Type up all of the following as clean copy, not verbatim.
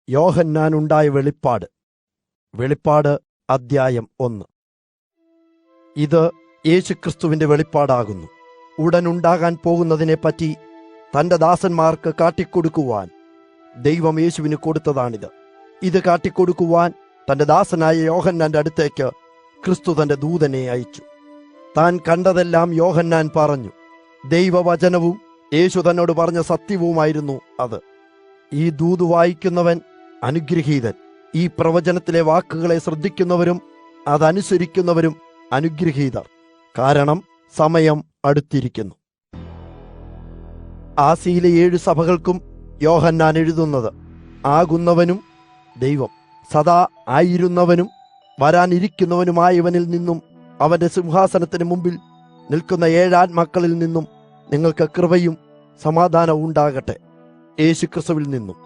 യോഹന്നാനുണ്ടായ വെളിപ്പാട്. വെളിപ്പാട് അദ്ധ്യായം 1. ഇത് യേശുക്രിസ്തുവിന്റെ വെളിപ്പാടാകുന്നു. ഉടനുണ്ടാകാൻ പോകുന്നതിനെപ്പറ്റി തന്റെ ദാസന്മാർക്ക് കാട്ടിക്കൊടുക്കുവാൻ ദൈവം യേശുവിന് കൊടുത്തതാണിത്. ഇത് കാട്ടിക്കൊടുക്കുവാൻ തന്റെ ദാസനായ യോഹന്നാന്റെ അടുത്തേക്ക് ക്രിസ്തു തന്റെ ദൂതനെ അയച്ചു. താൻ കണ്ടതെല്ലാം യോഹന്നാൻ പറഞ്ഞു. ദൈവവചനവും യേശു തന്നോട് പറഞ്ഞ സത്യവുമായിരുന്നു അത്. ഈ ദൂത് വായിക്കുന്നവൻ അനുഗ്രഹീതൻ. ഈ പ്രവചനത്തിലെ വാക്കുകളെ ശ്രദ്ധിക്കുന്നവരും അതനുസരിക്കുന്നവരും അനുഗ്രഹീതർ, കാരണം സമയം അടുത്തിരിക്കുന്നു. ആസിയിലെ 7 സഭകൾക്കും യോഹന്നാൻ എഴുതുന്നത്. ആകുന്നവനും ദൈവം, സദാ ആയിരുന്നവനും വരാനിരിക്കുന്നവനുമായവനിൽ നിന്നും അവന്റെ സിംഹാസനത്തിന് മുമ്പിൽ നിൽക്കുന്ന 7 ആത്മാക്കളിൽ നിന്നും നിങ്ങൾക്ക് കൃപയും സമാധാനവും ഉണ്ടാകട്ടെ. യേശുക്രിസ്തുവിൽ നിന്നും.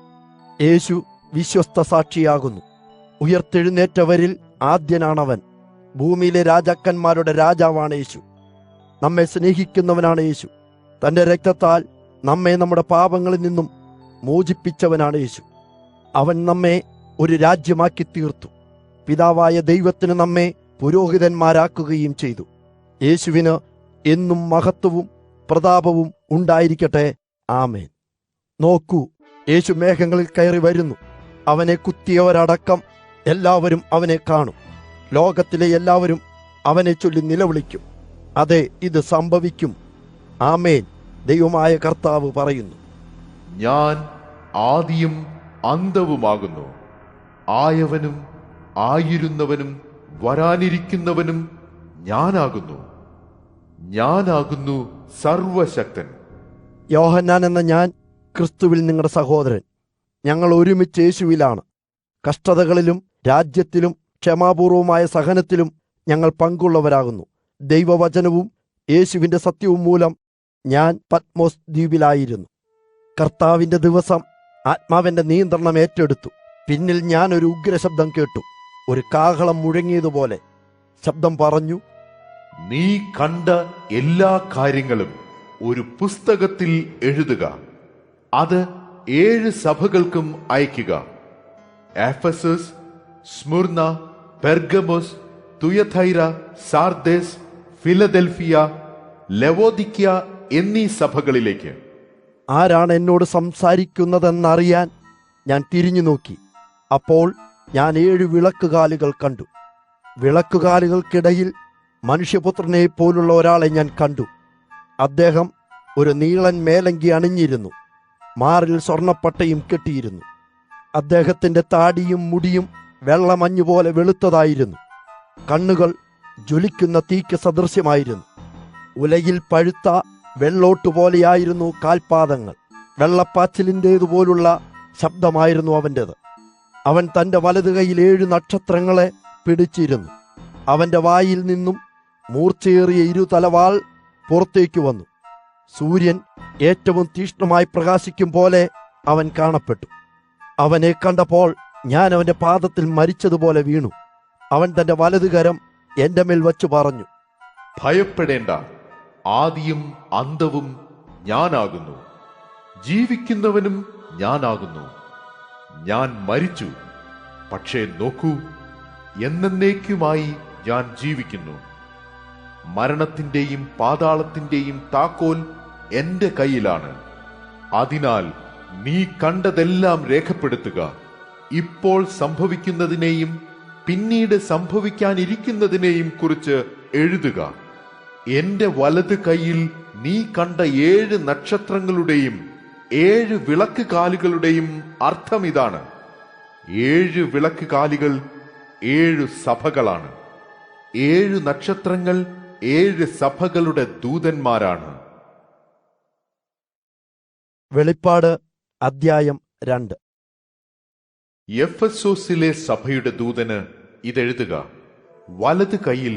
യേശു വിശ്വസ്ത സാക്ഷിയാകുന്നു. ഉയർത്തെഴുന്നേറ്റവരിൽ ആദ്യനാണവൻ. ഭൂമിയിലെ രാജാക്കന്മാരുടെ രാജാവാണ് യേശു. നമ്മെ സ്നേഹിക്കുന്നവനാണ് യേശു. തൻ്റെ രക്തത്താൽ നമ്മെ നമ്മുടെ പാപങ്ങളിൽ നിന്നും മോചിപ്പിച്ചവനാണ് യേശു. അവൻ നമ്മെ ഒരു രാജ്യമാക്കി തീർത്തു. പിതാവായ ദൈവത്തിന് നമ്മെ പുരോഹിതന്മാരാക്കുകയും ചെയ്തു. യേശുവിന് എന്നും മഹത്വവും പ്രതാപവും ഉണ്ടായിരിക്കട്ടെ. ആമേൻ. നോക്കൂ, യേശു മേഘങ്ങളിൽ കയറി വരുന്നു. അവനെ കുത്തിയവരടക്കം എല്ലാവരും അവനെ കാണും. ലോകത്തിലെ എല്ലാവരും അവനെ ചൊല്ലി നിലവിളിക്കും. അതെ, ഇത് സംഭവിക്കും. ആമേൻ. ദൈവമായ കർത്താവ് പറയുന്നു, ഞാൻ ആദിയും അന്തവുമാകുന്നു. ആയവനും ആയിരുന്നവനും വരാനിരിക്കുന്നവനും ഞാനാകുന്നു. ഞാനാകുന്നു സർവശക്തൻ. യോഹന്നാൻ എന്ന ഞാൻ ക്രിസ്തുവിൽ നിങ്ങളുടെ സഹോദരൻ. ഞങ്ങൾ ഒരുമിച്ച് യേശുവിലാണ്. കഷ്ടതകളിലും രാജ്യത്തിലും ക്ഷമാപൂർവമായ സഹനത്തിലും ഞങ്ങൾ പങ്കുള്ളവരാകുന്നു. ദൈവവചനവും യേശുവിൻ്റെ സത്യവും മൂലം ഞാൻ പത്മോസ് ദ്വീപിലായിരുന്നു. കർത്താവിൻ്റെ ദിവസം ആത്മാവിൻ്റെ നിയന്ത്രണം ഏറ്റെടുത്തു. പിന്നിൽ ഞാൻ ഒരു ഉഗ്രശബ്ദം കേട്ടു. ഒരു കാഹളം മുഴങ്ങിയതുപോലെ ശബ്ദം പറഞ്ഞു, നീ കണ്ട എല്ലാ കാര്യങ്ങളും ഒരു പുസ്തകത്തിൽ എഴുതുക. അത് 7 സഭകൾക്കും അയക്കുക. എഫെസസ്, സ്മുർന, പെർഗമോസ്, തുയഥൈര, സാർദേസ്, ഫിലദൽഫിയ, ലവോദിക്യ എന്നീ സഭകളിലേക്ക്. ആരാണ് എന്നോട് സംസാരിക്കുന്നതെന്നറിയാൻ ഞാൻ തിരിഞ്ഞു നോക്കി. അപ്പോൾ ഞാൻ 7 വിളക്കുകാലുകൾ കണ്ടു. വിളക്കുകാലുകൾക്കിടയിൽ മനുഷ്യപുത്രനെ പോലുള്ള ഒരാളെ ഞാൻ കണ്ടു. അദ്ദേഹം ഒരു നീളൻ മേലങ്കി അണിഞ്ഞിരുന്നു. മാറിൽ സ്വർണ്ണപ്പട്ടയും കെട്ടിയിരുന്നു. അദ്ദേഹത്തിൻ്റെ താടിയും മുടിയും വെള്ളമഞ്ഞുപോലെ വെളുത്തതായിരുന്നു. കണ്ണുകൾ ജ്വലിക്കുന്ന തീക്ക് സദൃശ്യമായിരുന്നു. ഉലയിൽ പഴുത്ത വെള്ളോട്ടുപോലെയായിരുന്നു കാൽപാദങ്ങൾ. വെള്ളപ്പാച്ചിലിൻ്റേതുപോലുള്ള ശബ്ദമായിരുന്നു അവൻ്റേത്. അവൻ തൻ്റെ വലതു കൈയിൽ 7 നക്ഷത്രങ്ങളെ പിടിച്ചിരുന്നു. അവൻ്റെ വായിൽ നിന്നും മൂർച്ചയേറിയ 2 തലവാൾ പുറത്തേക്ക് വന്നു. സൂര്യൻ ഏറ്റവും തീക്ഷ്ണമായി പ്രകാശിക്കും പോലെ അവൻ കാണപ്പെട്ടു. അവനെ കണ്ടപ്പോൾ ഞാൻ അവൻ്റെ പാദത്തിൽ മരിച്ചതുപോലെ വീണു. അവൻ തൻ്റെ വലതുകരം എൻ്റെ മേൽ വച്ചു പറഞ്ഞു, ഭയപ്പെടേണ്ട, ആദിയും അന്തവും ഞാനാകുന്നു. ജീവിക്കുന്നവനും ഞാനാകുന്നു. ഞാൻ മരിച്ചു, പക്ഷേ നോക്കൂ, എന്നേക്കുമായി ഞാൻ ജീവിക്കുന്നു. മരണത്തിന്റെയും പാതാളത്തിന്റെയും താക്കോൽ എന്റെ കയ്യിലാണ്. അതിനാൽ നീ കണ്ടതെല്ലാം രേഖപ്പെടുത്തുക. ഇപ്പോൾ സംഭവിക്കുന്നതിനെയും പിന്നീട് സംഭവിക്കാനിരിക്കുന്നതിനെയും കുറിച്ച് എഴുതുക. എന്റെ വലത് കൈയിൽ നീ കണ്ട 7 നക്ഷത്രങ്ങളുടെയും 7 വിളക്ക് കാലുകളുടെയും അർത്ഥം ഇതാണ്. 7 വിളക്ക് കാലുകൾ 7 സഭകളാണ്. 7 നക്ഷത്രങ്ങൾ 7 സഭകളുടെ ദൂതന്മാരാണ്. വെളിപ്പാട് അദ്ധ്യായം 2. എഫെസോസിലെ സഭയുടെ ദൂതന് ഇതെഴുതുക. വലത് കൈയിൽ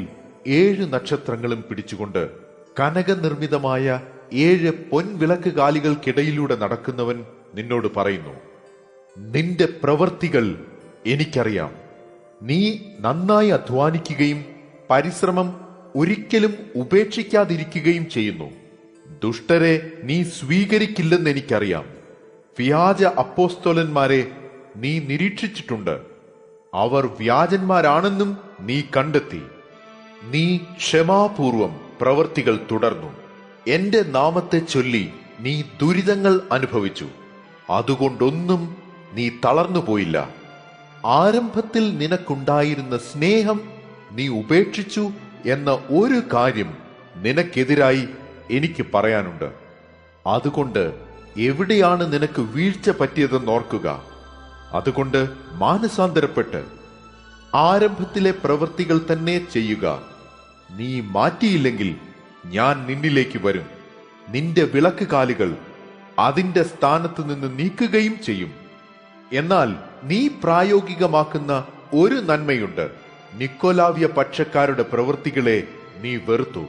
7 നക്ഷത്രങ്ങളും പിടിച്ചുകൊണ്ട് കനകനിർമ്മിതമായ 7 പൊൻവിളക്ക് കാലുകൾക്കിടയിലൂടെ നടക്കുന്നവൻ നിന്നോട് പറയുന്നു, നിന്റെ പ്രവൃത്തികൾ എനിക്കറിയാം. നീ നന്നായി അധ്വാനിക്കുകയും പരിശ്രമം ഒരിക്കലും ഉപേക്ഷിക്കാതിരിക്കുകയും ചെയ്യുന്നു. ദുഷ്ടരെ നീ സ്വീകരിക്കില്ലെന്ന് എനിക്കറിയാം. വ്യാജ അപ്പോസ്തലന്മാരെ നീ നിരീക്ഷിച്ചിട്ടുണ്ട്. അവർ വ്യാജന്മാരാണെന്നും നീ കണ്ടെത്തി. നീ ക്ഷമാപൂർവം പ്രവൃത്തികൾ തുടർന്നു. എന്റെ നാമത്തെ ചൊല്ലി നീ ദുരിതങ്ങൾ അനുഭവിച്ചു. അതുകൊണ്ടൊന്നും നീ തളർന്നുപോയില്ല. ആരംഭത്തിൽ നിനക്കുണ്ടായിരുന്ന സ്നേഹം നീ ഉപേക്ഷിച്ചു എന്ന ഒരു കാര്യം നിനക്കെതിരായി എനിക്ക് പറയാനുണ്ട്. അതുകൊണ്ട് എവിടെയാണ് നിനക്ക് വീഴ്ച പറ്റിയതെന്ന് ഓർക്കുക. അതുകൊണ്ട് മാനസാന്തരപ്പെട്ട് ആരംഭത്തിലെ പ്രവൃത്തികൾ തന്നെ ചെയ്യുക. നീ മാറ്റിയില്ലെങ്കിൽ ഞാൻ നിന്നിലേക്ക് വരും. നിന്റെ വിളക്ക് കാലുകൾ അതിന്റെ സ്ഥാനത്ത് നിന്ന് നീക്കുകയും ചെയ്യും. എന്നാൽ നീ പ്രായോഗികമാക്കുന്ന ഒരു നന്മയുണ്ട്. നിക്കോലാവ്യ പക്ഷക്കാരുടെ പ്രവൃത്തികളെ നീ വെറുത്തു.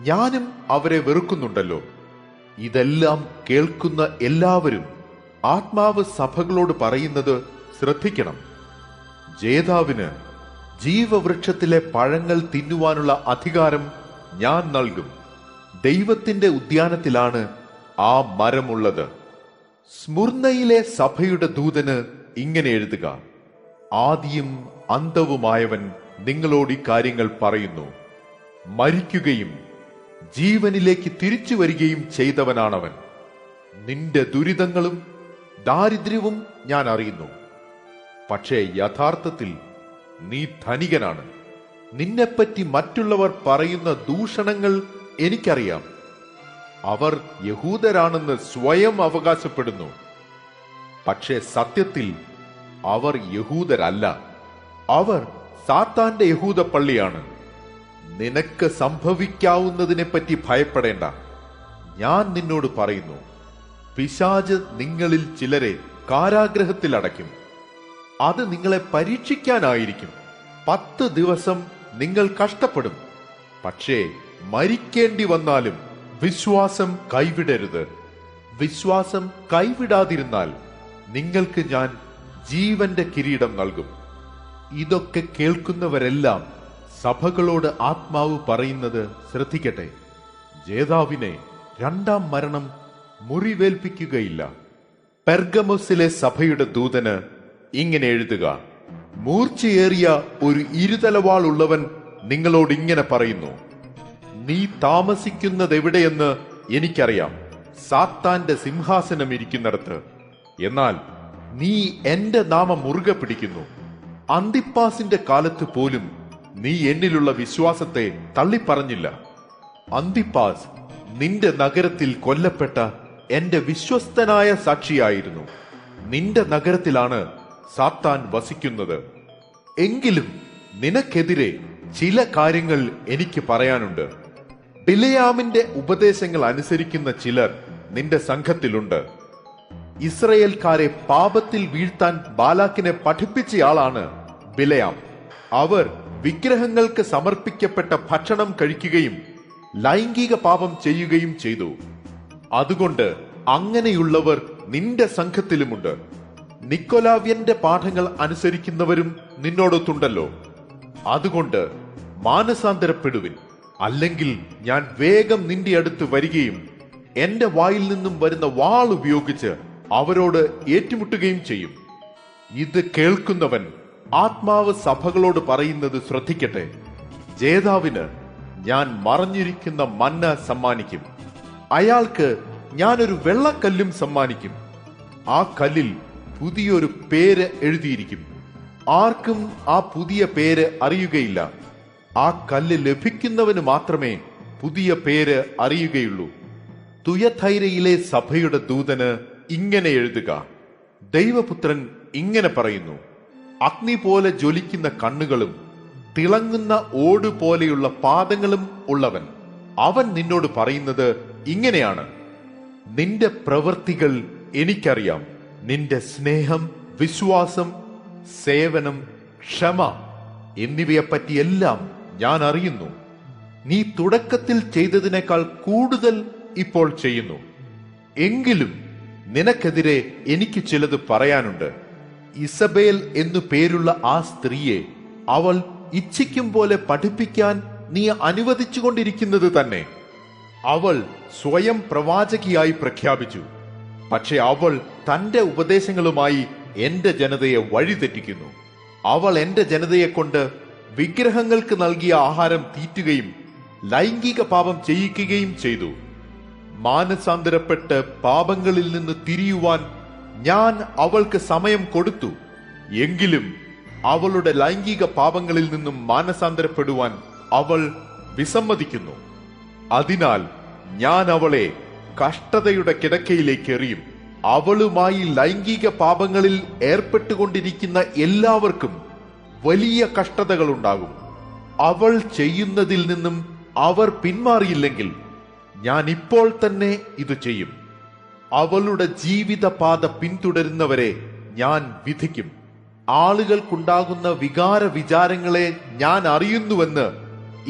ഞാനും അവരെ വെറുക്കുന്നുണ്ടല്ലോ. ഇതെല്ലാം കേൾക്കുന്ന എല്ലാവരും ആത്മാവ് സഭകളോട് പറയുന്നത് ശ്രദ്ധിക്കണം. ജേതാവിന് ജീവവൃക്ഷത്തിലെ പഴങ്ങൾ തിന്നുവാനുള്ള അധികാരം ഞാൻ നൽകും. ദൈവത്തിന്റെ ഉദ്യാനത്തിലാണ് ആ മരമുള്ളത്. സ്മുർന്നയിലെ സഭയുടെ ദൂതന് ഇങ്ങനെ എഴുതുക: ആദിയും അന്തവുമായവൻ നിങ്ങളോട് ഈ കാര്യങ്ങൾ പറയുന്നു. മരിക്കുകയും ജീവനിലേക്ക് തിരിച്ചു വരികയും ചെയ്തവനാണവൻ. നിന്റെ ദുരിതങ്ങളും ദാരിദ്ര്യവും ഞാൻ അറിയുന്നു. പക്ഷേ യഥാർത്ഥത്തിൽ നീ ധനികനാണ്. നിന്നെപ്പറ്റി മറ്റുള്ളവർ പറയുന്ന ദൂഷണങ്ങൾ എനിക്കറിയാം. അവർ യഹൂദരാണെന്ന് സ്വയം അവകാശപ്പെടുന്നു. പക്ഷേ സത്യത്തിൽ അവർ യഹൂദരല്ല. അവർ സാത്താന്റെ യഹൂദ പള്ളിയാണ്. നിനക്ക് സംഭവിക്കാവുന്നതിനെപ്പറ്റി ഭയപ്പെടേണ്ട. ഞാൻ നിന്നോട് പറയുന്നു, പിശാച് നിങ്ങളിൽ ചിലരെ കാരാഗ്രഹത്തിൽ അടയ്ക്കും. അത് നിങ്ങളെ പരീക്ഷിക്കാനായിരിക്കും. 10 ദിവസം നിങ്ങൾ കഷ്ടപ്പെടും. പക്ഷേ മരിക്കേണ്ടി വന്നാലും വിശ്വാസം കൈവിടരുത്. വിശ്വാസം കൈവിടാതിരുന്നാൽ നിങ്ങൾക്ക് ഞാൻ ജീവന്റെ കിരീടം നൽകും. ഇതൊക്കെ കേൾക്കുന്നവരെല്ലാം സഭകളോട് ആത്മാവ് പറയുന്നത് ശ്രദ്ധിക്കട്ടെ. ജേതാവിനെ രണ്ടാം മരണം മുറിവേൽപ്പിക്കുകയില്ല. പെർഗമോസിലെ സഭയുടെ ദൂതന് ഇങ്ങനെ എഴുതുക: മൂർച്ചയേറിയ ഒരു ഇരുതലവാൾ ഉള്ളവൻ നിങ്ങളോട് ഇങ്ങനെ പറയുന്നു, നീ താമസിക്കുന്നതെവിടെയെന്ന് എനിക്കറിയാം, സാത്താന്റെ സിംഹാസനം ഇരിക്കുന്നിടത്ത്. എന്നാൽ നീ എന്റെ നാമം മുറുകെ പിടിക്കുന്നു. അന്തിപ്പാസിന്റെ കാലത്ത് പോലും നീ എന്നിലുള്ള വിശ്വാസത്തെ തള്ളിപ്പറഞ്ഞില്ല. അന്തിപ്പാസ് നിന്റെ നഗരത്തിൽ കൊല്ലപ്പെട്ട എന്റെ വിശ്വസ്തനായ സാക്ഷിയായിരുന്നു. നിന്റെ നഗരത്തിലാണ് സാത്താൻ വസിക്കുന്നത്. എങ്കിലും നിനക്കെതിരെ ചില കാര്യങ്ങൾ എനിക്ക് പറയാനുണ്ട്. ബിലയാമിന്റെ ഉപദേശങ്ങൾ അനുസരിക്കുന്ന ചിലർ നിന്റെ സംഘത്തിലുണ്ട്. ഇസ്രയേൽക്കാരെ പാപത്തിൽ വീഴ്ത്താൻ ബാലാക്കിനെ പഠിപ്പിച്ചയാളാണ് ബിലയാം. അവർ വിഗ്രഹങ്ങൾക്ക് സമർപ്പിക്കപ്പെട്ട ഭക്ഷണം കഴിക്കുകയും ലൈംഗിക പാപം ചെയ്യുകയും ചെയ്തു. അതുകൊണ്ട് അങ്ങനെയുള്ളവർ നിന്റെ സംഘത്തിലുമുണ്ട്. നിക്കോലാവ്യന്റെ പാഠങ്ങൾ അനുസരിക്കുന്നവരും നിന്നോടൊത്തുണ്ടല്ലോ. അതുകൊണ്ട് മാനസാന്തരപ്പെടുവിൻ, അല്ലെങ്കിൽ ഞാൻ വേഗം നിന്റെ അടുത്ത് വരികയും എന്റെ വായിൽ നിന്നും വരുന്ന വാൾ ഉപയോഗിച്ച് അവരോട് ഏറ്റുമുട്ടുകയും ചെയ്യും. ഇത് കേൾക്കുന്നവൻ ആത്മാവ് സഭകളോട് പറയുന്നത് ശ്രദ്ധിക്കട്ടെ. ജേതാവിന് ഞാൻ മറഞ്ഞിരിക്കുന്ന മന്ന സമ്മാനിക്കും. അയാൾക്ക് ഞാനൊരു വെള്ളക്കല്ലും സമ്മാനിക്കും. ആ കല്ലിൽ പുതിയൊരു പേര് എഴുതിയിരിക്കും. ആർക്കും ആ പുതിയ പേര് അറിയുകയില്ല. ആ കല്ല് ലഭിക്കുന്നവന് മാത്രമേ പുതിയ പേര് അറിയുകയുള്ളൂ. തുയഥൈരയിലെ സഭയുടെ ദൂതന് ഇങ്ങനെ എഴുതുക: ദൈവപുത്രൻ ഇങ്ങനെ പറയുന്നു, അഗ്നി പോലെ ജ്വലിക്കുന്ന കണ്ണുകളും തിളങ്ങുന്ന ഓട് പോലെയുള്ള പാദങ്ങളും ഉള്ളവൻ. അവൻ നിന്നോട് പറയുന്നത് ഇങ്ങനെയാണ്: നിന്റെ പ്രവൃത്തികൾ എനിക്കറിയാം. നിന്റെ സ്നേഹം, വിശ്വാസം, സേവനം, ക്ഷമ എന്നിവയെപ്പറ്റിയെല്ലാം ഞാൻ അറിയുന്നു. നീ തുടക്കത്തിൽ ചെയ്തതിനേക്കാൾ കൂടുതൽ ഇപ്പോൾ ചെയ്യുന്നു. എങ്കിലും നിനക്കെതിരെ എനിക്ക് ചിലത് പറയാനുണ്ട്. ഇസബേൽ എന്നു പേരുള്ള ആ സ്ത്രീയെ അവൾ ഇച്ഛിക്കും പോലെ പഠിപ്പിക്കാൻ നീ അനുവദിച്ചുകൊണ്ടിരിക്കുന്നത് തന്നെ. അവൾ സ്വയം പ്രവാചകിയായി പ്രഖ്യാപിച്ചു. പക്ഷെ അവൾ തന്റെ ഉപദേശങ്ങളുമായി എന്റെ ജനതയെ വഴിതെറ്റിക്കുന്നു. അവൾ എന്റെ ജനതയെ കൊണ്ട് വിഗ്രഹങ്ങൾക്ക് നൽകിയ ആഹാരം തീറ്റുകയും ലൈംഗിക പാപം ചെയ്യിക്കുകയും ചെയ്തു. മാനസാന്തരപ്പെട്ട് പാപങ്ങളിൽ നിന്ന് തിരിയുവാൻ ഞാൻ അവൾക്ക് സമയം കൊടുത്തു. എങ്കിലും അവളുടെ ലൈംഗിക പാപങ്ങളിൽ നിന്നും മാനസാന്തരപ്പെടുവാൻ അവൾ വിസമ്മതിക്കുന്നു. അതിനാൽ ഞാൻ അവളെ കഷ്ടതയുടെ കിടക്കയിലേക്ക് എറിയും. അവളുമായി ലൈംഗിക പാപങ്ങളിൽ ഏർപ്പെട്ടുകൊണ്ടിരിക്കുന്ന എല്ലാവർക്കും വലിയ കഷ്ടതകൾ ഉണ്ടാകും. അവൾ ചെയ്യുന്നതിൽ നിന്നും അവർ പിന്മാറിയില്ലെങ്കിൽ ഞാൻ ഇപ്പോൾ തന്നെ ഇത് ചെയ്യും. അവളുടെ ജീവിതപാത പിന്തുടരുന്നവരെ ഞാൻ വിധിക്കും. ആളുകൾക്കുണ്ടാകുന്ന വികാര വിചാരങ്ങളെ ഞാൻ അറിയുന്നുവെന്ന്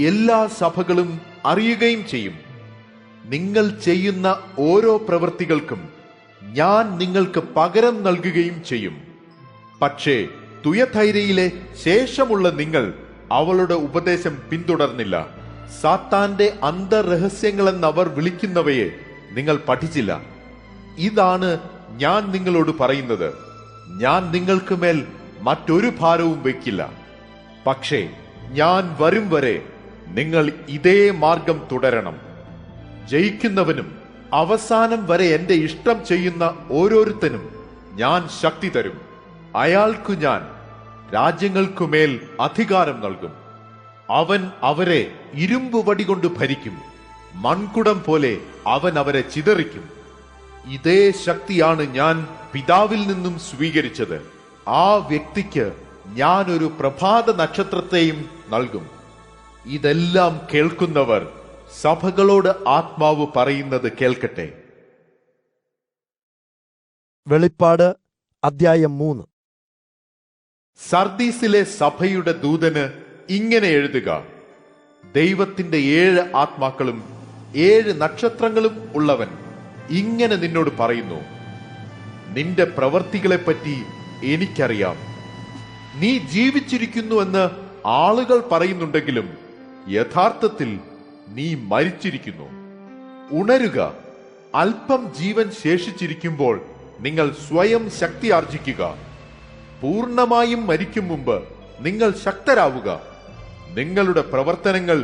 എല്ലാ സഭകളും അറിയുകയും ചെയ്യും. നിങ്ങൾ ചെയ്യുന്ന ഓരോ പ്രവൃത്തികൾക്കും ഞാൻ നിങ്ങൾക്ക് പകരം നൽകുകയും ചെയ്യും. പക്ഷേ തുയഥൈരയിലെ ശേഷമുള്ള നിങ്ങൾ അവളുടെ ഉപദേശം പിന്തുടർന്നില്ല. സാത്താന്റെ അന്തർരഹസ്യങ്ങളെന്ന് അവർ വിളിക്കുന്നവയെ നിങ്ങൾ പഠിച്ചില്ല. ഇതാണ് ഞാൻ നിങ്ങളോട് പറയുന്നത്. ഞാൻ നിങ്ങൾക്ക് മേൽ മറ്റൊരു ഭാരവും വയ്ക്കില്ല. പക്ഷേ ഞാൻ വരും വരെ നിങ്ങൾ ഇതേ മാർഗം തുടരണം. ജയിക്കുന്നവനും അവസാനം വരെ എന്റെ ഇഷ്ടം ചെയ്യുന്ന ഓരോരുത്തനും ഞാൻ ശക്തി തരും. അയാൾക്കു ഞാൻ രാജ്യങ്ങൾക്കുമേൽ അധികാരം നൽകും. അവൻ അവരെ ഇരുമ്പ് വടി കൊണ്ട് ഭരിക്കും. മൺകുടം പോലെ അവൻ അവരെ ചിതറിക്കും. ഇതേ ശക്തിയാണ് ഞാൻ പിതാവിൽ നിന്നും സ്വീകരിച്ചത്. ആ വ്യക്തിക്ക് ഞാൻ ഒരു പ്രഭാത നക്ഷത്രത്തെയും നൽകും. ഇതെല്ലാം കേൾക്കുന്നവർ സഭകളോട് ആത്മാവ് പറയുന്നത് കേൾക്കട്ടെ. വെളിപ്പാട് അദ്ധ്യായം 3. സർദീസിലെ സഭയുടെ ദൂതന് ഇങ്ങനെ എഴുതുക: ദൈവത്തിന്റെ 7 ആത്മാക്കളും 7 നക്ഷത്രങ്ങളും ഉള്ളവൻ ഇങ്ങനെ നിന്നോട് പറയുന്നു: നിന്റെ പ്രവർത്തികളെപ്പറ്റി എനിക്കറിയാം. നീ ജീവിച്ചിരിക്കുന്നുവെന്ന് ആളുകൾ പറയുന്നുണ്ടെങ്കിലും യഥാർത്ഥത്തിൽ നീ മരിച്ചിരിക്കുന്നു. ഉണരുക. അല്പം ജീവൻ ശേഷിച്ചിരിക്കുമ്പോൾ നിങ്ങൾ സ്വയം ശക്തി ആർജിക്കുക. പൂർണ്ണമായും മരിക്കും മുമ്പ് നിങ്ങൾ ശക്തരാവുക. നിങ്ങളുടെ പ്രവർത്തനങ്ങൾ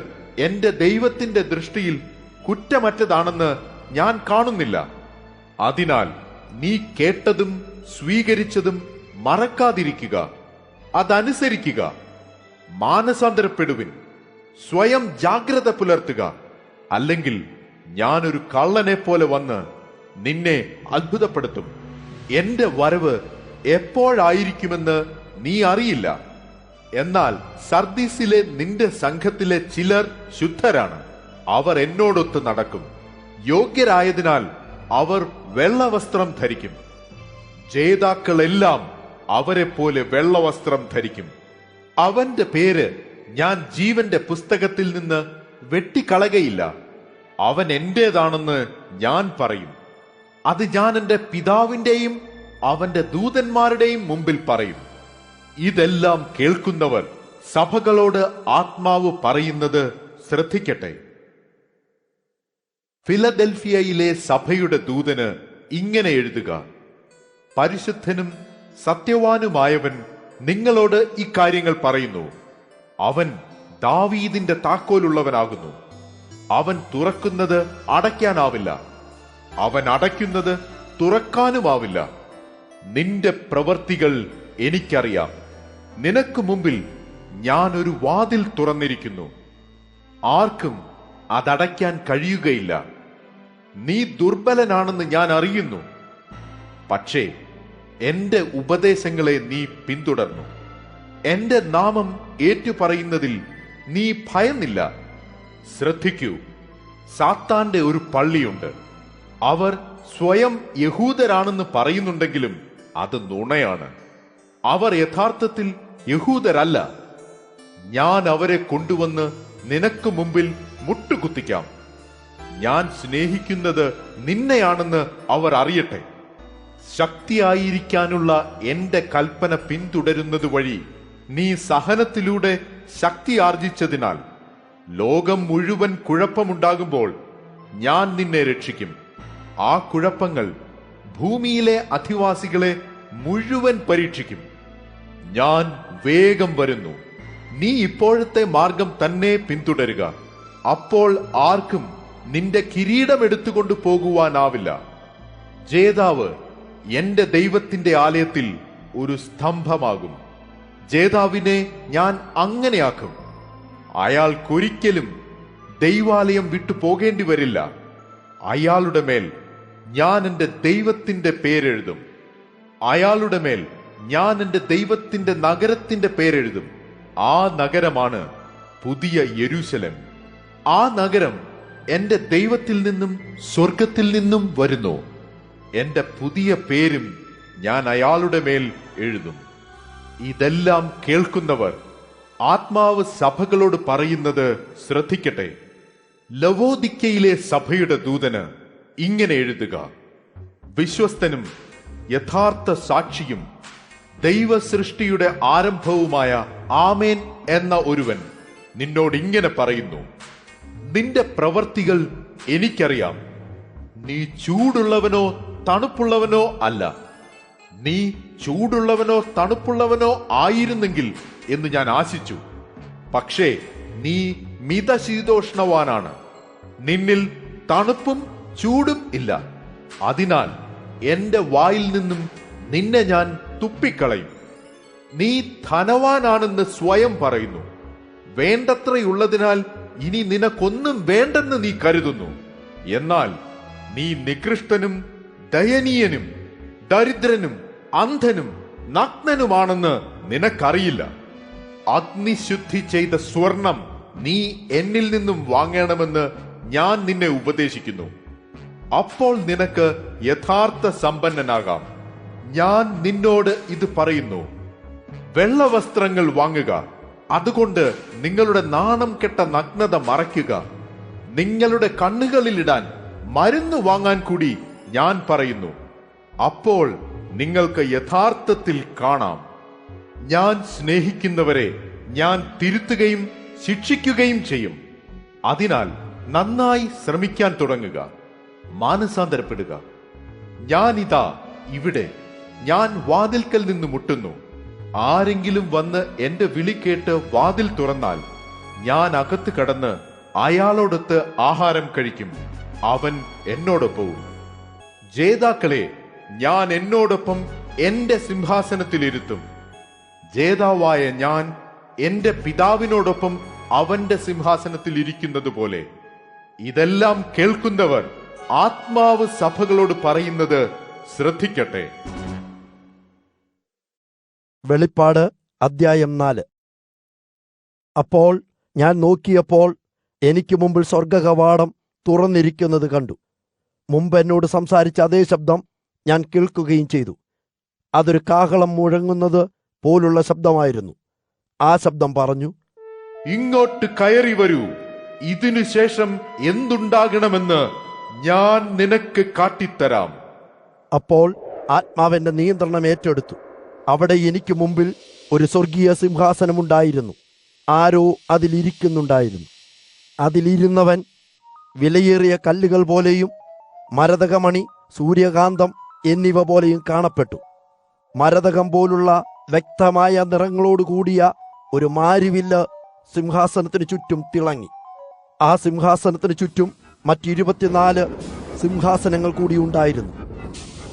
എന്റെ ദൈവത്തിന്റെ ദൃഷ്ടിയിൽ കുറ്റമറ്റതാണെന്ന് ഞാൻ കാണുന്നില്ല. അതിനാൽ നീ കേട്ടതും സ്വീകരിച്ചതും മറക്കാതിരിക്കുക. അതനുസരിക്കുക. മാനസാന്തരപ്പെടുവിൻ. സ്വയം ജാഗ്രത പുലർത്തുക. അല്ലെങ്കിൽ ഞാനൊരു കള്ളനെ പോലെ വന്ന് നിന്നെ അത്ഭുതപ്പെടുത്തും. എന്റെ വരവ് എപ്പോഴായിരിക്കുമെന്ന് നീ അറിയില്ല. എന്നാൽ സർദീസിലെ നിന്റെ സംഘത്തിലെ ചിലർ ശുദ്ധരാണ്. അവർ എന്നോടൊത്ത് നടക്കും. യോഗ്യരായതിനാൽ അവർ വെള്ളവസ്ത്രം ധരിക്കും. ജേതാക്കളെല്ലാം അവരെ പോലെ വെള്ളവസ്ത്രം ധരിക്കും. അവന്റെ പേര് ഞാൻ ജീവന്റെ പുസ്തകത്തിൽ നിന്ന് വെട്ടിക്കളകയില്ല. അവൻ എന്റേതാണെന്ന് ഞാൻ പറയും. അത് ഞാൻ എന്റെ പിതാവിന്റെയും അവന്റെ ദൂതന്മാരുടെയും മുമ്പിൽ പറയും. ഇതെല്ലാം കേൾക്കുന്നവർ സഭകളോട് ആത്മാവ് പറയുന്നത് ശ്രദ്ധിക്കട്ടെ. ഫിലദൽഫിയയിലെ സഭയുടെ ദൂതന് ഇങ്ങനെ എഴുതുക: പരിശുദ്ധനും സത്യവാനുമായവൻ നിങ്ങളോട് ഇക്കാര്യങ്ങൾ പറയുന്നു. അവൻ ദാവീദിന്റെ താക്കോലുള്ളവനാകുന്നു. അവൻ തുറക്കുന്നത് അടയ്ക്കാനാവില്ല, അവൻ അടയ്ക്കുന്നത് തുറക്കാനുമാവില്ല. നിന്റെ പ്രവൃത്തികൾ എനിക്കറിയാം. നിനക്ക് മുമ്പിൽ ഞാൻ ഒരു വാതിൽ തുറന്നിരിക്കുന്നു. ആർക്കും അതടയ്ക്കാൻ കഴിയുകയില്ല. നീ ദുർബലനാണെന്ന് ഞാൻ അറിയുന്നു. പക്ഷേ എന്റെ ഉപദേശങ്ങളെ നീ പിന്തുടർന്നു. എന്റെ നാമം ഏറ്റുപറയുന്നതിൽ നീ ഭയന്നില്ല. ശ്രദ്ധിക്കൂ, സാത്താന്റെ ഒരു പള്ളിയുണ്ട്. അവർ സ്വയം യഹൂദരാണെന്ന് പറയുന്നുണ്ടെങ്കിലും അത് നുണയാണ്. അവർ യഥാർത്ഥത്തിൽ യഹൂദരല്ല. ഞാൻ അവരെ കൊണ്ടുവന്ന് നിനക്ക് മുമ്പിൽ മുട്ടുകുത്തിക്കാം. ഞാൻ സ്നേഹിക്കുന്നത് നിന്നെയാണെന്ന് അവർ അറിയട്ടെ. ശക്തിയായിരിക്കാനുള്ള എന്റെ കൽപ്പന പിന്തുടരുന്നത് വഴി നീ സഹനത്തിലൂടെ ശക്തി ആർജിച്ചതിനാൽ ലോകം മുഴുവൻ കുഴപ്പമുണ്ടാകുമ്പോൾ ഞാൻ നിന്നെ രക്ഷിക്കും. ആ കുഴപ്പങ്ങൾ ഭൂമിയിലെ അധിവാസികളെ മുഴുവൻ പരീക്ഷിക്കും. ഞാൻ വേഗം വരുന്നു. നീ ഇപ്പോഴത്തെ മാർഗം തന്നെ പിന്തുടരുക. അപ്പോൾ ആർക്കും നിന്റെ കിരീടം എടുത്തുകൊണ്ട് പോകുവാനാവില്ല. ജേതാവ് എന്റെ ദൈവത്തിന്റെ ആലയത്തിൽ ഒരു സ്തംഭമാകും. ജേതാവിനെ ഞാൻ അങ്ങനെയാക്കും. അയാൾക്കൊരിക്കലും ദൈവാലയം വിട്ടു പോകേണ്ടി വരില്ല. അയാളുടെ മേൽ ഞാൻ എന്റെ ദൈവത്തിന്റെ പേരെഴുതും. അയാളുടെ മേൽ ഞാൻ എന്റെ ദൈവത്തിന്റെ നഗരത്തിന്റെ പേരെഴുതും. ആ നഗരമാണ് പുതിയ യെരൂശലേം. ആ നഗരം എന്റെ ദൈവത്തിൽ നിന്നും സ്വർഗത്തിൽ നിന്നും വരുന്നു. എന്റെ പുതിയ പേരും ഞാൻ അയാളുടെ മേൽ എഴുതും. ഇതെല്ലാം കേൾക്കുന്നവർ ആത്മാവ് സഭകളോട് പറയുന്നത് ശ്രദ്ധിക്കട്ടെ. ലവോദിക്കയിലെ സഭയുടെ ദൂതന് ഇങ്ങനെ എഴുതുക: വിശ്വസ്തനും യഥാർത്ഥ സാക്ഷിയും ദൈവ സൃഷ്ടിയുടെ ആരംഭവുമായ ആമേൻ എന്ന ഒരുവൻ നിന്നോട് ഇങ്ങനെ പറയുന്നു: നിന്റെ പ്രവർത്തികൾ എനിക്കറിയാം. നീ ചൂടുള്ളവനോ തണുപ്പുള്ളവനോ അല്ല. നീ ചൂടുള്ളവനോ തണുപ്പുള്ളവനോ ആയിരുന്നെങ്കിൽ എന്ന് ഞാൻ ആശിച്ചു. പക്ഷേ നീ മിതശീതോഷ്ണവാനാണ്. നിന്നിൽ തണുപ്പും ചൂടും ഇല്ല. അതിനാൽ എന്റെ വായിൽ നിന്നും നിന്നെ ഞാൻ തുപ്പിക്കളയും. നീ ധനവാനാണെന്ന് സ്വയം പറയുന്നു. വേണ്ടത്രയുള്ളതിനാൽ ഇനി നിനക്കൊന്നും വേണ്ടെന്ന് നീ കരുതുന്നു. എന്നാൽ നീ നികൃഷ്ടനും ദയനീയനും ദരിദ്രനും അന്ധനും നഗ്നനുമാണെന്ന് നിനക്കറിയില്ല. അഗ്നിശുദ്ധി ചെയ്ത സ്വർണം നീ എന്നിൽ നിന്നും വാങ്ങണമെന്ന് ഞാൻ നിന്നെ ഉപദേശിക്കുന്നു. അപ്പോൾ നിനക്ക് യഥാർത്ഥ സമ്പന്നനാകാം. ഞാൻ നിന്നോട് ഇത് പറയുന്നു: വെള്ളവസ്ത്രങ്ങൾ വാങ്ങുക. അതുകൊണ്ട് നിങ്ങളുടെ നാണം കെട്ട നഗ്നത മറയ്ക്കുക. നിങ്ങളുടെ കണ്ണുകളിലിടാൻ മരുന്ന് വാങ്ങാൻ കൂടി ഞാൻ പറയുന്നു. അപ്പോൾ നിങ്ങൾക്ക് യഥാർത്ഥത്തിൽ കാണാം. ഞാൻ സ്നേഹിക്കുന്നവരെ ഞാൻ തിരുത്തുകയും ശിക്ഷിക്കുകയും ചെയ്യും. അതിനാൽ നന്നായി ശ്രമിക്കാൻ തുടങ്ങുക, മാനസാന്തരപ്പെടുക. ഞാനിതാ ഇവിടെ, ഞാൻ വാതിൽക്കൽ നിന്ന് മുട്ടുന്നു. ആരെങ്കിലും വന്ന് എന്റെ വിളി കേട്ട് വാതിൽ തുറന്നാൽ ഞാൻ അകത്ത് കടന്ന് അയാളോടൊത്ത് ആഹാരം കഴിക്കും, അവൻ എന്നോടൊപ്പവും. ജേതാക്കളെ ഞാൻ എന്നോടൊപ്പം എന്റെ സിംഹാസനത്തിലിരുത്തും. ജേതാവായ ഞാൻ എന്റെ പിതാവിനോടൊപ്പം അവന്റെ സിംഹാസനത്തിൽ ഇരിക്കുന്നത് പോലെ. ഇതെല്ലാം കേൾക്കുന്നവർ ആത്മാവ് സഭകളോട് പറയുന്നത് ശ്രദ്ധിക്കട്ടെ. വെളിപ്പാട് അദ്ധ്യായം 4. അപ്പോൾ ഞാൻ നോക്കിയപ്പോൾ എനിക്ക് മുമ്പിൽ സ്വർഗകവാടം തുറന്നിരിക്കുന്നത് കണ്ടു. മുമ്പ് എന്നോട് സംസാരിച്ച അതേ ശബ്ദം ഞാൻ കേൾക്കുകയും ചെയ്തു. അതൊരു കാഹളം മുഴങ്ങുന്നത് പോലുള്ള ശബ്ദമായിരുന്നു. ആ ശബ്ദം പറഞ്ഞു: ഇങ്ങോട്ട് കയറി വരൂ. ഇതിനുശേഷം എന്തുണ്ടാകണമെന്ന് ഞാൻ നിനക്ക് കാട്ടിത്തരാം. അപ്പോൾ ആത്മാവിന്റെ നിയന്ത്രണം ഏറ്റെടുത്തു. അവിടെ എനിക്ക് മുമ്പിൽ ഒരു സ്വർഗീയ സിംഹാസനമുണ്ടായിരുന്നു. ആരോ അതിലിരിക്കുന്നുണ്ടായിരുന്നു. അതിലിരുന്നവൻ വിലയേറിയ കല്ലുകൾ പോലെയും മരതകമണി, സൂര്യകാന്തം എന്നിവ പോലെയും കാണപ്പെട്ടു. മരതകം പോലുള്ള വ്യക്തമായ നിറങ്ങളോടുകൂടിയ ഒരു മാരിവില്ല് സിംഹാസനത്തിന് ചുറ്റും തിളങ്ങി. ആ സിംഹാസനത്തിന് ചുറ്റും മറ്റ് 24 സിംഹാസനങ്ങൾ കൂടി ഉണ്ടായിരുന്നു.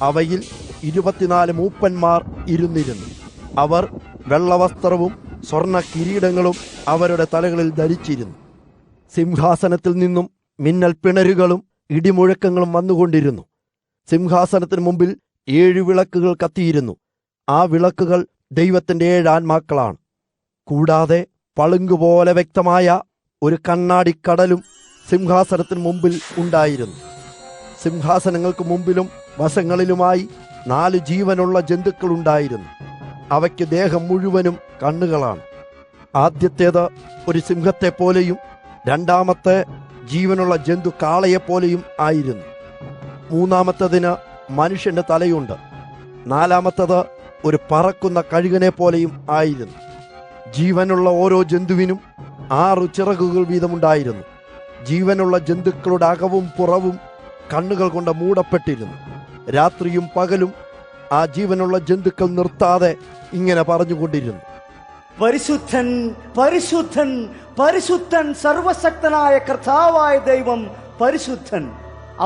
അവയിൽ 24 മൂപ്പന്മാർ ഇരുന്നിരുന്നു. അവർ വെള്ളവസ്ത്രവും സ്വർണ്ണ കിരീടങ്ങളും അവരുടെ തലകളിൽ ധരിച്ചിരുന്നു. സിംഹാസനത്തിൽ നിന്നും മിന്നൽ പിണരുകളും ഇടിമുഴക്കങ്ങളും വന്നുകൊണ്ടിരുന്നു. സിംഹാസനത്തിന് മുമ്പിൽ 7 വിളക്കുകൾ കത്തിയിരുന്നു. ആ വിളക്കുകൾ ദൈവത്തിന്റെ 7 ആത്മാക്കളാണ്. കൂടാതെ പളുങ്കുപോലെ വ്യക്തമായ ഒരു കണ്ണാടിക്കടലും സിംഹാസനത്തിന് മുമ്പിൽ ഉണ്ടായിരുന്നു. സിംഹാസനങ്ങൾക്ക് മുമ്പിലും വശങ്ങളിലുമായി 4 ജീവനുള്ള ജന്തുക്കളുണ്ടായിരുന്നു. അവയ്ക്ക് ദേഹം മുഴുവനും കണ്ണുകളാണ്. ആദ്യത്തേത് ഒരു സിംഹത്തെപ്പോലെയും രണ്ടാമത്തെ ജീവനുള്ള ജന്തു കാളയെപ്പോലെയും ആയിരുന്നു. മൂന്നാമത്തതിന് മനുഷ്യന്റെ തലയുണ്ട്. നാലാമത്തത് ഒരു പറക്കുന്ന കഴുകനെ പോലെയും ആയിരുന്നു. ജീവനുള്ള ഓരോ ജന്തുവിനും 6 ചിറകുകൾ വീതമുണ്ടായിരുന്നു. ജീവനുള്ള ജന്തുക്കളുടെ അകവും പുറവും കണ്ണുകൾ കൊണ്ട് മൂടപ്പെട്ടിരുന്നു. രാത്രിയും പകലും ആ ജീവനുള്ള ജന്തുക്കൾ നിർത്താതെ ഇങ്ങനെ പറഞ്ഞുകൊണ്ടിരുന്നു, പരിശുദ്ധൻ പരിശുദ്ധൻ പരിശുദ്ധൻ, സർവശക്തനായ കർത്താവായ ദൈവം പരിശുദ്ധൻ.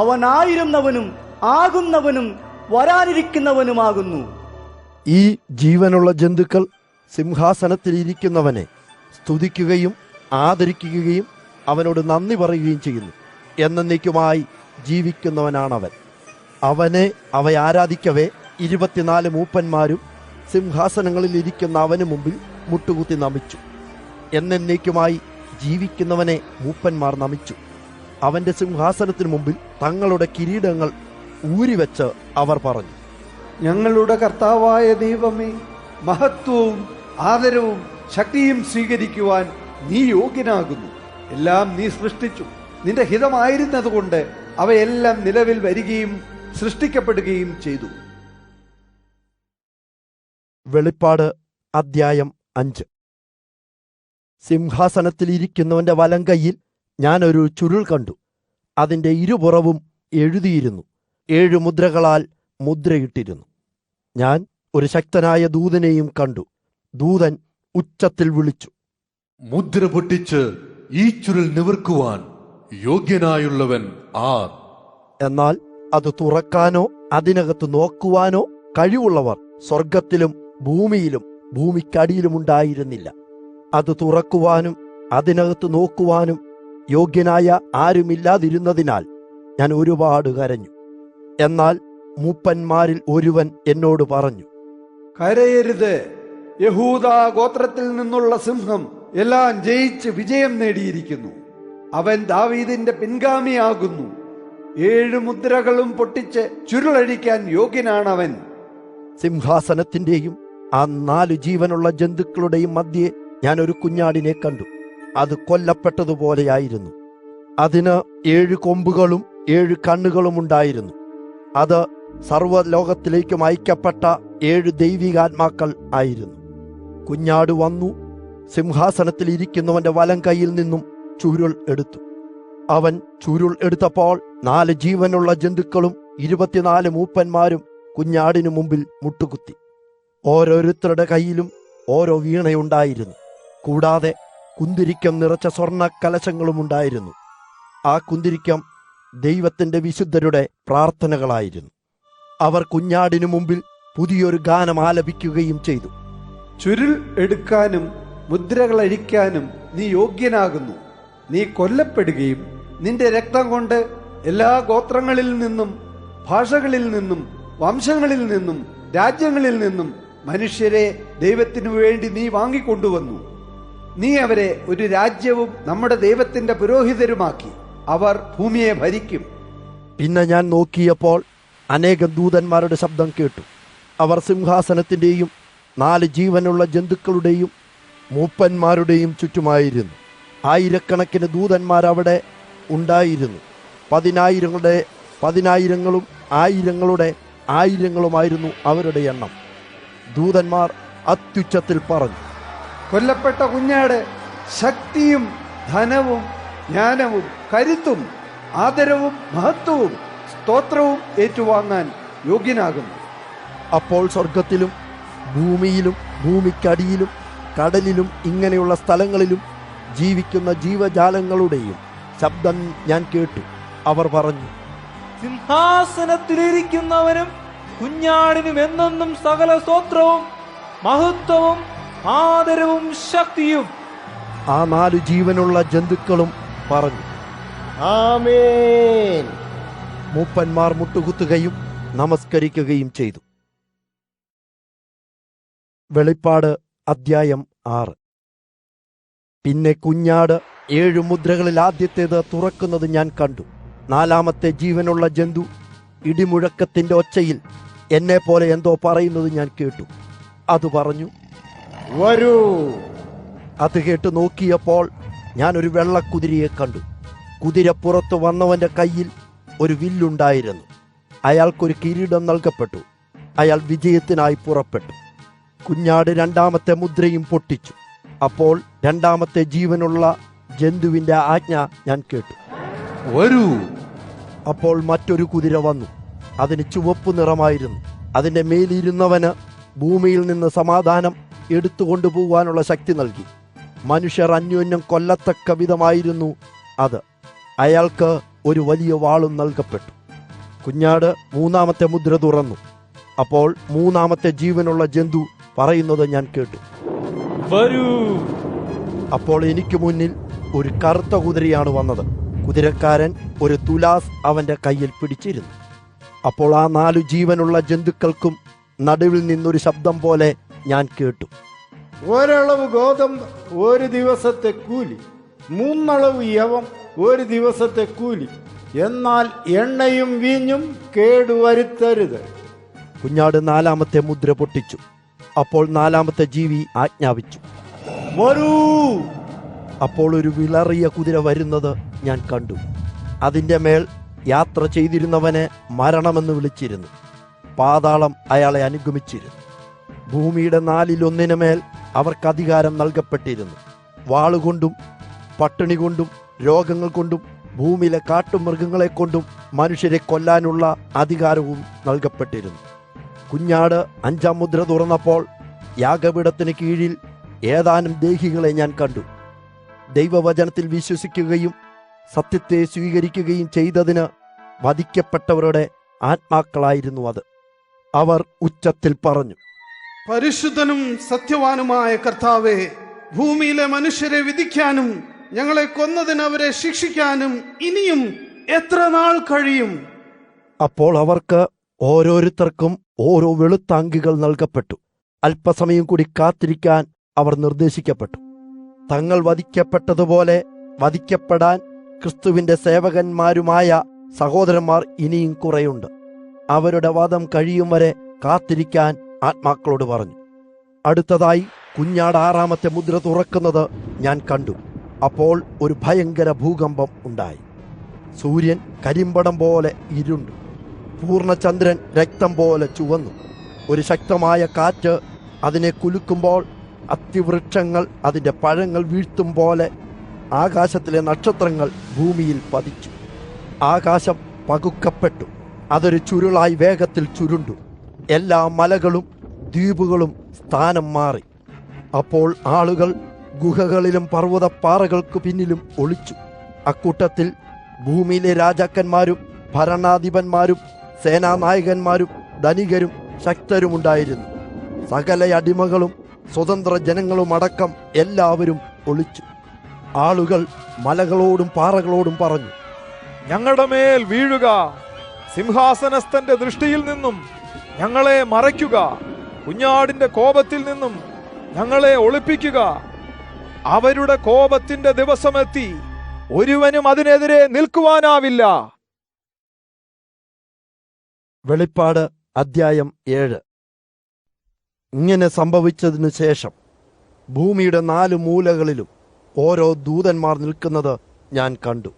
അവനായിരുന്നവനും ആകുന്നവനും വരാനിരിക്കുന്നവനുമാകുന്നു. ഈ ജീവനുള്ള ജന്തുക്കൾ സിംഹാസനത്തിൽ ഇരിക്കുന്നവനെ സ്തുതിക്കുകയും ആദരിക്കുകയും അവനോട് നന്ദി പറയുകയും ചെയ്യുന്നു. എന്നേക്കുമായി ജീവിക്കുന്നവനാണവൻ. അവനെ ആരാധിക്കവേ 24 മൂപ്പന്മാരും സിംഹാസനങ്ങളിൽ ഇരിക്കുന്ന അവന് മുമ്പിൽ മുട്ടുകുത്തി നമിച്ചു. എന്നേക്കുമായി ജീവിക്കുന്നവനെ മൂപ്പന്മാർ നമിച്ചു. അവന്റെ സിംഹാസനത്തിന് മുമ്പിൽ തങ്ങളുടെ കിരീടങ്ങൾ ഊരിവെച്ച് അവർ പറഞ്ഞു, ഞങ്ങളുടെ കർത്താവായ ദൈവമേ, മഹത്വവും ആദരവും ശക്തിയും സ്വീകരിക്കുവാൻ നീ യോഗ്യനാകുന്നു. എല്ലാം നീ സൃഷ്ടിച്ചു. നിന്റെ ഹിതമായിരുന്നതുകൊണ്ട് അവയെല്ലാം നിലവിൽ വരികയും സൃഷ്ടിക്കപ്പെടുകയും ചെയ്തു. വെളിപ്പാട് അദ്ധ്യായം 5. സിംഹാസനത്തിൽ ഇരിക്കുന്നവന്റെ വലങ്കയ്യിൽ ഞാനൊരു ചുരുൾ കണ്ടു. അതിന്റെ ഇരുപുറവും എഴുതിയിരുന്നു. 7 മുദ്രകളാൽ മുദ്രയിട്ടിരുന്നു. ഞാൻ ഒരു ശക്തനായ ദൂതനെയും കണ്ടു. ദൂതൻ ഉച്ചത്തിൽ വിളിച്ചു, മുദ്ര പൊട്ടിച്ച് ഈ ചുരുൾ നിവർക്കുവാൻ യോഗ്യനായുള്ളവൻ ആർ? എന്നാൽ അത് തുറക്കാനോ അതിനകത്ത് നോക്കുവാനോ കഴിവുള്ളവർ സ്വർഗത്തിലും ഭൂമിയിലും ഭൂമിക്കടിയിലും ഉണ്ടായിരുന്നില്ല. അത് തുറക്കുവാനും അതിനകത്ത് നോക്കുവാനും യോഗ്യനായ ആരുമില്ലാതിരുന്നതിനാൽ ഞാൻ ഒരുപാട് കരഞ്ഞു. എന്നാൽ മൂപ്പന്മാരിൽ ഒരുവൻ എന്നോട് പറഞ്ഞു, കരയരുത്. യഹൂദാ ഗോത്രത്തിൽ നിന്നുള്ള സിംഹം എല്ലാം ജയിച്ച് വിജയം നേടിയിരിക്കുന്നു. അവൻ ദാവീദിന്റെ പിൻഗാമിയാകുന്നു. 7 മുദ്രകളും പൊട്ടിച്ച് ചുരുളഴിക്കാൻ യോഗ്യനാണവൻ. സിംഹാസനത്തിന്റെയും ആ 4 ജീവനുള്ള ജന്തുക്കളുടെയും മധ്യേ ഞാൻ ഒരു കുഞ്ഞാടിനെ കണ്ടു. അത് കൊല്ലപ്പെട്ടതുപോലെയായിരുന്നു. അതിന് 7 കൊമ്പുകളും 7 കണ്ണുകളും ഉണ്ടായിരുന്നു. അത് സർവ്വലോകത്തിലേക്കും അയക്കപ്പെട്ട 7 ദൈവികാത്മാക്കൾ ആയിരുന്നു. കുഞ്ഞാട് വന്നു സിംഹാസനത്തിൽ ഇരിക്കുന്നവന്റെ വലം കൈയിൽ നിന്നും ചുരുൾ എടുത്തു. അവൻ ചുരുൾ എടുത്തപ്പോൾ 4 ജീവനുള്ള ജന്തുക്കളും 24 മൂപ്പന്മാരും കുഞ്ഞാടിനു മുമ്പിൽ മുട്ടുകുത്തി. ഓരോരുത്തരുടെ കയ്യിലും ഓരോ വീണയുണ്ടായിരുന്നു. കൂടാതെ കുന്തിരിക്കം നിറച്ച സ്വർണ്ണ കലശങ്ങളും ഉണ്ടായിരുന്നു. ആ കുന്തിരിക്കം ദൈവത്തിന്റെ വിശുദ്ധരുടെ പ്രാർത്ഥനകളായിരുന്നു. അവർ കുഞ്ഞാടിനു മുമ്പിൽ പുതിയൊരു ഗാനം ആലപിക്കുകയും ചെയ്തു. ചുരുൾ എടുക്കാനും മുദ്രകൾ അഴിക്കാനും നീ യോഗ്യനാകുന്നു. നീ കൊല്ലപ്പെടുകയും നിന്റെ രക്തം കൊണ്ട് എല്ലാ ഗോത്രങ്ങളിൽ നിന്നും ഭാഷകളിൽ നിന്നും വംശങ്ങളിൽ നിന്നും രാജ്യങ്ങളിൽ നിന്നും മനുഷ്യരെ ദൈവത്തിനു വേണ്ടി നീ വാങ്ങിക്കൊണ്ടുവന്നു. നീ അവരെ ഒരു രാജ്യവും നമ്മുടെ ദൈവത്തിന്റെ പുരോഹിതരുമാക്കി. അവർ ഭൂമിയെ ഭരിക്കും. പിന്നെ ഞാൻ നോക്കിയപ്പോൾ അനേകം ദൂതന്മാരുടെ ശബ്ദം കേട്ടു. അവർ സിംഹാസനത്തിന്റെയും 4 ജീവനുള്ള ജന്തുക്കളുടെയും മൂപ്പന്മാരുടെയും ചുറ്റുമായിരുന്നു. ആയിരക്കണക്കിന് ദൂതന്മാർ അവിടെ ഉണ്ടായിരുന്നു. 10,000ങ്ങളുടെ 10,000ങ്ങളും 1000ങ്ങളുടെ 1000ങ്ങളുമായിരുന്നു അവരുടെ എണ്ണം. ദൂതന്മാർ അത്യുച്ചത്തിൽ പറഞ്ഞു, കൊല്ലപ്പെട്ട കുഞ്ഞാട് ശക്തിയും ധനവും ജ്ഞാനവും കരുത്തും ആദരവും മഹത്വവും സ്തോത്രവും ഏറ്റുവാങ്ങാൻ യോഗ്യനാകുന്നു. അപ്പോൾ സ്വർഗത്തിലും ഭൂമിയിലും ഭൂമിക്കടിയിലും കടലിലും ഇങ്ങനെയുള്ള സ്ഥലങ്ങളിലും ജീവിക്കുന്ന ജീവജാലങ്ങളുടെയും ശബ്ദം ഞാൻ കേട്ടു. അവർ പറഞ്ഞു, സിംഹാസനത്തിലിരിക്കുന്നവനും കുഞ്ഞാടിനും എന്നെന്നും സകല സ്തോത്രവും മഹത്വവും ആദരവും ശക്തിയും. ആ 4 ജീവനുള്ള ജന്തുക്കളും പറഞ്ഞു, ആമേൻ. മൂപ്പന്മാർ മുട്ടുകുത്തുകയും നമസ്കരിക്കുകയും ചെയ്തു. വെളിപ്പാട് അദ്ധ്യായം 6. പിന്നെ കുഞ്ഞാട് 7 മുദ്രകളിൽ ആദ്യത്തേത് തുറക്കുന്നത് ഞാൻ കണ്ടു. 4-ാമത്തെ ജീവനുള്ള ജന്തു ഇടിമുഴക്കത്തിന്റെ ഒച്ചയിൽ എന്നെ പോലെ എന്തോ പറയുന്നത് ഞാൻ കേട്ടു. അത് പറഞ്ഞു, വരൂ. അത് കേട്ട് നോക്കിയപ്പോൾ ഞാൻ ഒരു വെള്ളക്കുതിരയെ കണ്ടു. കുതിരപ്പുറത്ത് വന്നവന്റെ കയ്യിൽ ഒരു വില്ലുണ്ടായിരുന്നു. അയാൾക്കൊരു കിരീടം നൽകപ്പെട്ടു. അയാൾ വിജയത്തിനായി പുറപ്പെട്ടു. കുഞ്ഞാട് 2-ാമത്തെ മുദ്രയും പൊട്ടിച്ചു. അപ്പോൾ 2-ാമത്തെ ജീവനുള്ള ജന്തുവിന്റെ ആജ്ഞ ഞാൻ കേട്ടു, വരൂ. അപ്പോൾ മറ്റൊരു കുതിര വന്നു. അതിന് ചുവപ്പ് നിറമായിരുന്നു. അതിൻ്റെ മേലിരുന്നവന് ഭൂമിയിൽ നിന്ന് സമാധാനം എടുത്തുകൊണ്ടുപോകാനുള്ള ശക്തി നൽകി. മനുഷ്യർ അന്യോന്യം കൊല്ലത്തക്ക വിധമായിരുന്നു അത്. അയാൾക്ക് ഒരു വലിയ വാളും നൽകപ്പെട്ടു. കുഞ്ഞാട് മൂന്നാമത്തെ മുദ്ര തുറന്നു. അപ്പോൾ മൂന്നാമത്തെ ജീവനുള്ള ജന്തു പറയുന്നത് ഞാൻ കേട്ടു, വരൂ. അപ്പോൾ എനിക്ക് മുന്നിൽ ഒരു കറുത്ത കുതിരയാണ് വന്നത്. കുതിരക്കാരൻ ഒരു തുലാസ് അവന്റെ കയ്യിൽ പിടിച്ചിരുന്നു. അപ്പോൾ ആ 4 ജീവനുള്ള ജന്തുക്കൾക്കും നടുവിൽ നിന്നൊരു ശബ്ദം പോലെ ഞാൻ കേട്ടു, ഒരളവ് ഗോതമ്പ് ഒരു ദിവസത്തെ കൂലി, 3 അളവ് യവം ഒരു ദിവസത്തെ കൂലി. എന്നാൽ എണ്ണയും വീഞ്ഞും കേടുവരുത്തരുത്. കുഞ്ഞാട് 4-ാമത്തെ മുദ്ര പൊട്ടിച്ചു. അപ്പോൾ 4-ാമത്തെ ജീവി ആജ്ഞാപിച്ചു, വരൂ. അപ്പോൾ ഒരു വിളറിയ കുതിര വരുന്നത് ഞാൻ കണ്ടു. അതിൻ്റെ മേൽ യാത്ര ചെയ്തിരുന്നവനെ മരണമെന്ന് വിളിച്ചിരുന്നു. പാതാളം അയാളെ അനുഗമിച്ചിരുന്നു. ഭൂമിയുടെ 4-1 മേൽ അവർക്ക് അധികാരം നൽകപ്പെട്ടിരുന്നു. വാളുകൊണ്ടും പട്ടിണി കൊണ്ടും രോഗങ്ങൾ കൊണ്ടും ഭൂമിയിലെ കാട്ടുമൃഗങ്ങളെ കൊണ്ടും മനുഷ്യരെ കൊല്ലാനുള്ള അധികാരവും നൽകപ്പെട്ടിരുന്നു. കുഞ്ഞാട് 5-ാം മുദ്ര തുറന്നപ്പോൾ യാഗപീഠത്തിന് കീഴിൽ ഏതാനും ദേഹികളെ ഞാൻ കണ്ടു. ദൈവവചനത്തിൽ വിശ്വസിക്കുകയും സത്യത്തെ സ്വീകരിക്കുകയും ചെയ്തതിന് വധിക്കപ്പെട്ടവരുടെ ആത്മാക്കളായിരുന്നു അത്. അവർ ഉച്ചത്തിൽ പറഞ്ഞു, പരിശുദ്ധനും സത്യവാനുമായ കർത്താവേ, ഭൂമിയിലെ മനുഷ്യരെ വിധിക്കാനും ഞങ്ങളെ കൊന്നതിന് അവരെ ശിക്ഷിക്കാനും ഇനിയും എത്ര നാൾ കഴിയും? അപ്പോൾ അവർക്ക് ഓരോരുത്തർക്കും ഓരോ വെളുത്ത അങ്കികൾ നൽകപ്പെട്ടു. അല്പസമയം കൂടി കാത്തിരിക്കാൻ അവർ നിർദ്ദേശിക്കപ്പെട്ടു. തങ്ങൾ വധിക്കപ്പെട്ടതുപോലെ വധിക്കപ്പെടാൻ ക്രിസ്തുവിന്റെ സേവകന്മാരുമായ സഹോദരന്മാർ ഇനിയും കുറെയുണ്ട്. അവരുടെ വധം കഴിയും വരെ കാത്തിരിക്കാൻ ആത്മാക്കളോട് പറഞ്ഞു. അടുത്തതായി കുഞ്ഞാട് 6-ാമത്തെ മുദ്ര തുറക്കുന്നത് ഞാൻ കണ്ടു. അപ്പോൾ ഒരു ഭയങ്കര ഭൂകമ്പം ഉണ്ടായി. സൂര്യൻ കരിമ്പടം പോലെ ഇരുണ്ടു. പൂർണ്ണചന്ദ്രൻ രക്തം പോലെ ചുവന്നു. ഒരു ശക്തമായ കാറ്റ് അതിനെ കുലുക്കുമ്പോൾ അത്തിവൃക്ഷങ്ങൾ അതിൻ്റെ പഴങ്ങൾ വീഴ്ത്തും പോലെ ആകാശത്തിലെ നക്ഷത്രങ്ങൾ ഭൂമിയിൽ പതിച്ചു. ആകാശം പകുക്കപ്പെട്ടു. അതൊരു ചുരുളായി വേഗത്തിൽ ചുരുണ്ടു. എല്ലാ മലകളും ദ്വീപുകളും സ്ഥാനം മാറി. അപ്പോൾ ആളുകൾ ഗുഹകളിലും പർവ്വതപ്പാറകൾക്ക് പിന്നിലും ഒളിച്ചു. അക്കൂട്ടത്തിൽ ഭൂമിയിലെ രാജാക്കന്മാരും ഭരണാധിപന്മാരും സേനാനായകന്മാരും ധനികരും ശക്തരുമുണ്ടായിരുന്നു. സകല അടിമകളും സ്വതന്ത്ര ജനങ്ങളുമടക്കം എല്ലാവരും ഒളിച്ചു. ആളുകൾ മലകളോടും പാറകളോടും പറഞ്ഞു, ഞങ്ങളുടെ മേൽ വീഴുക, സിംഹാസനസ്ഥന്റെ ദൃഷ്ടിയിൽ നിന്നും ഞങ്ങളെ മറയ്ക്കുക, കുഞ്ഞാടിന്റെ കോപത്തിൽ നിന്നും ഞങ്ങളെ ഒളിപ്പിക്കുക. അവരുടെ കോപത്തിന്റെ ദിവസമെത്തി, ഒരുവനും അതിനെതിരെ നിൽക്കുവാനാവില്ല. വെളിപ്പാട് അദ്ധ്യായം 7. ഇങ്ങനെ സംഭവിച്ചതിനു ശേഷം ഭൂമിയുടെ 4 മൂലകളിലും ഓരോ ദൂതന്മാർ നിൽക്കുന്നത് ഞാൻ കണ്ടു.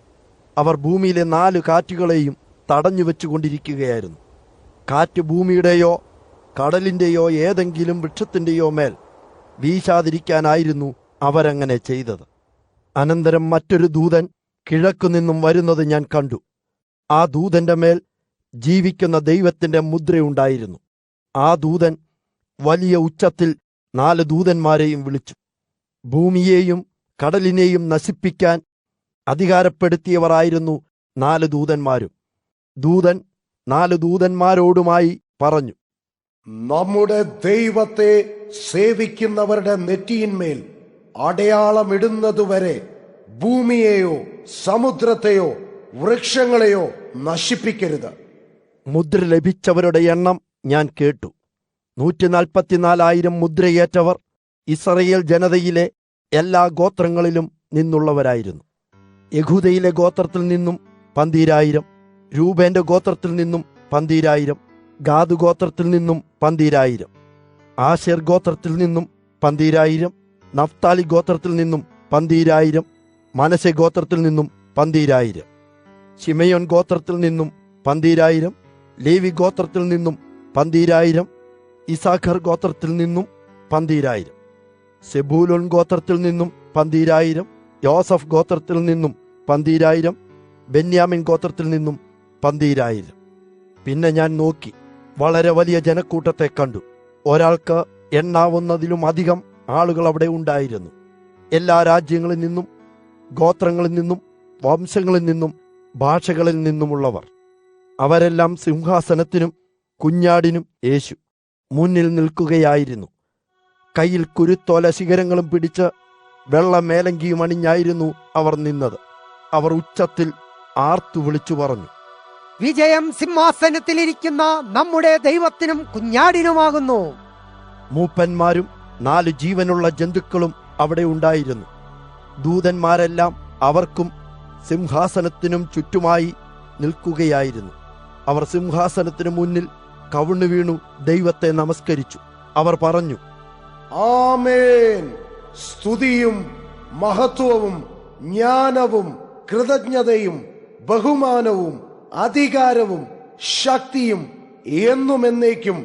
അവർ ഭൂമിയിലെ 4 കാറ്റുകളെയും തടഞ്ഞു വെച്ചുകൊണ്ടിരിക്കുകയായിരുന്നു. കാറ്റ് ഭൂമിയുടെയോ കടലിൻ്റെയോ ഏതെങ്കിലും വൃക്ഷത്തിൻ്റെയോ മേൽ വീശാതിരിക്കാനായിരുന്നു അവരങ്ങനെ ചെയ്തത്. അനന്തരം മറ്റൊരു ദൂതൻ കിഴക്കുനിന്നും വരുന്നത് ഞാൻ കണ്ടു. ആ ദൂതന്റെ മേൽ ജീവിക്കുന്ന ദൈവത്തിൻ്റെ മുദ്രയുണ്ടായിരുന്നു. ആ ദൂതൻ വലിയ ഉച്ചത്തിൽ 4 ദൂതന്മാരെയും വിളിച്ചു. ഭൂമിയെയും കടലിനെയും നശിപ്പിക്കാൻ അധികാരപ്പെടുത്തിയവരായിരുന്നു 4 ദൂതന്മാരും. ദൂതൻ 4 ദൂതന്മാരോടുമായി പറഞ്ഞു, നമ്മുടെ ദൈവത്തെ സേവിക്കുന്നവരുടെ നെറ്റിയിന്മേൽ അടയാളമിടുന്നതുവരെ ഭൂമിയെയോ സമുദ്രത്തെയോ വൃക്ഷങ്ങളെയോ നശിപ്പിക്കരുത്. മുദ്ര ലഭിച്ചവരുടെ എണ്ണം ഞാൻ കേട്ടു. 144,000 മുദ്രയേറ്റവർ ഇസ്രയേൽ ജനതയിലെ എല്ലാ ഗോത്രങ്ങളിലും നിന്നുള്ളവരായിരുന്നു. യഹൂദയിലെ ഗോത്രത്തിൽ നിന്നും 12,000, രൂബേന്റെ ഗോത്രത്തിൽ നിന്നും 12,000, ഗാദ് ഗോത്രത്തിൽ നിന്നും 12,000, ആശേർ ഗോത്രത്തിൽ നിന്നും 12,000, നഫ്താലി ഗോത്രത്തിൽ നിന്നും 12,000, മനശ്ശെ ഗോത്രത്തിൽ നിന്നും 12,000, ശിമയോൻ ഗോത്രത്തിൽ നിന്നും 12,000, ലേവി ഗോത്രത്തിൽ നിന്നും 12,000, ഇസാഖർ ഗോത്രത്തിൽ നിന്നും 12,000, സെബൂലോൻ ഗോത്രത്തിൽ നിന്നും 12,000, യോസഫ് ഗോത്രത്തിൽ നിന്നും 12,000, ബെന്യാമിൻ ഗോത്രത്തിൽ നിന്നും 12,000. പിന്നെ ഞാൻ നോക്കി, വളരെ വലിയ ജനക്കൂട്ടത്തെ കണ്ടു. ഒരാൾക്ക് എണ്ണാവുന്നതിലും അധികം ആളുകൾ അവിടെ ഉണ്ടായിരുന്നു. എല്ലാ രാജ്യങ്ങളിൽ നിന്നും, ഗോത്രങ്ങളിൽ നിന്നും, വംശങ്ങളിൽ നിന്നും, ഭാഷകളിൽ നിന്നുമുള്ളവർ. അവരെല്ലാം സിംഹാസനത്തിനും കുഞ്ഞാടിനും യേശു മുന്നിൽ നിൽക്കുകയായിരുന്നു. കയ്യിൽ കുരുത്തോല ശിഖരങ്ങളും പിടിച്ച് വെള്ള മേലങ്കിയും അണിഞ്ഞായിരുന്നു അവർ നിന്നത്. അവർ ഉച്ചത്തിൽ ആർത്തു വിളിച്ചു പറഞ്ഞു, വിജയം സിംഹാസനത്തിലിരിക്കുന്ന നമ്മുടെ ദൈവത്തിനും കുഞ്ഞാടിനുമാകുന്നു. മൂപ്പന്മാരും 4 ജീവനുള്ള ജന്തുക്കളും അവിടെ ഉണ്ടായിരുന്നു. ദൂതന്മാരെല്ലാം അവർക്കും സിംഹാസനത്തിനും ചുറ്റുമായി നിൽക്കുകയായിരുന്നു. അവർ സിംഹാസനത്തിനു മുന്നിൽ കവിണ്ണു വീണു ദൈവത്തെ നമസ്കരിച്ചു. അവർ പറഞ്ഞു, ആമേൻ. സ്തുതിയും മഹത്വവും ജ്ഞാനവും കൃതജ്ഞതയും ബഹുമാനവും അധികാരവും ശക്തിയും എന്നും എന്നേക്കും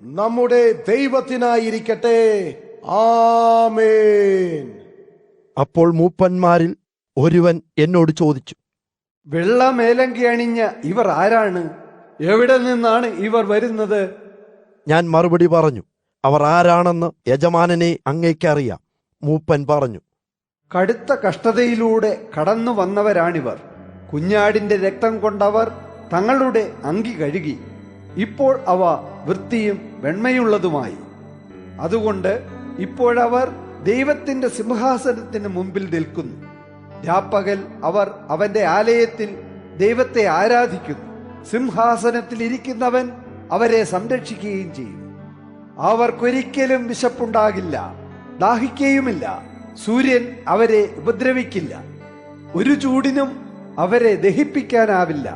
നമ്മുടെ ദൈവത്തിനായിരിക്കട്ടെ. ആമേൻ. അപ്പോൾ മൂപ്പന്മാരിൽ ഒരുവൻ എന്നോട് ചോദിച്ചു, വെള്ള മേലങ്കി അണിഞ്ഞ ഇവർ ആരാണ്? എവിടെ നിന്നാണ് ഇവർ വരുന്നത്? ഞാൻ മറുപടി പറഞ്ഞു, അവർ ആരാണെന്ന് യജമാനനെ അങ്ങേക്കറിയാം. മൂപ്പൻ പറഞ്ഞു, കടുത്ത കഷ്ടതയിലൂടെ കടന്നു വന്നവരാണിവർ. കുഞ്ഞാടിന്റെ രക്തം കൊണ്ടവർ തങ്ങളുടെ അങ്കി കഴുകി. ഇപ്പോൾ അവ വൃത്തിയും വെണ്മയുള്ളതുമായി. അതുകൊണ്ട് ഇപ്പോഴവർ ദൈവത്തിന്റെ സിംഹാസനത്തിന് മുമ്പിൽ നിൽക്കുന്നു. രാപ്പകൽ അവർ അവന്റെ ആലയത്തിൽ ദൈവത്തെ ആരാധിക്കുന്നു. സിംഹാസനത്തിൽ ഇരിക്കുന്നവൻ അവരെ സംരക്ഷിക്കുകയും ചെയ്യും. അവർക്കൊരിക്കലും വിശപ്പുണ്ടാകില്ല, ദാഹിക്കുകയുമില്ല. സൂര്യൻ അവരെ ഉപദ്രവിക്കില്ല. ഒരു ചൂടിനും അവരെ ദഹിപ്പിക്കാനാവില്ല.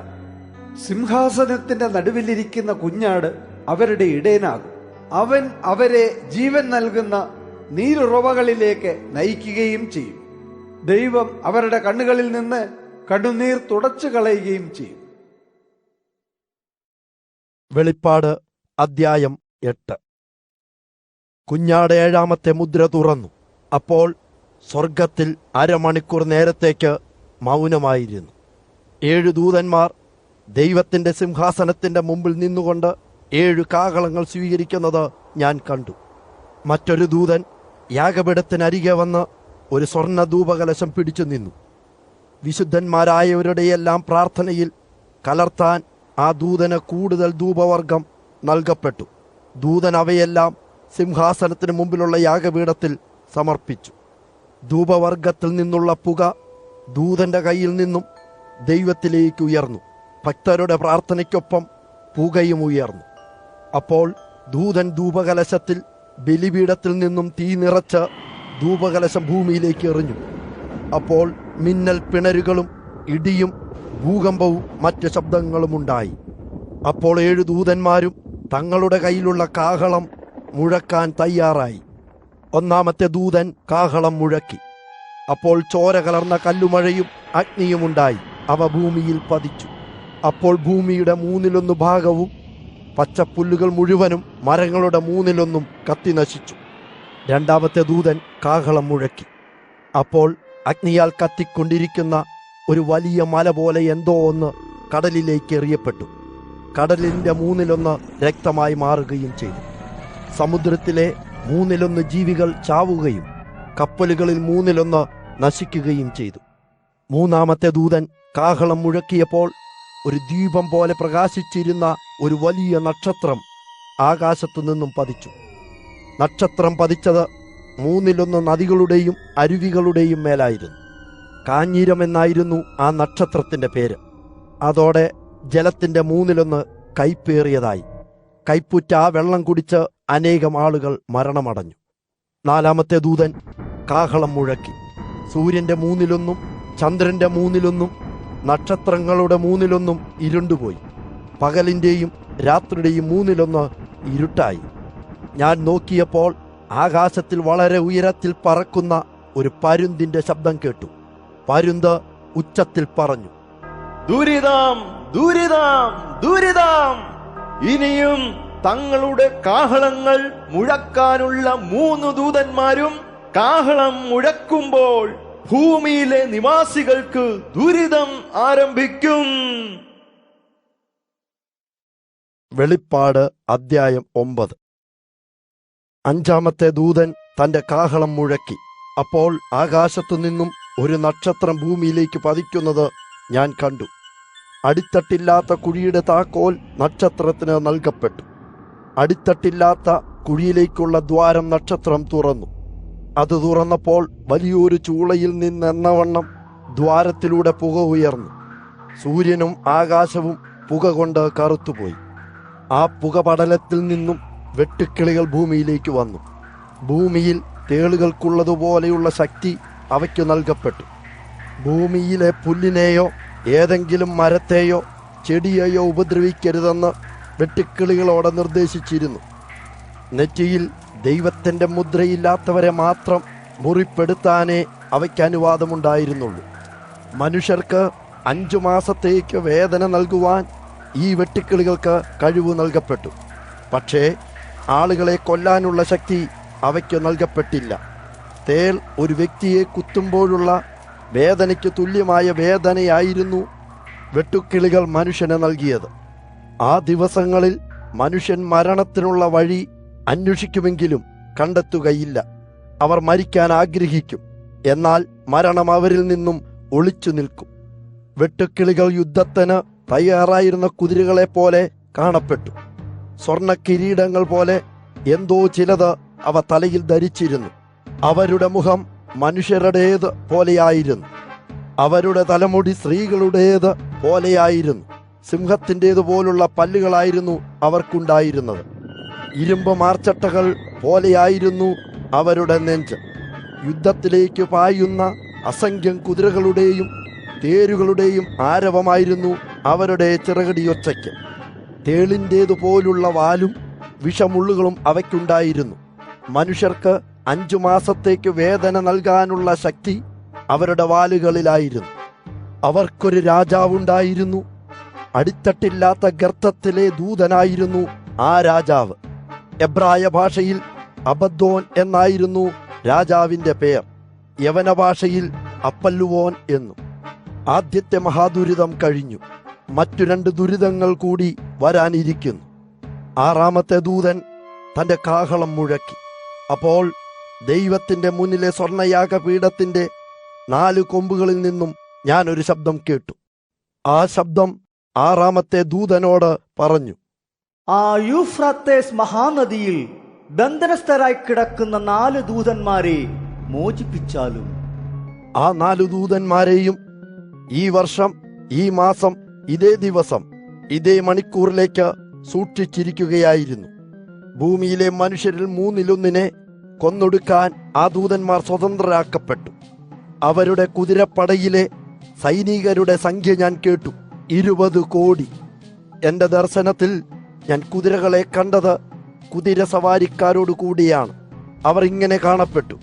സിംഹാസനത്തിന്റെ നടുവിലിരിക്കുന്ന കുഞ്ഞാട് അവരുടെ ഇടയനാകും. അവൻ അവരെ ജീവൻ നൽകുന്ന നീരുറവകളിലേക്ക് നയിക്കുകയും ചെയ്യും. ദൈവം അവരുടെ കണ്ണുകളിൽ നിന്ന് കണ്ണുനീർ തുടച്ചു കളയുകയും ചെയ്യും. വെളിപ്പാട് അദ്ധ്യായം 8. കുഞ്ഞാട് 7-ാമത്തെ മുദ്ര തുറന്നു. അപ്പോൾ സ്വർഗത്തിൽ അരമണിക്കൂർ നേരത്തേക്ക് മൗനമായിരുന്നു. 7 ദൂതന്മാർ ദൈവത്തിന്റെ സിംഹാസനത്തിന്റെ മുമ്പിൽ നിന്നുകൊണ്ട് 7 കാഹളങ്ങൾ സ്വീകരിക്കുന്നത് ഞാൻ കണ്ടു. മറ്റൊരു ദൂതൻ യാഗപീഠത്തിനരികെ വന്ന് ഒരു സ്വർണ്ണ ധൂപകലശം പിടിച്ചു നിന്നു. വിശുദ്ധന്മാരായവരുടെയെല്ലാം പ്രാർത്ഥനയിൽ കലർത്താൻ ആ ദൂതന് കൂടുതൽ ധൂപവർഗം നൽകപ്പെട്ടു. ദൂതൻ അവയെല്ലാം സിംഹാസനത്തിന് മുമ്പിലുള്ള യാഗപീഠത്തിൽ സമർപ്പിച്ചു. ധൂപവർഗത്തിൽ നിന്നുള്ള പുക ദൂതന്റെ കയ്യിൽ നിന്നും ദൈവത്തിലേക്ക് ഉയർന്നു. ഭക്തരുടെ പ്രാർത്ഥനയ്ക്കൊപ്പം പുകയും ഉയർന്നു. അപ്പോൾ ദൂതൻ ധൂപകലശത്തിൽ ബലിപീഠത്തിൽ നിന്നും തീ നിറച്ച് ധൂപകലശം ഭൂമിയിലേക്ക് എറിഞ്ഞു. അപ്പോൾ മിന്നൽ പിണരുകളും ഇടിയും ഭൂകമ്പവും മറ്റ് ശബ്ദങ്ങളും ഉണ്ടായി. അപ്പോൾ 7 ദൂതന്മാരും തങ്ങളുടെ കയ്യിലുള്ള കാഹളം മുഴക്കാൻ തയ്യാറായി. 1-ാമത്തെ ദൂതൻ കാഹളം മുഴക്കി. അപ്പോൾ ചോര കലർന്ന കല്ലുമഴയും അഗ്നിയും ഉണ്ടായി. അവ ഭൂമിയിൽ പതിച്ചു. അപ്പോൾ ഭൂമിയുടെ 1/3 ഭാഗവും പച്ചപ്പുല്ലുകൾ മുഴുവനും മരങ്ങളുടെ 1/3 കത്തി നശിച്ചു. 2-ാമത്തെ ദൂതൻ കാഹളം മുഴക്കി. അപ്പോൾ അഗ്നിയാൽ കത്തിക്കൊണ്ടിരിക്കുന്ന ഒരു വലിയ മല പോലെ എന്തോ ഒന്ന് കടലിലേക്ക് എറിയപ്പെട്ടു. കടലിന്റെ 1/3 രക്തമായി മാറുകയും ചെയ്തു. സമുദ്രത്തിലെ 1/3 ജീവികൾ ചാവുകയും കപ്പലുകളിൽ 1/3 നശിക്കുകയും ചെയ്തു. 3-ാമത്തെ ദൂതൻ കാഹളം മുഴക്കിയപ്പോൾ ഒരു ദീപം പോലെ പ്രകാശിച്ചിരുന്ന ഒരു വലിയ നക്ഷത്രം ആകാശത്തു നിന്നും പതിച്ചു. നക്ഷത്രം പതിച്ചത് 1/3 നദികളുടെയും അരുവികളുടെയും മേലായിരുന്നു. കാഞ്ഞീരം എന്നായിരുന്നു ആ നക്ഷത്രത്തിന്റെ പേര്. അതോടെ ജലത്തിന്റെ 1/3 കൈപ്പേറിയതായി. കൈപ്പുറ്റ ആ വെള്ളം കുടിച്ച് അനേകം ആളുകൾ മരണമടഞ്ഞു. 4-ാമത്തെ ദൂതൻ കാഹളം മുഴക്കി. സൂര്യന്റെ 1/3 ചന്ദ്രന്റെ 1/3 നക്ഷത്രങ്ങളുടെ 1/3 ഇരുണ്ടുപോയി. പകലിന്റെയും രാത്രിയുടെയും 1/3 ഇരുട്ടായി. ഞാൻ നോക്കിയപ്പോൾ ആകാശത്തിൽ വളരെ ഉയരത്തിൽ പറക്കുന്ന ഒരു പരുന്തിന്റെ ശബ്ദം കേട്ടു. പരുന്ത് ഉച്ചത്തിൽ പറഞ്ഞു, ദുരിതം, ദുരിതം, ദുരിതം! ഇനിയും തങ്ങളുടെ കാഹളങ്ങൾ മുഴക്കാനുള്ള 3 ദൂതന്മാരും കാഹളം മുഴക്കുമ്പോൾ ഭൂമിയിലെ നിവാസികൾക്ക് ദുരിതം ആരംഭിക്കും. വെളിപ്പാട് അദ്ധ്യായം 9. അഞ്ചാമത്തെ ദൂതൻ തന്റെ കാഹളം മുഴക്കി. അപ്പോൾ ആകാശത്തു നിന്നും ഒരു നക്ഷത്രം ഭൂമിയിലേക്ക് പതിക്കുന്നത് ഞാൻ കണ്ടു. അടിത്തട്ടില്ലാത്ത കുഴിയുടെ താക്കോൽ നക്ഷത്രത്തിന് നൽകപ്പെട്ടു. അടിത്തട്ടില്ലാത്ത കുഴിയിലേക്കുള്ള ദ്വാരം നക്ഷത്രം തുറന്നു. അത് തുറന്നപ്പോൾ വലിയൊരു ചൂളയിൽ നിന്നെന്നവണ്ണം ദ്വാരത്തിലൂടെ പുക ഉയർന്നു. സൂര്യനും ആകാശവും പുക കൊണ്ട് കറുത്തുപോയി. ആ പുകപടലത്തിൽ നിന്നും വെട്ടുക്കിളികൾ ഭൂമിയിലേക്ക് വന്നു. ഭൂമിയിൽ തേളുകൾക്കുള്ളതുപോലെയുള്ള ശക്തി അവയ്ക്ക് നൽകപ്പെട്ടു. ഭൂമിയിലെ പുല്ലിനെയോ ഏതെങ്കിലും മരത്തെയോ ചെടിയെയോ ഉപദ്രവിക്കരുതെന്ന് വെട്ടുക്കിളികളോട് നിർദ്ദേശിച്ചിരുന്നു. നെറ്റിയിൽ ദൈവത്തിൻ്റെ മുദ്രയില്ലാത്തവരെ മാത്രം മുറിപ്പെടുത്താനേ അവയ്ക്ക് അനുവാദമുണ്ടായിരുന്നുള്ളൂ. മനുഷ്യർക്ക് 5 മാസത്തേക്ക് വേദന നൽകുവാൻ ഈ വെട്ടുക്കിളികൾക്ക് കഴിവ് നൽകപ്പെട്ടു. പക്ഷേ ആളുകളെ കൊല്ലാനുള്ള ശക്തി അവയ്ക്ക് നൽകപ്പെട്ടില്ല. തേൾ ഒരു വ്യക്തിയെ കുത്തുമ്പോഴുള്ള വേദനയ്ക്ക് തുല്യമായ വേദനയായിരുന്നു വെട്ടുക്കിളികൾ മനുഷ്യന് നൽകിയത്. ആ ദിവസങ്ങളിൽ മനുഷ്യൻ മരണത്തിനുള്ള വഴി അന്വേഷിക്കുമെങ്കിലും കണ്ടെത്തുകയില്ല. അവർ മരിക്കാൻ ആഗ്രഹിക്കും, എന്നാൽ മരണം അവരിൽ നിന്നും ഒളിച്ചു നിൽക്കും. വെട്ടുക്കിളികൾ യുദ്ധത്തിന് തയ്യാറായിരുന്ന കുതിരകളെപ്പോലെ കാണപ്പെട്ടു. സ്വർണ്ണ കിരീടങ്ങൾ പോലെ എന്തോ ചിലത് അവ തലയിൽ ധരിച്ചിരുന്നു. അവരുടെ മുഖം മനുഷ്യരുടേത് പോലെയായിരുന്നു. അവരുടെ തലമുടി സ്ത്രീകളുടേത് പോലെയായിരുന്നു. സിംഹത്തിൻ്റേതുപോലുള്ള പല്ലുകളായിരുന്നു അവർക്കുണ്ടായിരുന്നത്. ഇരുമ്പ് മാർച്ചട്ടകൾ പോലെയായിരുന്നു അവരുടെ നെഞ്ച്. യുദ്ധത്തിലേക്ക് പായുന്ന അസംഖ്യം കുതിരകളുടെയും തേരുകളുടെയും ആരവമായിരുന്നു അവരുടെ ചിറകടിയൊച്ചയ്ക്ക്. തേളിൻ്റേതുപോലുള്ള വാലും വിഷമുള്ളുകളും അവയ്ക്കുണ്ടായിരുന്നു. മനുഷ്യർക്ക് 5 മാസത്തേക്ക് വേദന നൽകാനുള്ള ശക്തി അവരുടെ വാലുകളിലായിരുന്നു. അവർക്കൊരു രാജാവുണ്ടായിരുന്നു. അടിത്തട്ടില്ലാത്ത ഗർത്തത്തിലെ ദൂതനായിരുന്നു ആ രാജാവ്. എബ്രായ ഭാഷയിൽ അബദ്ദോൻ എന്നായിരുന്നു രാജാവിൻ്റെ പേർ. യവന ഭാഷയിൽ അപ്പല്ലുവോൻ എന്നും. ആദ്യത്തെ മഹാദുരിതം കഴിഞ്ഞു. മറ്റു 2 ദുരിതങ്ങൾ കൂടി വരാനിരിക്കുന്നു. 6-ാമത്തെ ദൂതൻ തൻ്റെ കാഹളം മുഴക്കി. അപ്പോൾ ദൈവത്തിൻ്റെ മുന്നിലെ സ്വർണ്ണയാഗപീഠത്തിൻ്റെ 4 കൊമ്പുകളിൽ നിന്നും ഞാനൊരു ശബ്ദം കേട്ടു. ആ ശബ്ദം 6-ാമത്തെ ദൂതനോട് പറഞ്ഞു, ആ യൂഫ്രട്ടീസ് മഹാനദിയിൽ ബന്ധനസ്ഥരായി കിടക്കുന്ന 4 ദൂതന്മാരെ മോചിപ്പിച്ചാലും. ആ 4 ദൂതന്മാരെയും ഈ വർഷം, ഈ മാസം, ഇതേ ദിവസം, ഇതേ മണിക്കൂറിലേക്ക് സൂക്ഷിച്ചിരിക്കുകയായിരുന്നു. ഭൂമിയിലെ മനുഷ്യരിൽ 1/3 കൊന്നൊടുക്കാൻ ആ ദൂതന്മാർ സ്വതന്ത്രരാക്കപ്പെട്ടു. അവരുടെ കുതിരപ്പടയിലെ സൈനികരുടെ സംഖ്യ ഞാൻ കേട്ടു, 20 കോടി. എൻ്റെ ദർശനത്തിൽ ഞാൻ കുതിരകളെ കണ്ടത് കുതിരസവാരിക്കാരോട് കൂടിയാണ്. അവർ ഇങ്ങനെ കാണപ്പെട്ടു.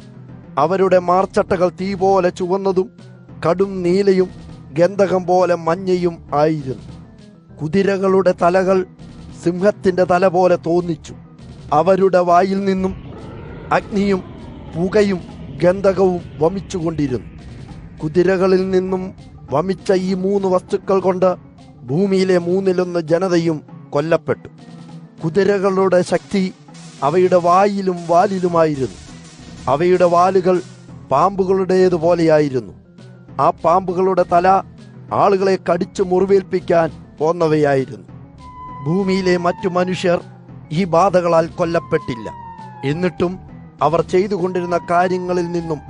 അവരുടെ മാർച്ചട്ടകൾ തീ പോലെ ചുവന്നതും കടും നീലയും ഗന്ധകം പോലെ മഞ്ഞയും ആയിരുന്നു. കുതിരകളുടെ തലകൾ സിംഹത്തിൻ്റെ തല പോലെ തോന്നിച്ചു. അവരുടെ വായിൽ നിന്നും അഗ്നിയും പുകയും ഗന്ധകവും വമിച്ചുകൊണ്ടിരുന്നു. കുതിരകളിൽ നിന്നും വമിച്ച ഈ 3 വസ്തുക്കൾ കൊണ്ട് ഭൂമിയിലെ 1/3 ജനതയും കൊല്ലപ്പെട്ടു. കുതിരകളുടെ ശക്തി അവയുടെ വായിലും വാലിലുമായിരുന്നു. അവയുടെ വാലുകൾ പാമ്പുകളുടേതുപോലെയായിരുന്നു. ആ പാമ്പുകളുടെ തല ആളുകളെ കടിച്ചു മുറിവേൽപ്പിക്കാൻ പോന്നവയായിരുന്നു. ഭൂമിയിലെ മറ്റു മനുഷ്യർ ഈ ബാധകളാൽ കൊല്ലപ്പെട്ടില്ല. എന്നിട്ടും അവർ ചെയ്തുകൊണ്ടിരുന്ന കാര്യങ്ങളിൽ നിന്നും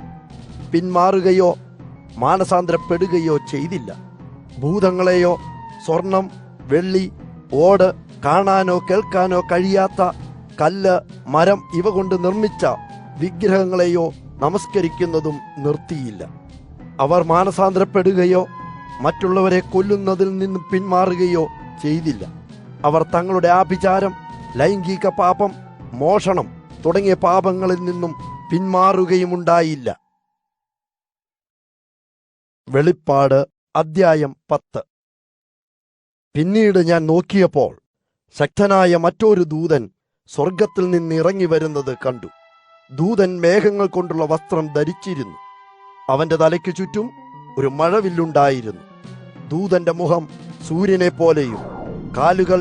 പിന്മാറുകയോ മാനസാന്തരപ്പെടുകയോ ചെയ്തില്ല. ഭൂതങ്ങളെയോ സ്വർണം, വെള്ളി, ഓട്, കാണാനോ കേൾക്കാനോ കഴിയാത്ത കല്ല്, മരം ഇവ കൊണ്ട് നിർമ്മിച്ച വിഗ്രഹങ്ങളെയോ നമസ്കരിക്കുന്നതും നിർത്തിയില്ല. അവർ മാനസാന്തരപ്പെടുകയോ മറ്റുള്ളവരെ കൊല്ലുന്നതിൽ നിന്ന് പിന്മാറുകയോ ചെയ്തില്ല. അവർ തങ്ങളുടെ ആഭിചാരം, ലൈംഗിക പാപം, മോഷണം തുടങ്ങിയ പാപങ്ങളിൽ നിന്നും പിന്മാറുകയുമുണ്ടായില്ല. വെളിപ്പാട് അദ്ധ്യായം 10. പിന്നീട് ഞാൻ നോക്കിയപ്പോൾ ശക്തനായ മറ്റൊരു ദൂതൻ സ്വർഗത്തിൽ നിന്ന് ഇറങ്ങി വരുന്നത് കണ്ടു. ദൂതൻ മേഘങ്ങൾ കൊണ്ടുള്ള വസ്ത്രം ധരിച്ചിരുന്നു. അവന്റെ തലയ്ക്ക് ചുറ്റും ഒരു മഴവില്ലുണ്ടായിരുന്നു. ദൂതന്റെ മുഖം സൂര്യനെ പോലെയും കാലുകൾ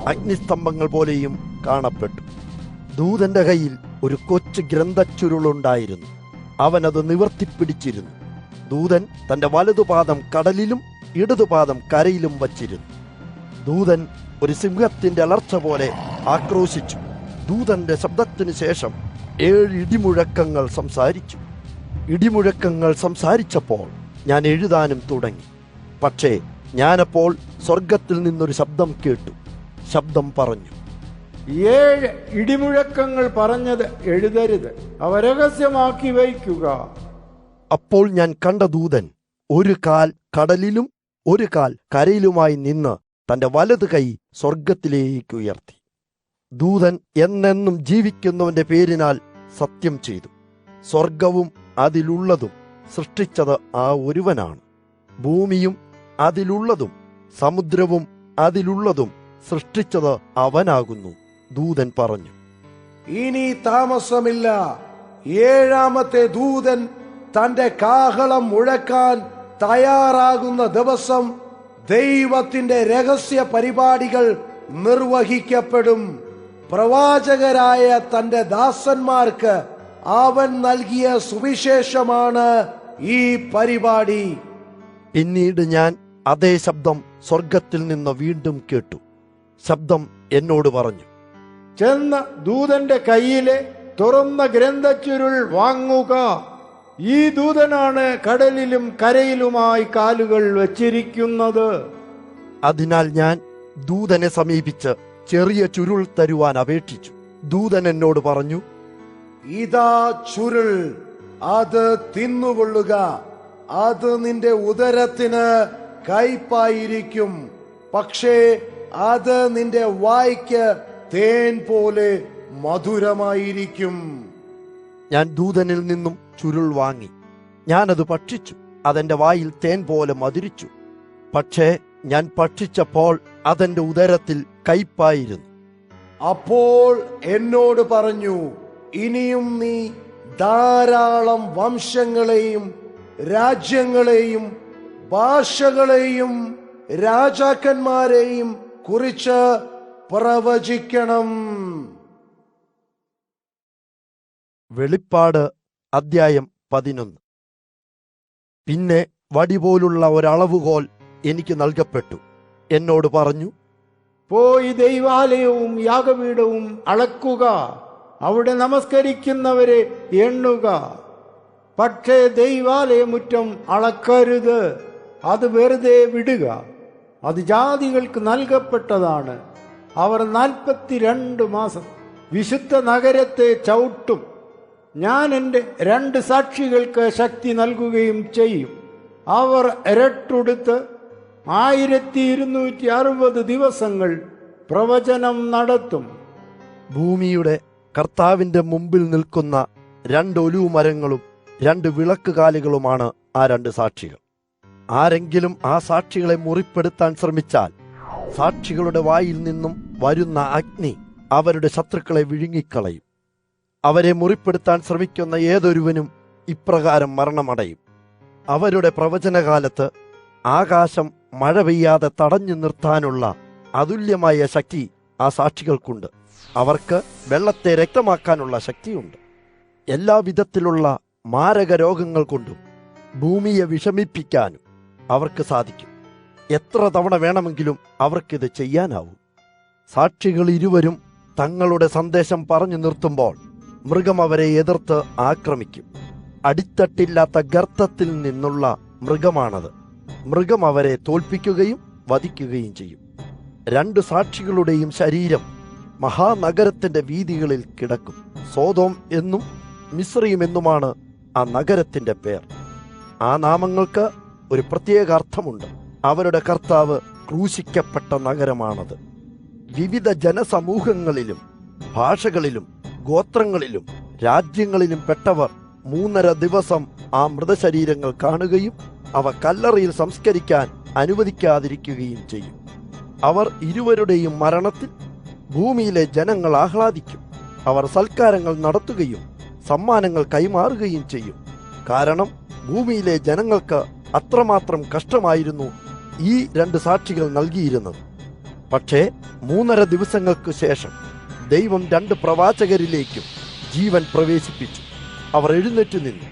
അഗ്നിസ്തംഭങ്ങൾ പോലെയും കാണപ്പെട്ടു. ദൂതന്റെ കയ്യിൽ ഒരു കൊച്ചു ഗ്രന്ഥച്ചുരുളുണ്ടായിരുന്നു. അവനത് നിവർത്തിപ്പിടിച്ചിരുന്നു. ദൂതൻ തന്റെ വലതുപാദം കടലിലും ഇടതുപാദം കരയിലും വച്ചിരുന്നു. ദൂതൻ ഒരു സിംഹത്തിന്റെ അലർച്ച പോലെ ആക്രോശിച്ചു. ദൂതന്റെ ശബ്ദത്തിനു ശേഷം 7 ഇടിമുഴക്കങ്ങൾ സംസാരിച്ചു. ഇടിമുഴക്കങ്ങൾ സംസാരിച്ചപ്പോൾ ഞാൻ എഴുതാനും തുടങ്ങി. പക്ഷേ ഞാനപ്പോൾ സ്വർഗത്തിൽ നിന്നൊരു ശബ്ദം കേട്ടു. ശബ്ദം പറഞ്ഞു, 7 ഇടിമുഴക്കങ്ങൾ പറഞ്ഞത് എഴുതരുത്, അവ രഹസ്യമാക്കി വയ്ക്കുക. അപ്പോൾ ഞാൻ കണ്ട ദൂതൻ ഒരു കാൽ കടലിലും ഒരു കാൽ കരയിലുമായി നിന്ന് തന്റെ വലത് കൈ സ്വർഗത്തിലേക്ക് ഉയർത്തി. ദൂതൻ എന്നെന്നും ജീവിക്കുന്നവന്റെ പേരിനാൽ സത്യം ചെയ്തു. സ്വർഗവും അതിലുള്ളതും സൃഷ്ടിച്ചത് ആ ഒരുവനാണ്. ഭൂമിയും അതിലുള്ളതും സമുദ്രവും അതിലുള്ളതും സൃഷ്ടിച്ചത് അവനാകുന്നു. ദൂതൻ പറഞ്ഞു, ഇനി താമസമില്ല. 7ാമത്തെ ദൂതൻ തന്റെ കാഹളം മുഴക്കാൻ തയ്യാറാകുന്ന ദിവസം ദൈവത്തിന്റെ രഹസ്യ പരിപാടികൾ നിർവഹിക്കപ്പെടും. പ്രവാചകരായ തന്റെ ദാസന്മാർക്ക് അവൻ നൽകിയ സുവിശേഷമാണ് ഈ പരിപാടി. പിന്നീട് ഞാൻ അതേ ശബ്ദം സ്വർഗത്തിൽ നിന്ന് വീണ്ടും കേട്ടു. ശബ്ദം എന്നോട് പറഞ്ഞു, ചെന്ന് ദൂതന്റെ കയ്യിലെ തുറന്ന ഗ്രന്ഥച്ചുരുൾ വാങ്ങുക. ഈ ദൂതനാണ് കടലിലും കരയിലുമായി കാലുകൾ വച്ചിരിക്കുന്നത്. അതിനാൽ ഞാൻ ദൂതനെ സമീപിച്ച് ചെറിയ ചുരുൾ തരുവാൻ അപേക്ഷിച്ചു. ദൂതൻ എന്നോട് പറഞ്ഞു, ഇതാ ചുരുൾ, അത് തിന്നുകൊള്ളുക. അത് നിന്റെ ഉദരത്തിന് കയ്പായിരിക്കും, പക്ഷേ അത് നിന്റെ വായ്ക്ക് തേൻ പോലെ മധുരമായിരിക്കും. ഞാൻ ദൂതനിൽ നിന്നും ചുരുൾ വാങ്ങി. ഞാനത് ഭക്ഷിച്ചു. അതെന്റെ വായിൽ തേൻ പോലെ മധുരിച്ചു. പക്ഷേ ഞാൻ ഭക്ഷിച്ചപ്പോൾ അതെന്റെ ഉദരത്തിൽ കയ്പായിരുന്നു. അപ്പോൾ എന്നോട് പറഞ്ഞു, ഇനിയും നീ ധാരാളം വംശങ്ങളെയും രാജ്യങ്ങളെയും ഭാഷകളെയും രാജാക്കന്മാരെയും കുറിച്ച് പ്രവചിക്കണം. വെളിപ്പാട് അദ്ധ്യായം 11. പിന്നെ വടിപോലുള്ള ഒരളവുകോൽ എനിക്ക് നൽകപ്പെട്ടു. എന്നോട് പറഞ്ഞു, പോയി ദൈവാലയവും യാഗപീഠവും അളക്കുക, അവിടെ നമസ്കരിക്കുന്നവരെ എണ്ണുക. പക്ഷേ ദൈവാലയമുറ്റം അളക്കരുത്, അത് വെറുതെ വിടുക. അത് ജാതികൾക്ക് നൽകപ്പെട്ടതാണ്. അവർ 42 മാസം വിശുദ്ധ നഗരത്തെ ചവിട്ടും. ഞാൻ എൻ്റെ 2 സാക്ഷികൾക്ക് ശക്തി നൽകുകയും ചെയ്യും. അവർ ഇരട്ടുടുത്ത് 1260 ദിവസങ്ങൾ പ്രവചനം നടത്തും. ഭൂമിയുടെ കർത്താവിന്റെ മുമ്പിൽ നിൽക്കുന്ന 2 ഒലിവ് മരങ്ങളും 2 വിളക്കുകാലുകളുമാണ് ആ 2 സാക്ഷികൾ. ആരെങ്കിലും ആ സാക്ഷികളെ മുറിപ്പെടുത്താൻ ശ്രമിച്ചാൽ സാക്ഷികളുടെ വായിൽ നിന്നും വരുന്ന അഗ്നി അവരുടെ ശത്രുക്കളെ വിഴുങ്ങിക്കളയും. അവരെ മുറിപ്പെടുത്താൻ ശ്രമിക്കുന്ന ഏതൊരുവനും ഇപ്രകാരം മരണമടയും. അവരുടെ പ്രവചനകാലത്ത് ആകാശം മഴ പെയ്യാതെ തടഞ്ഞു നിർത്താനുള്ള അതുല്യമായ ശക്തി ആ സാക്ഷികൾക്കുണ്ട്. അവർക്ക് വെള്ളത്തെ രക്തമാക്കാനുള്ള ശക്തിയുണ്ട്. എല്ലാവിധത്തിലുള്ള മാരക രോഗങ്ങൾ കൊണ്ടും ഭൂമിയെ വിഷമിപ്പിക്കാനും അവർക്ക് സാധിക്കും. എത്ര തവണ വേണമെങ്കിലും അവർക്കിത് ചെയ്യാനാവും. സാക്ഷികൾ ഇരുവരും തങ്ങളുടെ സന്ദേശം പറഞ്ഞു നിർത്തുമ്പോൾ മൃഗം അവരെ എതിർത്ത് ആക്രമിക്കും. അടിത്തട്ടില്ലാത്ത ഗർത്തത്തിൽ നിന്നുള്ള മൃഗമാണത്. മൃഗം അവരെ തോൽപ്പിക്കുകയും വധിക്കുകയും ചെയ്യും. 2 സാക്ഷികളുടെയും ശരീരം മഹാനഗരത്തിന്റെ വീതികളിൽ കിടക്കും. സോദോം എന്നും മിസ്രയീം എന്നുമാണ് ആ നഗരത്തിന്റെ പേർ. ആ നാമങ്ങൾക്ക് ഒരു പ്രത്യേക അർത്ഥമുണ്ട്. അവരുടെ കർത്താവ് ക്രൂശിക്കപ്പെട്ട നഗരമാണത്. വിവിധ ജനസമൂഹങ്ങളിലും ഭാഷകളിലും ഗോത്രങ്ങളിലും രാജ്യങ്ങളിലും പെട്ടവർ 3.5 ദിവസം ആ മൃതശരീരങ്ങൾ കാണുകയും അവ കല്ലറയിൽ സംസ്കരിക്കാൻ അനുവദിക്കാതിരിക്കുകയും ചെയ്യും. അവർ ഇരുവരുടെയും മരണത്തിൽ ഭൂമിയിലെ ജനങ്ങൾ ആഹ്ലാദിക്കും. അവർ സൽക്കാരങ്ങൾ നടത്തുകയും സമ്മാനങ്ങൾ കൈമാറുകയും ചെയ്യും. കാരണം ഭൂമിയിലെ ജനങ്ങൾക്ക് അത്രമാത്രം കഷ്ടമായിരുന്നു ഈ 2 സാക്ഷികൾ നൽകിയിരുന്നത്. പക്ഷേ 3.5 ദിവസങ്ങൾക്ക് ശേഷം ദൈവം 2 പ്രവാചകരിലേക്കും ജീവൻ പ്രവേശിപ്പിച്ചു. അവർ എഴുന്നേറ്റ് നിന്നു.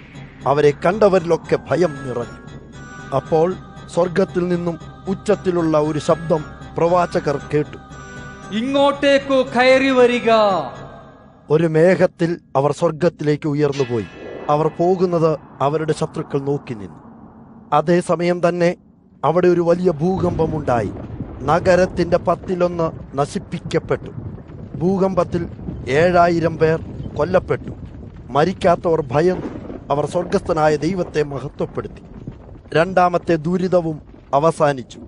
അവരെ കണ്ടവരിലൊക്കെ ഭയം നിറഞ്ഞു. അപ്പോൾ സ്വർഗത്തിൽ നിന്നും ഉച്ചത്തിലുള്ള ഒരു ശബ്ദം പ്രവാചകർ കേട്ടു. ഇങ്ങോട്ടേക്കു കയറി വരിക. ഒരു മേഘത്തിൽ അവർ സ്വർഗത്തിലേക്ക് ഉയർന്നുപോയി. അവർ പോകുന്നത് അവരുടെ ശത്രുക്കൾ നോക്കി നിന്നു. അതേസമയം തന്നെ അവിടെ ഒരു വലിയ ഭൂകമ്പമുണ്ടായി. നഗരത്തിന്റെ 10-1 നശിപ്പിക്കപ്പെട്ടു. ഭൂകമ്പത്തിൽ 7000 പേർ കൊല്ലപ്പെട്ടു. മരിക്കാത്തവർ ഭയന്നു. അവർ സ്വർഗസ്ഥനായ ദൈവത്തെ മഹത്വപ്പെടുത്തി. 2ാമത്തെ ദുരിതവും അവസാനിച്ചു.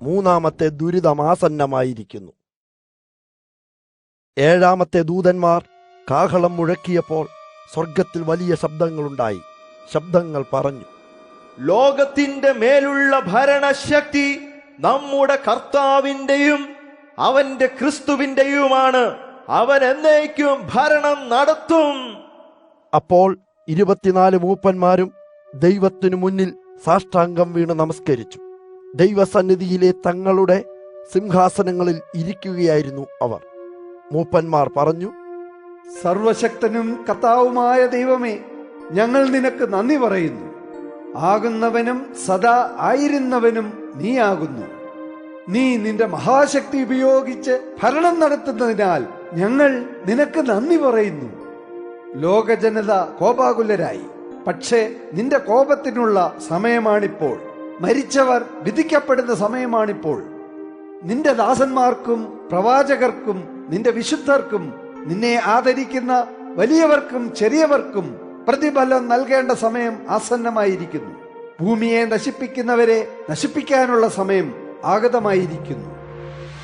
3ാമത്തെ ദുരിതമാസന്നമായിരിക്കുന്നു. 7ാമത്തെ ദൂതന്മാർ കാഹളം മുഴക്കിയപ്പോൾ സ്വർഗത്തിൽ വലിയ ശബ്ദങ്ങളുണ്ടായി. ശബ്ദങ്ങൾ പറഞ്ഞു, ലോകത്തിന്റെ മേലുള്ള ഭരണശക്തി നമ്മുടെ കർത്താവിന്റെയും അവന്റെ ക്രിസ്തുവിന്റെയുമാണ്. അവൻ എന്നേക്കും ഭരണം നടത്തും. അപ്പോൾ 24 മൂപ്പന്മാരും ദൈവത്തിനു മുന്നിൽ സാഷ്ടാംഗം വീണ് നമസ്കരിച്ചു. ദൈവസന്നിധിയിലെ തങ്ങളുടെ സിംഹാസനങ്ങളിൽ ഇരിക്കുകയായിരുന്നു അവർ. മൂപ്പന്മാർ പറഞ്ഞു, സർവശക്തനും കർത്താവുമായ ദൈവമേ, ഞങ്ങൾ നിനക്ക് നന്ദി പറയുന്നു. ആകുന്നവനും സദാ ആയിരുന്നവനും നീയാകുന്നു. നീ നിന്റെ മഹാശക്തി ഉപയോഗിച്ച് ഭരണം നടത്തുന്നതിനാൽ ഞങ്ങൾ നിനക്ക് നന്ദി പറയുന്നു. ലോകജനത കോപാകുലരായി. പക്ഷേ നിന്റെ കോപത്തിനുള്ള സമയമാണിപ്പോൾ. മരിച്ചവർ വിധിക്കപ്പെടുന്ന സമയമാണിപ്പോൾ. നിന്റെ ദാസന്മാർക്കും പ്രവാചകർക്കും നിന്റെ വിശുദ്ധർക്കും നിന്നെ ആദരിക്കുന്ന വലിയവർക്കും ചെറിയവർക്കും പ്രതിഫലം നൽകേണ്ട സമയം ആസന്നമായിരിക്കുന്നു. ഭൂമിയെ നശിപ്പിക്കുന്നവരെ നശിപ്പിക്കാനുള്ള സമയം ആഗതമായിരിക്കുന്നു.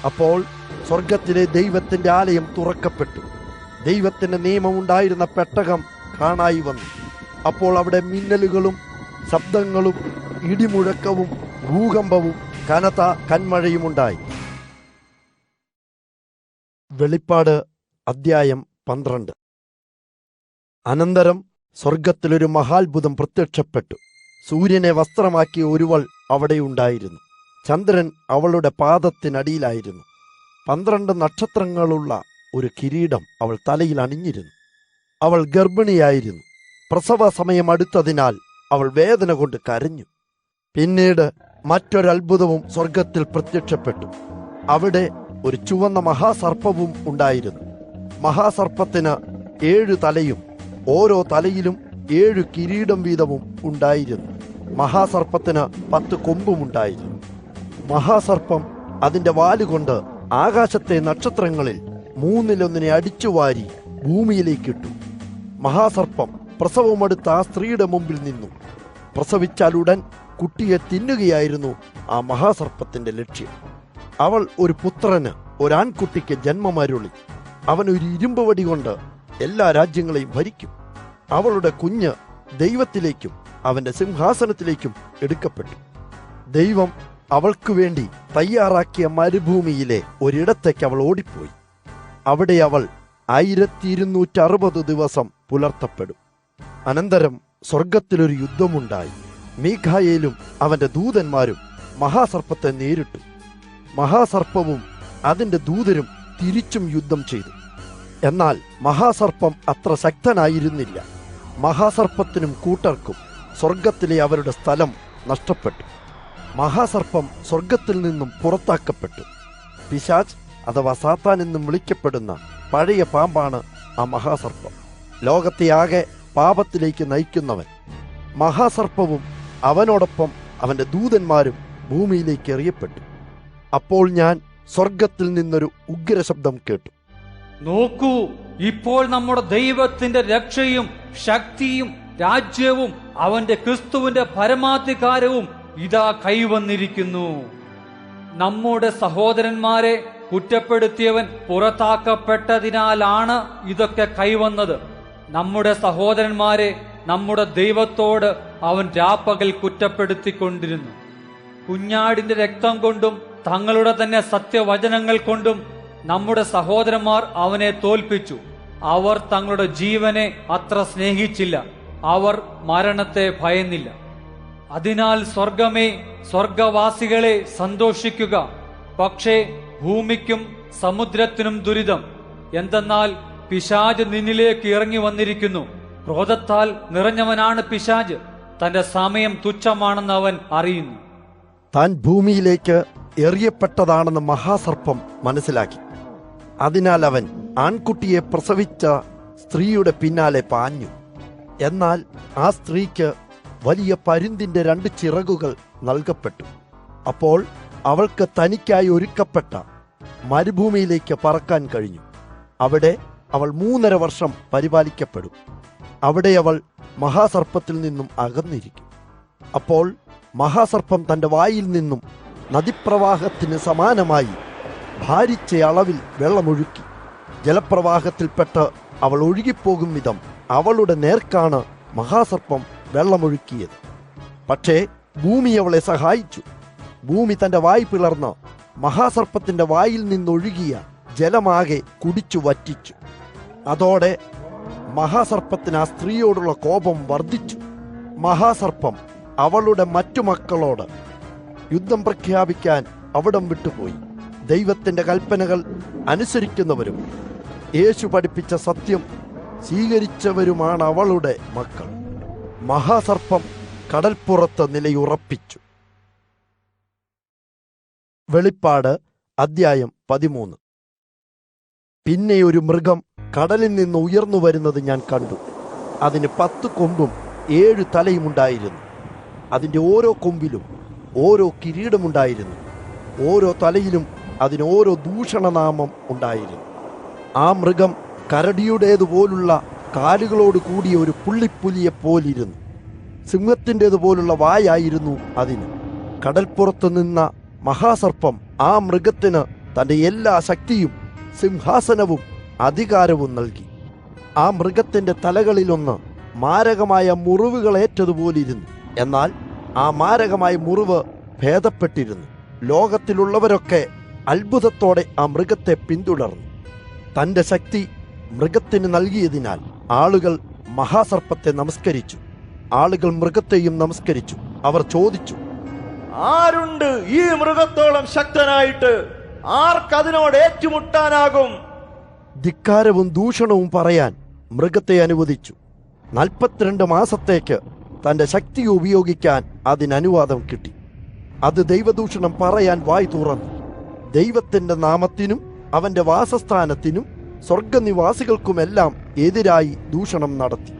അപ്പോൾ സ്വർഗത്തിലെ ദൈവത്തിന്റെ ആലയം തുറക്കപ്പെട്ടു. ദൈവത്തിന്റെ നിയമമുണ്ടായിരുന്ന പെട്ടകം കാണായി വന്നു. അപ്പോൾ അവിടെ മിന്നലുകളും ശബ്ദങ്ങളും ഇടിമുഴക്കവും ഭൂകമ്പവും കനത്ത കന്മഴയുമുണ്ടായി. വെളിപ്പാട് അധ്യായം 12. അനന്തരം സ്വർഗത്തിലൊരു മഹാത്ഭുതം പ്രത്യക്ഷപ്പെട്ടു. സൂര്യനെ വസ്ത്രമാക്കിയ ഒരുവൾ അവിടെയുണ്ടായിരുന്നു. ചന്ദ്രൻ അവളുടെ പാദത്തിനടിയിലായിരുന്നു. 12 നക്ഷത്രങ്ങളുള്ള ഒരു കിരീടം അവൾ തലയിൽ അണിഞ്ഞിരുന്നു. അവൾ ഗർഭിണിയായിരുന്നു. പ്രസവ സമയം അടുത്തതിനാൽ അവൾ വേദന കൊണ്ട് കരഞ്ഞു. പിന്നീട് മറ്റൊരത്ഭുതവും സ്വർഗത്തിൽ പ്രത്യക്ഷപ്പെട്ടു. അവിടെ ഒരു ചുവന്ന മഹാസർപ്പവും ഉണ്ടായിരുന്നു. മഹാസർപ്പത്തിന് 7 തലയും ഓരോ തലയിലും 7 കിരീടം വീതവും ഉണ്ടായിരുന്നു. മഹാസർപ്പത്തിന് 10 കൊമ്പുമുണ്ടായിരുന്നു. മഹാസർപ്പം അതിന്റെ വാലുകൊണ്ട് ആകാശത്തെ നക്ഷത്രങ്ങളിൽ 1/3 അടിച്ചുവാരി ഭൂമിയിലേക്കിട്ടു. മഹാസർപ്പം പ്രസവമടുത്ത ആ സ്ത്രീയുടെ മുമ്പിൽ നിന്നു. പ്രസവിച്ചാലുടൻ കുട്ടിയെ തിന്നുകയായിരുന്നു ആ മഹാസർപ്പത്തിന്റെ ലക്ഷ്യം. അവൾ ഒരു പുത്രന്, ഒരാൺകുട്ടിക്ക് ജന്മമരുളി. അവൻ ഒരു ഇരുമ്പ് വടി കൊണ്ട് എല്ലാ രാജ്യങ്ങളെയും ഭരിക്കും. അവളുടെ കുഞ്ഞ് ദൈവത്തിലേക്കും അവന്റെ സിംഹാസനത്തിലേക്കും എടുക്കപ്പെട്ടു. ദൈവം അവൾക്കു വേണ്ടി തയ്യാറാക്കിയ മരുഭൂമിയിലെ ഒരിടത്തേക്ക് അവൾ ഓടിപ്പോയി. അവിടെ അവൾ 1260 ദിവസം പുലർത്തപ്പെടും. അനന്തരം സ്വർഗത്തിലൊരു യുദ്ധമുണ്ടായി. മീഖായേലും അവന്റെ ദൂതന്മാരും മഹാസർപ്പത്തെ നേരിട്ടു. മഹാസർപ്പവും അതിന്റെ ദൂതരും തിരിച്ചും യുദ്ധം ചെയ്തു. എന്നാൽ മഹാസർപ്പം അത്ര ശക്തനായിരുന്നില്ല. മഹാസർപ്പത്തിനും കൂട്ടർക്കും സ്വർഗത്തിലെ അവരുടെ സ്ഥലം നഷ്ടപ്പെട്ടു. മഹാസർപ്പം സ്വർഗത്തിൽ നിന്നും പുറത്താക്കപ്പെട്ടു. പിശാച് അഥവാ സാത്താൻ എന്നും വിളിക്കപ്പെടുന്ന പഴയ പാമ്പാണ് ആ മഹാസർപ്പം, ലോകത്തെ ആകെ പാപത്തിലേക്ക് നയിക്കുന്നവൻ. മഹാസർപ്പവും അവനോടൊപ്പം അവന്റെ ദൂതന്മാരും ഭൂമിയിലേക്ക് എറിയപ്പെട്ടു. അപ്പോൾ ഞാൻ സ്വർഗത്തിൽ നിന്നൊരു ഉഗ്രശബ്ദം കേട്ടു. നോക്കൂ, ഇപ്പോൾ നമ്മുടെ ദൈവത്തിന്റെ രക്ഷയും ശക്തിയും രാജ്യവും അവന്റെ ക്രിസ്തുവിന്റെ പരമാധികാരവും ഇതാ കൈവന്നിരിക്കുന്നു. നമ്മുടെ സഹോദരന്മാരെ കുറ്റപ്പെടുത്തിയവൻ പുറത്താക്കപ്പെട്ടതിനാലാണ് ഇതൊക്കെ കൈവന്നത്. നമ്മുടെ സഹോദരന്മാരെ നമ്മുടെ ദൈവത്തോട് അവൻ രാപ്പകൽ കുറ്റപ്പെടുത്തിക്കൊണ്ടിരുന്നു. കുഞ്ഞാടിന്റെ രക്തം കൊണ്ടും തങ്ങളുടെ തന്നെ സത്യവചനങ്ങൾ കൊണ്ടും നമ്മുടെ സഹോദരന്മാർ അവനെ തോൽപ്പിച്ചു. അവർ തങ്ങളുടെ ജീവനെ അത്ര സ്നേഹിച്ചില്ല. അവർ മരണത്തെ ഭയന്നില്ല. അതിനാൽ സ്വർഗമേ, സ്വർഗവാസികളെ സന്തോഷിക്കുക. പക്ഷേ ഭൂമിക്കും സമുദ്രത്തിനും ദുരിതം. എന്തെന്നാൽ പിശാച് നിന്നിലേക്ക് ഇറങ്ങി വന്നിരിക്കുന്നു. ക്രോധത്താൽ നിറഞ്ഞവനാണ് പിശാച്. തന്റെ സമയം തുച്ഛമാണെന്ന് അവൻ അറിയുന്നു. താൻ ഭൂമിയിലേക്ക് എറിയപ്പെട്ടതാണെന്ന് മഹാസർപ്പം മനസ്സിലാക്കി. അതിനാൽ അവൻ ആൺകുട്ടിയെ പ്രസവിച്ച സ്ത്രീയുടെ പിന്നാലെ പാഞ്ഞു. എന്നാൽ ആ സ്ത്രീക്ക് വലിയ പരുന്തിന്റെ 2 ചിറകുകൾ നൽകപ്പെട്ടു. അപ്പോൾ അവൾക്ക് തനിക്കായി ഒരുക്കപ്പെട്ട മരുഭൂമിയിലേക്ക് പറക്കാൻ കഴിഞ്ഞു. അവിടെ അവൾ 3.5 വർഷം പരിപാലിക്കപ്പെടും. അവിടെ അവൾ മഹാസർപ്പത്തിൽ നിന്നും അകന്നിരിക്കും. അപ്പോൾ മഹാസർപ്പം തൻ്റെ വായിൽ നിന്നും നദീപ്രവാഹത്തിന് സമാനമായി ഭാരിച്ച അളവിൽ വെള്ളമൊഴുക്കി. ജലപ്രവാഹത്തിൽപ്പെട്ട് അവൾ ഒഴുകിപ്പോകും വിധം അവളുടെ നേർക്കാണ് മഹാസർപ്പം വെള്ളമൊഴുക്കിയത്. പക്ഷേ ഭൂമി അവളെ സഹായിച്ചു. ഭൂമി തൻ്റെ വായ് പിളർന്ന് മഹാസർപ്പത്തിൻ്റെ വായിൽ നിന്നൊഴുകിയ ജലമാകെ കുടിച്ചു വറ്റിച്ചു. അതോടെ മഹാസർപ്പത്തിന് ആ സ്ത്രീയോടുള്ള കോപം വർദ്ധിച്ചു. മഹാസർപ്പം അവളുടെ മറ്റു മക്കളോട് യുദ്ധം പ്രഖ്യാപിക്കാൻ അവിടം വിട്ടുപോയി. ദൈവത്തിൻ്റെ കൽപ്പനകൾ അനുസരിക്കുന്നവരും യേശു പഠിപ്പിച്ച സത്യം സ്വീകരിച്ചവരുമാണ് അവളുടെ മക്കൾ. മഹാസർപ്പം കടൽപ്പുറത്ത് നിലയുറപ്പിച്ചു. വെളിപ്പാട് അദ്ധ്യായം 13. പിന്നെ ഒരു മൃഗം കടലിൽ നിന്ന് ഉയർന്നു വരുന്നത് ഞാൻ കണ്ടു. അതിന് 10 കൊമ്പും 7 തലയുമുണ്ടായിരുന്നു. അതിൻ്റെ ഓരോ കൊമ്പിലും ഓരോ കിരീടമുണ്ടായിരുന്നു. ഓരോ തലയിലും അതിന് ഓരോ ദൂഷണനാമം ഉണ്ടായിരുന്നു. ആ മൃഗം കരടിയുടേതുപോലുള്ള കാലുകളോട് കൂടിയ ഒരു പുള്ളിപ്പുലിയെ പോലിരുന്നു. സിംഹത്തിൻ്റേതുപോലുള്ള വായായിരുന്നു അതിന്. കടൽപ്പുറത്ത് നിന്ന മഹാസർപ്പം ആ മൃഗത്തിന് തൻ്റെ എല്ലാ ശക്തിയും സിംഹാസനവും അധികാരവും നൽകി. ആ മൃഗത്തിൻ്റെ തലകളിലൊന്ന് മാരകമായ മുറിവുകളേറ്റതുപോലിരുന്നു. എന്നാൽ ആ മാരകമായ മുറിവ് ഭേദപ്പെട്ടിരുന്നു. ലോകത്തിലുള്ളവരൊക്കെ അത്ഭുതത്തോടെ ആ മൃഗത്തെ പിന്തുടർന്നു. തൻ്റെ ശക്തി മൃഗത്തിന് നൽകിയതിനാൽ ആളുകൾ മഹാസർപ്പത്തെ നമസ്കരിച്ചു. ആളുകൾ മൃഗത്തെയും നമസ്കരിച്ചു. അവർ ചോദിച്ചു, ആരുണ്ട് ഈ മൃഗത്തോളം ശക്തനായിട്ട്? ആർക്കതിനോട് ഏറ്റുമുട്ടാനാകും? ധിക്കാരവും ദൂഷണവും പറയാൻ മൃഗത്തെ അനുവദിച്ചു. 42 മാസത്തേക്ക് തൻ്റെ ശക്തി ഉപയോഗിക്കാൻ അതിനനുവാദം കിട്ടി. അത് ദൈവദൂഷണം പറയാൻ വായ് തുറന്നു. ദൈവത്തിൻ്റെ നാമത്തിനും അവൻ്റെ വാസസ്ഥാനത്തിനും സ്വർഗനിവാസികൾക്കുമെല്ലാം എതിരായി ദൂഷണം നടത്തി.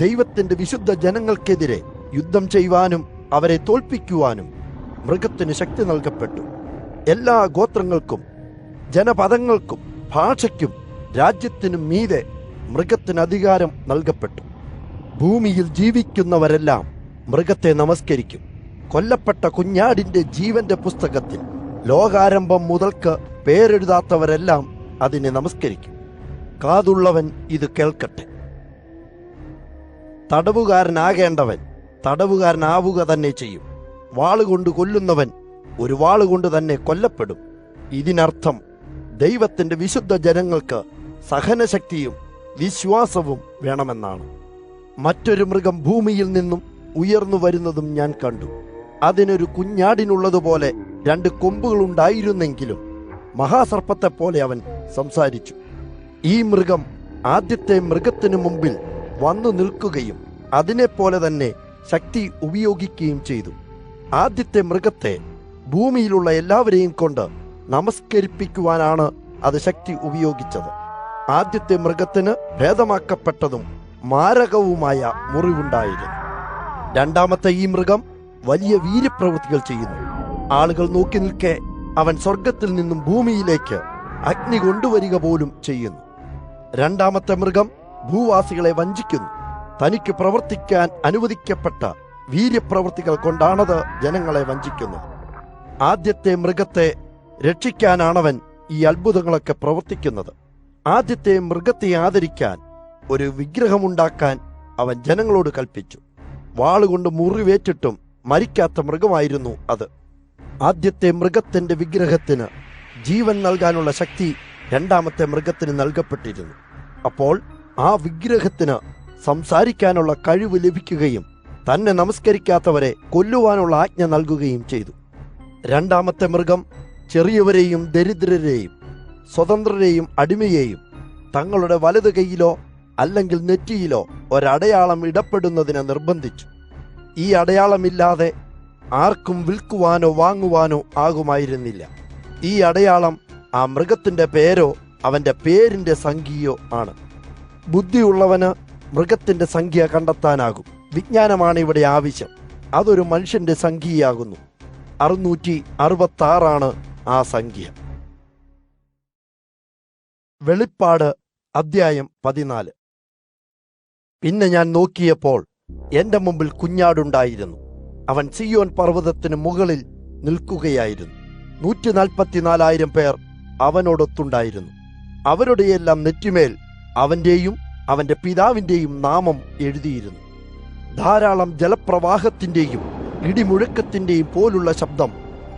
ദൈവത്തിൻ്റെ വിശുദ്ധ ജനങ്ങൾക്കെതിരെ യുദ്ധം ചെയ്യുവാനും അവരെ തോൽപ്പിക്കുവാനും മൃഗത്തിന് ശക്തി നൽകപ്പെട്ടു. എല്ലാ ഗോത്രങ്ങൾക്കും ജനപദങ്ങൾക്കും ഭാഷയ്ക്കും രാജ്യത്തിനും മീതെ മൃഗത്തിന് അധികാരം നൽകപ്പെട്ടു. ഭൂമിയിൽ ജീവിക്കുന്നവരെല്ലാം മൃഗത്തെ നമസ്കരിക്കും. കൊല്ലപ്പെട്ട കുഞ്ഞാടിൻ്റെ ജീവന്റെ പുസ്തകത്തിൽ ലോകാരംഭം മുതൽക്ക് പേരെഴുതാത്തവരെല്ലാം അതിനെ നമസ്കരിക്കും. കാതുള്ളവൻ ഇത് കേൾക്കട്ടെ. തടവുകാരനാകേണ്ടവൻ തടവുകാരനാവുക തന്നെ ചെയ്യും. വാളുകൊണ്ട് കൊല്ലുന്നവൻ ഒരു വാളുകൊണ്ട് തന്നെ കൊല്ലപ്പെടും. ഇതിനർത്ഥം ദൈവത്തിൻ്റെ വിശുദ്ധ ജനങ്ങൾക്ക് സഹനശക്തിയും വിശ്വാസവും വേണമെന്നാണ്. മറ്റൊരു മൃഗം ഭൂമിയിൽ നിന്നും ഉയർന്നു വരുന്നതും ഞാൻ കണ്ടു. അതിനൊരു കുഞ്ഞാടിനുള്ളതുപോലെ 2 കൊമ്പുകളുണ്ടായിരുന്നെങ്കിലും മഹാസർപ്പത്തെപ്പോലെ അവൻ സംസാരിച്ചു. ഈ മൃഗം ആദ്യത്തെ മൃഗത്തിനു മുമ്പിൽ വന്നു നിൽക്കുകയും അതിനെപ്പോലെ തന്നെ ശക്തി ഉപയോഗിക്കുകയും ചെയ്തു. ആദ്യത്തെ മൃഗത്തെ ഭൂമിയിലുള്ള എല്ലാവരെയും കൊണ്ട് നമസ്കരിപ്പിക്കുവാനാണ് അത് ശക്തി ഉപയോഗിച്ചത്. ആദ്യത്തെ മൃഗത്തിന് ഭേദമാക്കപ്പെട്ടതും മാരകവുമായ മുറിവുണ്ടായിരുന്നു. രണ്ടാമത്തെ ഈ മൃഗം വലിയ വീര്യപ്രവൃത്തികൾ ചെയ്യുന്നു. ആളുകൾ നോക്കി നിൽക്കെ അവൻ സ്വർഗത്തിൽ നിന്നും ഭൂമിയിലേക്ക് അഗ്നി കൊണ്ടുവരിക പോലും ചെയ്യുന്നു. രണ്ടാമത്തെ മൃഗം ഭൂവാസികളെ വഞ്ചിക്കുന്നു. തനിക്ക് പ്രവർത്തിക്കാൻ അനുവദിക്കപ്പെട്ട വീര്യപ്രവൃത്തികൾ കൊണ്ടാണത് ജനങ്ങളെ വഞ്ചിക്കുന്നത്. ആദ്യത്തെ മൃഗത്തെ രക്ഷിക്കാനാണവൻ ഈ അത്ഭുതങ്ങളൊക്കെ പ്രവർത്തിക്കുന്നത്. ആദ്യത്തെ മൃഗത്തെ ആദരിക്കാൻ ഒരു വിഗ്രഹമുണ്ടാക്കാൻ അവൻ ജനങ്ങളോട് കൽപ്പിച്ചു. വാളുകൊണ്ട് മുറിവേറ്റിട്ടും മരിക്കാത്ത മൃഗമായിരുന്നു അത്. ആദ്യത്തെ മൃഗത്തിന്റെ വിഗ്രഹത്തിന് ജീവൻ നൽകാനുള്ള ശക്തി രണ്ടാമത്തെ മൃഗത്തിന് നൽകപ്പെട്ടിരുന്നു. അപ്പോൾ ആ വിഗ്രഹത്തിന് സംസാരിക്കാനുള്ള കഴിവ് ലഭിക്കുകയും തന്നെ നമസ്കരിക്കാത്തവരെ കൊല്ലുവാനുള്ള ആജ്ഞ നൽകുകയും ചെയ്തു. രണ്ടാമത്തെ മൃഗം ചെറിയവരെയും ദരിദ്രരെയും സ്വതന്ത്രരെയും അടിമയെയും തങ്ങളുടെ വലതു കൈയിലോ അല്ലെങ്കിൽ നെറ്റിയിലോ ഒരടയാളം ഇടപെടുന്നതിന് നിർബന്ധിച്ചു. ഈ അടയാളമില്ലാതെ ആർക്കും വിൽക്കുവാനോ വാങ്ങുവാനോ ആകുമായിരുന്നില്ല. ഈ അടയാളം ആ മൃഗത്തിന്റെ പേരോ അവന്റെ പേരിന്റെ സംഖ്യയോ ആണ്. ബുദ്ധിയുള്ളവന് മൃഗത്തിന്റെ സംഖ്യ കണ്ടെത്താനാകും. വിജ്ഞാനമാണ് ഇവിടെ ആവശ്യം. അതൊരു മനുഷ്യന്റെ സംഖ്യയാകുന്നു. 666 ആ സംഖ്യ. വെളിപ്പാട് അദ്ധ്യായം 14. പിന്നെ ഞാൻ നോക്കിയപ്പോൾ എന്റെ മുമ്പിൽ കുഞ്ഞാടുണ്ടായിരുന്നു. അവൻ സിയോൻ പർവ്വതത്തിന് മുകളിൽ നിൽക്കുകയായിരുന്നു. 144,000 പേർ അവനോടൊത്തുണ്ടായിരുന്നു. അവരുടെയെല്ലാം നെറ്റിമേൽ അവന്റെയും അവന്റെ പിതാവിന്റെയും നാമം എഴുതിയിരുന്നു. ധാരാളം ജലപ്രവാഹത്തിന്റെയും ഇടിമുഴക്കത്തിന്റെയും പോലുള്ള ശബ്ദം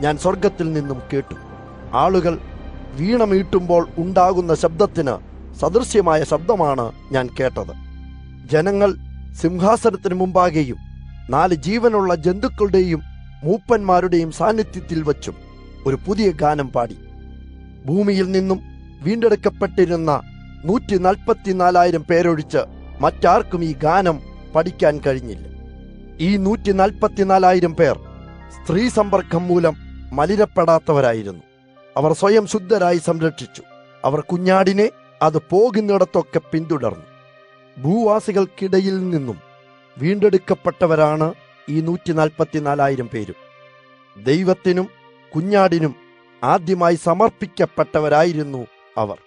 ഞാൻ സ്വർഗത്തിൽ നിന്നും കേട്ടു. ആളുകൾ വീണമീട്ടുമ്പോൾ ഉണ്ടാകുന്ന ശബ്ദത്തിന് സദൃശ്യമായ ശബ്ദമാണ് ഞാൻ കേട്ടത്. ജനങ്ങൾ സിംഹാസനത്തിന് മുമ്പാകെയും 4 ജീവനുള്ള ജന്തുക്കളുടെയും മൂപ്പന്മാരുടെയും സാന്നിധ്യത്തിൽ വച്ചും ഒരു പുതിയ ഗാനം പാടി. ഭൂമിയിൽ നിന്നും വീണ്ടെടുക്കപ്പെട്ടിരുന്ന 144,000 പേരൊഴിച്ച് മറ്റാർക്കും ഈ ഗാനം പഠിക്കാൻ കഴിഞ്ഞില്ല. ഈ 144,000 പേർ സ്ത്രീ സമ്പർക്കം മൂലം മലിനപ്പെടാത്തവരായിരുന്നു. അവർ സ്വയം ശുദ്ധരായി സംരക്ഷിച്ചു. അവർ കുഞ്ഞാടിനെ അത് പോകുന്നിടത്തൊക്കെ പിന്തുടർന്നു. ഭൂവാസികൾക്കിടയിൽ നിന്നും വീണ്ടെടുക്കപ്പെട്ടവരാണ് ഈ 144,000 പേരും. ദൈവത്തിനും കുഞ്ഞാടിനും ആദ്യമായി സമർപ്പിക്കപ്പെട്ടവരായിരുന്നു അവർ.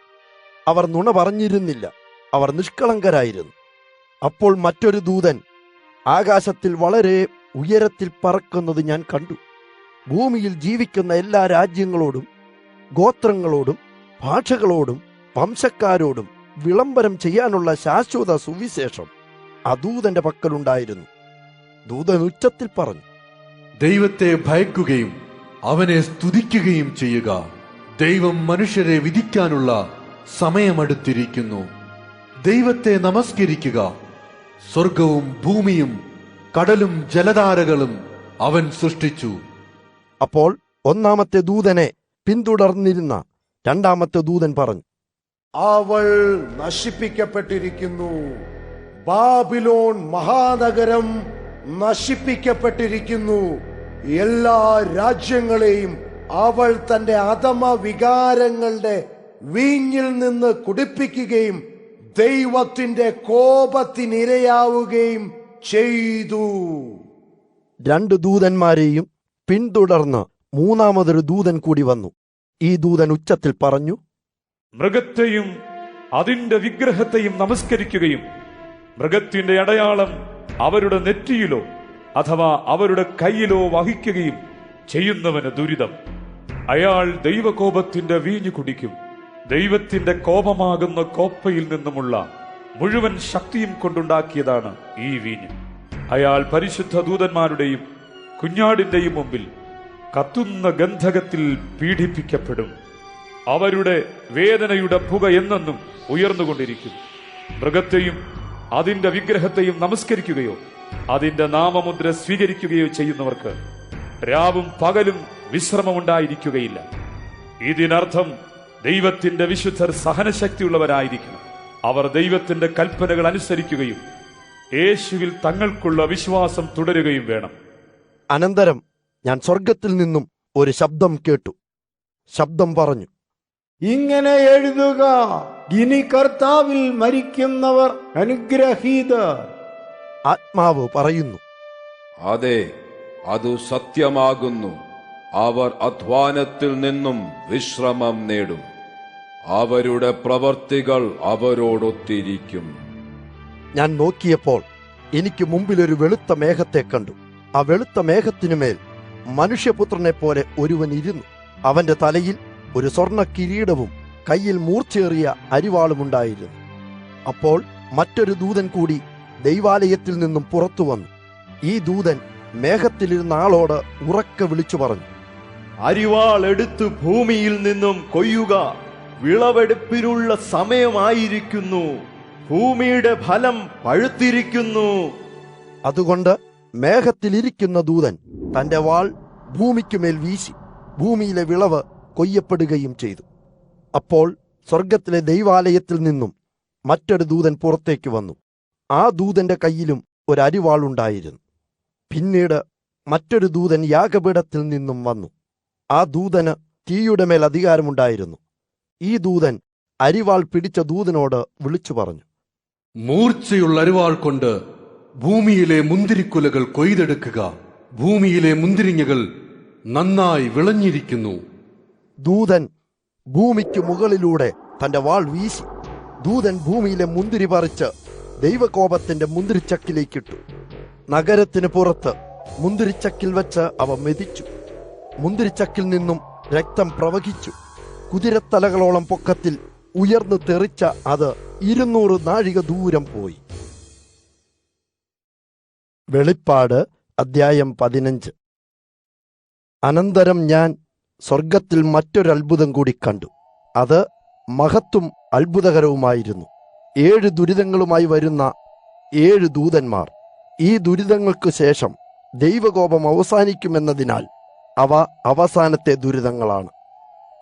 അവർ നുണ പറഞ്ഞിരുന്നില്ല. അവർ നിഷ്കളങ്കരായിരുന്നു. അപ്പോൾ മറ്റൊരു ദൂതൻ ആകാശത്തിൽ വളരെ ഉയരത്തിൽ പറക്കുന്നത് ഞാൻ കണ്ടു. ഭൂമിയിൽ ജീവിക്കുന്ന എല്ലാ രാജ്യങ്ങളോടും ഗോത്രങ്ങളോടും ഭാഷകളോടും വംശക്കാരോടും വിളംബരം ചെയ്യാനുള്ള ശാശ്വത സുവിശേഷം ആ ദൂതന്റെ പക്കലുണ്ടായിരുന്നു. ദൂതൻ ഉച്ചത്തിൽ പറഞ്ഞു, ദൈവത്തെ ഭയക്കുകയും അവനെ സ്തുതിക്കുകയും ചെയ്യുക. ദൈവം മനുഷ്യരെ വിധിക്കാനുള്ള സമയമടുത്തിരിക്കുന്നു. ദൈവത്തെ നമസ്കരിക്കുക. സ്വർഗവും ഭൂമിയും കടലും ജലധാരകളും അവൻ സൃഷ്ടിച്ചു. അപ്പോൾ ഒന്നാമത്തെ ദൂതനെ പിന്തുടർന്നിരുന്ന രണ്ടാമത്തെ ദൂതൻ പറഞ്ഞു, അവൾ നശിപ്പിക്കപ്പെട്ടിരിക്കുന്നു. ബാബിലോൺ മഹാനഗരം നശിപ്പിക്കപ്പെട്ടിരിക്കുന്നു. എല്ലാ രാജ്യങ്ങളെയും അവൾ തന്റെ അധമ വികാരങ്ങളുടെ വീഞ്ഞിൽ നിന്ന് കുടിപ്പിക്കുകയും ദൈവത്തിന്റെ കോപത്തിനിരയാവുകയും ചെയ്തു. 2 ദൂതന്മാരെയും പിന്തുടർന്ന് മൂന്നാമതൊരു ദൂതൻ കൂടി വന്നു. ഈ ദൂതൻ ഉച്ചത്തിൽ പറഞ്ഞു, മൃഗത്തെയും അതിന്റെ വിഗ്രഹത്തെയും നമസ്കരിക്കുകയും മൃഗത്തിന്റെ അടയാളം അവരുടെ നെറ്റിയിലോ അഥവാ അവരുടെ കയ്യിലോ വഹിക്കുകയും ചെയ്യുന്നവന് ദുരിതം. അയാൾ ദൈവകോപത്തിന്റെ വീഞ്ഞു കുടിക്കും. ദൈവത്തിന്റെ കോപമാകുന്ന കോപ്പയിൽ നിന്നുമുള്ള മുഴുവൻ ശക്തിയും കൊണ്ടുണ്ടാക്കിയതാണ് ഈ വീഞ്ഞ്. അയാൾ പരിശുദ്ധ ദൂതന്മാരുടെയും കുഞ്ഞാടിന്റെയും മുമ്പിൽ കത്തുന്ന ഗന്ധകത്തിൽ പീഡിപ്പിക്കപ്പെടും. അവരുടെ വേദനയുടെ പുക എന്നെന്നും ഉയർന്നുകൊണ്ടിരിക്കും. മൃഗത്തെയും അതിന്റെ വിഗ്രഹത്തെയും നമസ്കരിക്കുകയോ അതിന്റെ നാമമുദ്ര സ്വീകരിക്കുകയോ ചെയ്യുന്നവർക്ക് രാവും പകലും വിശ്രമമുണ്ടായിരിക്കുകയില്ല. ഇതിനർത്ഥം ദൈവത്തിന്റെ വിശുദ്ധർ സഹനശക്തിയുള്ളവരായിരിക്കണം. അവർ ദൈവത്തിന്റെ കൽപ്പനകൾ അനുസരിക്കുകയും യേശുവിൽ തങ്ങൾക്കുള്ള വിശ്വാസം തുടരുകയും വേണം. അനന്തരം ഞാൻ സ്വർഗത്തിൽ നിന്നും ഒരു ശബ്ദം കേട്ടു. ശബ്ദം പറഞ്ഞു, ഇങ്ങനെ എഴുതുക, ഇനി കർത്താവിൽ മരിക്കുന്നവർ അനുഗ്രഹീതർ. ആത്മാവ് പറയുന്നു, അതെ, അത് സത്യമാകുന്നു. അവർ അധ്വാനത്തിൽ നിന്നും വിശ്രമം നേടും. അവരുടെ പ്രവർത്തികൾ അവരോടൊത്തിരിക്കും. ഞാൻ നോക്കിയപ്പോൾ എനിക്ക് മുമ്പിലൊരു വെളുത്ത മേഘത്തെ കണ്ടു. ആ വെളുത്ത മേഘത്തിനുമേൽ മനുഷ്യപുത്രനെ പോലെ ഒരുവൻ ഇരുന്നു. അവന്റെ തലയിൽ ഒരു സ്വർണ്ണ കിരീടവും കയ്യിൽ മൂർച്ചേറിയ അരിവാളുമുണ്ടായിരുന്നു. അപ്പോൾ മറ്റൊരു ദൂതൻ കൂടി ദൈവാലയത്തിൽ നിന്നും പുറത്തു വന്നു. ഈ ദൂതൻ മേഘത്തിലിരുന്ന ആളോട് ഉറക്കെ വിളിച്ചു പറഞ്ഞു, അരിവാൾ എടുത്ത് ഭൂമിയിൽ നിന്നും കൊയ്യുക. വിളവെടുപ്പിനുള്ള സമയമായിരിക്കുന്നു. ഭൂമിയുടെ ഫലം പഴുത്തിരിക്കുന്നു. അതുകൊണ്ട് മേഘത്തിലിരിക്കുന്ന ദൂതൻ തന്റെ വാൾ ഭൂമിക്കുമേൽ വീശി ഭൂമിയിലെ വിളവ് കൊയ്യപ്പെടുകയും ചെയ്തു. അപ്പോൾ സ്വർഗത്തിലെ ദൈവാലയത്തിൽ നിന്നും മറ്റൊരു ദൂതൻ പുറത്തേക്ക് വന്നു. ആ ദൂതന്റെ കയ്യിലും ഒരു അരിവാളുണ്ടായിരുന്നു. പിന്നീട് മറ്റൊരു ദൂതൻ യാഗപീഠത്തിൽ നിന്നും വന്നു. ആ ദൂതന് തീയുടെ മേൽ അധികാരമുണ്ടായിരുന്നു. ഈ ദൂതൻ അരിവാൾ പിടിച്ച ദൂതനോട് വിളിച്ചു പറഞ്ഞു, മൂർച്ചയുള്ള അരിവാൾ കൊണ്ട് ഭൂമിയിലെ മുന്തിരിക്കുലകൾ കൊയ്തെടുക്കുക. ഭൂമിയിലെ മുന്തിരിങ്ങകൾ നന്നായി വിളഞ്ഞിരിക്കുന്നു. ദൂതൻ ഭൂമിക്ക് മുകളിലൂടെ തന്റെ വാൾ വീശി. ദൂതൻ ഭൂമിയിലെ മുന്തിരി പറിച്ച് ദൈവകോപത്തിന്റെ മുന്തിരിച്ചക്കിലേക്കിട്ടു. നഗരത്തിന് പുറത്ത് മുന്തിരിച്ചക്കിൽ വെച്ച് അവ മെതിച്ചു. മുന്തിരിച്ചക്കിൽ നിന്നും രക്തം പ്രവഹിച്ചു. കുതിരത്തലകളോളം പൊക്കത്തിൽ ഉയർന്നു തെറിച്ച അത് 200 നാഴിക ദൂരം പോയി. വെളിപ്പാട് അദ്ധ്യായം 15. അനന്തരം ഞാൻ സ്വർഗത്തിൽ മറ്റൊരത്ഭുതം കൂടി കണ്ടു. അത് മഹത്തും അത്ഭുതകരവുമായിരുന്നു. 7 ദുരിതങ്ങളുമായി വരുന്ന 7 ദൂതന്മാർ. ഈ ദുരിതങ്ങൾക്ക് ശേഷം ദൈവകോപം അവസാനിക്കുമെന്നതിനാൽ അവ അവസാനത്തെ ദുരിതങ്ങളാണ്.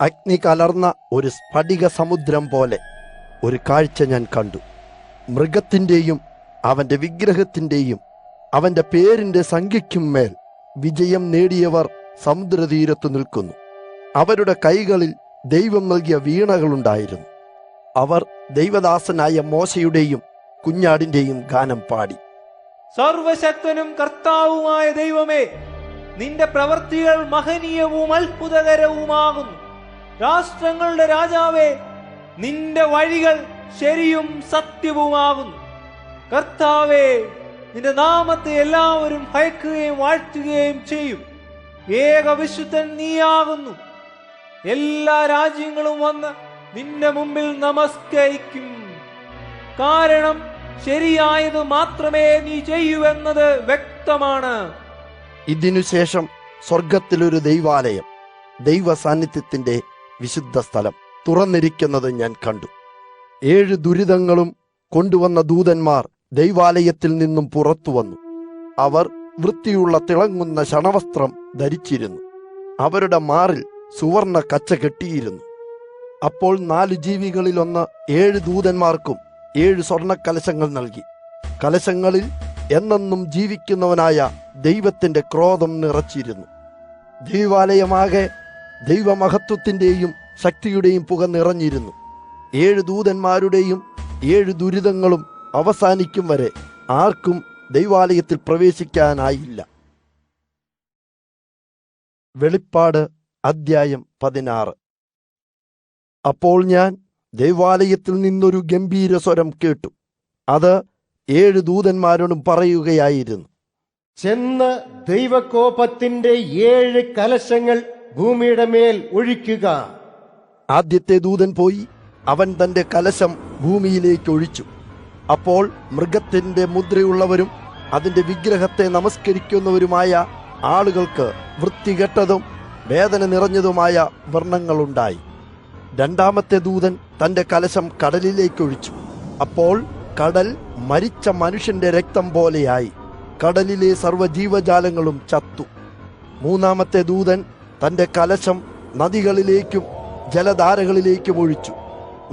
അഗ്നി കലർന്ന ഒരു സ്ഫടിക സമുദ്രം പോലെ ഒരു കാഴ്ച ഞാൻ കണ്ടു. മൃഗത്തിൻ്റെയും അവൻ്റെ വിഗ്രഹത്തിൻ്റെയും അവൻ്റെ പേരിൻ്റെ സംഖ്യയ്ക്കും മേൽ വിജയം നേടിയവർ സമുദ്രതീരത്ത് നിൽക്കുന്നു. അവരുടെ കൈകളിൽ ദൈവം നൽകിയ വീണകളുണ്ടായിരുന്നു. അവർ ദൈവദാസനായ മോശയുടെയും കുഞ്ഞാടിന്റെയും ഗാനം പാടി. സർവശക്തനും കർത്താവുമായ ദൈവമേ, നിന്റെ പ്രവൃത്തികൾ മഹനീയവും അത്ഭുതകരവുമാകുന്നു. രാഷ്ട്രങ്ങളുടെ രാജാവേ, നിന്റെ വഴികൾ ശരിയും സത്യവുമാകുന്നു. കർത്താവേ, നിന്റെ നാമത്തെ എല്ലാവരും ഭയക്കുകയും വാഴ്ത്തുകയും ചെയ്യും. ഏകവിശുദ്ധൻ നീയാകുന്നു. എല്ലാ രാജ്യങ്ങളും വന്ന് നിന്റെ മുമ്പിൽ നമസ്കരിക്കും. കാരണം ശരിയായത് മാത്രമേ നീ ചെയ്യൂവെന്നത് വ്യക്തമാണ്. ഇതിനുശേഷം സ്വർഗത്തിലൊരു ദൈവാലയം, ദൈവ സാന്നിധ്യത്തിന്റെ വിശുദ്ധ സ്ഥലം തുറന്നിരിക്കുന്നത് ഞാൻ കണ്ടു. 7 ദുരിതങ്ങളും കൊണ്ടുവന്ന ദൂതന്മാർ ദൈവാലയത്തിൽ നിന്നും പുറത്തു വന്നു. അവർ വൃത്തിയുള്ള തിളങ്ങുന്ന ശണവസ്ത്രം ധരിച്ചിരുന്നു. അവരുടെ മാറിൽ സുവർണ കച്ച കെട്ടിയിരുന്നു. അപ്പോൾ 4 ജീവികളിലൊന്ന് 7 ദൂതന്മാർക്കും 7 സ്വർണക്കലശങ്ങൾ നൽകി. കലശങ്ങളിൽ എന്നെന്നും ജീവിക്കുന്നവനായ ദൈവത്തിന്റെ ക്രോധം നിറച്ചിരുന്നു. ദൈവാലയമാകെ ദൈവമഹത്വത്തിന്റെയും ശക്തിയുടെയും പുക നിറഞ്ഞിരുന്നു. 7 ദൂതന്മാരുടെയും 7 ദുരിതങ്ങളും അവസാനിക്കും വരെ ആർക്കും ദൈവാലയത്തിൽ പ്രവേശിക്കാനായില്ല. വെളിപ്പാട് അദ്ധ്യായം 16. അപ്പോൾ ഞാൻ ദൈവാലയത്തിൽ നിന്നൊരു ഗംഭീര സ്വരം കേട്ടു. അത് 7 ദൂതന്മാരോടും പറയുകയായിരുന്നു, ചെന്ന് ദൈവകോപത്തിന്റെ 7 കലശങ്ങൾ ഭൂമിയുടെ മേൽ ഒഴിക്കുക. ആദ്യത്തെ ദൂതൻ പോയി അവൻ തന്റെ കലശം ഭൂമിയിലേക്ക് ഒഴിച്ചു. അപ്പോൾ മൃഗത്തിന്റെ മുദ്രയുള്ളവരും അതിന്റെ വിഗ്രഹത്തെ നമസ്കരിക്കുന്നവരുമായ ആളുകൾക്ക് വൃത്തികെട്ടതും വേദന നിറഞ്ഞതുമായ വർണ്ണങ്ങളുണ്ടായി. രണ്ടാമത്തെ ദൂതൻ തന്റെ കലശം കടലിലേക്കൊഴിച്ചു. അപ്പോൾ കടൽ മരിച്ച മനുഷ്യന്റെ രക്തം പോലെയായി. കടലിലെ സർവ്വജീവജാലങ്ങളും ചത്തു. മൂന്നാമത്തെ ദൂതൻ തന്റെ കലശം നദികളിലേക്കും ജലധാരകളിലേക്കും ഒഴിച്ചു.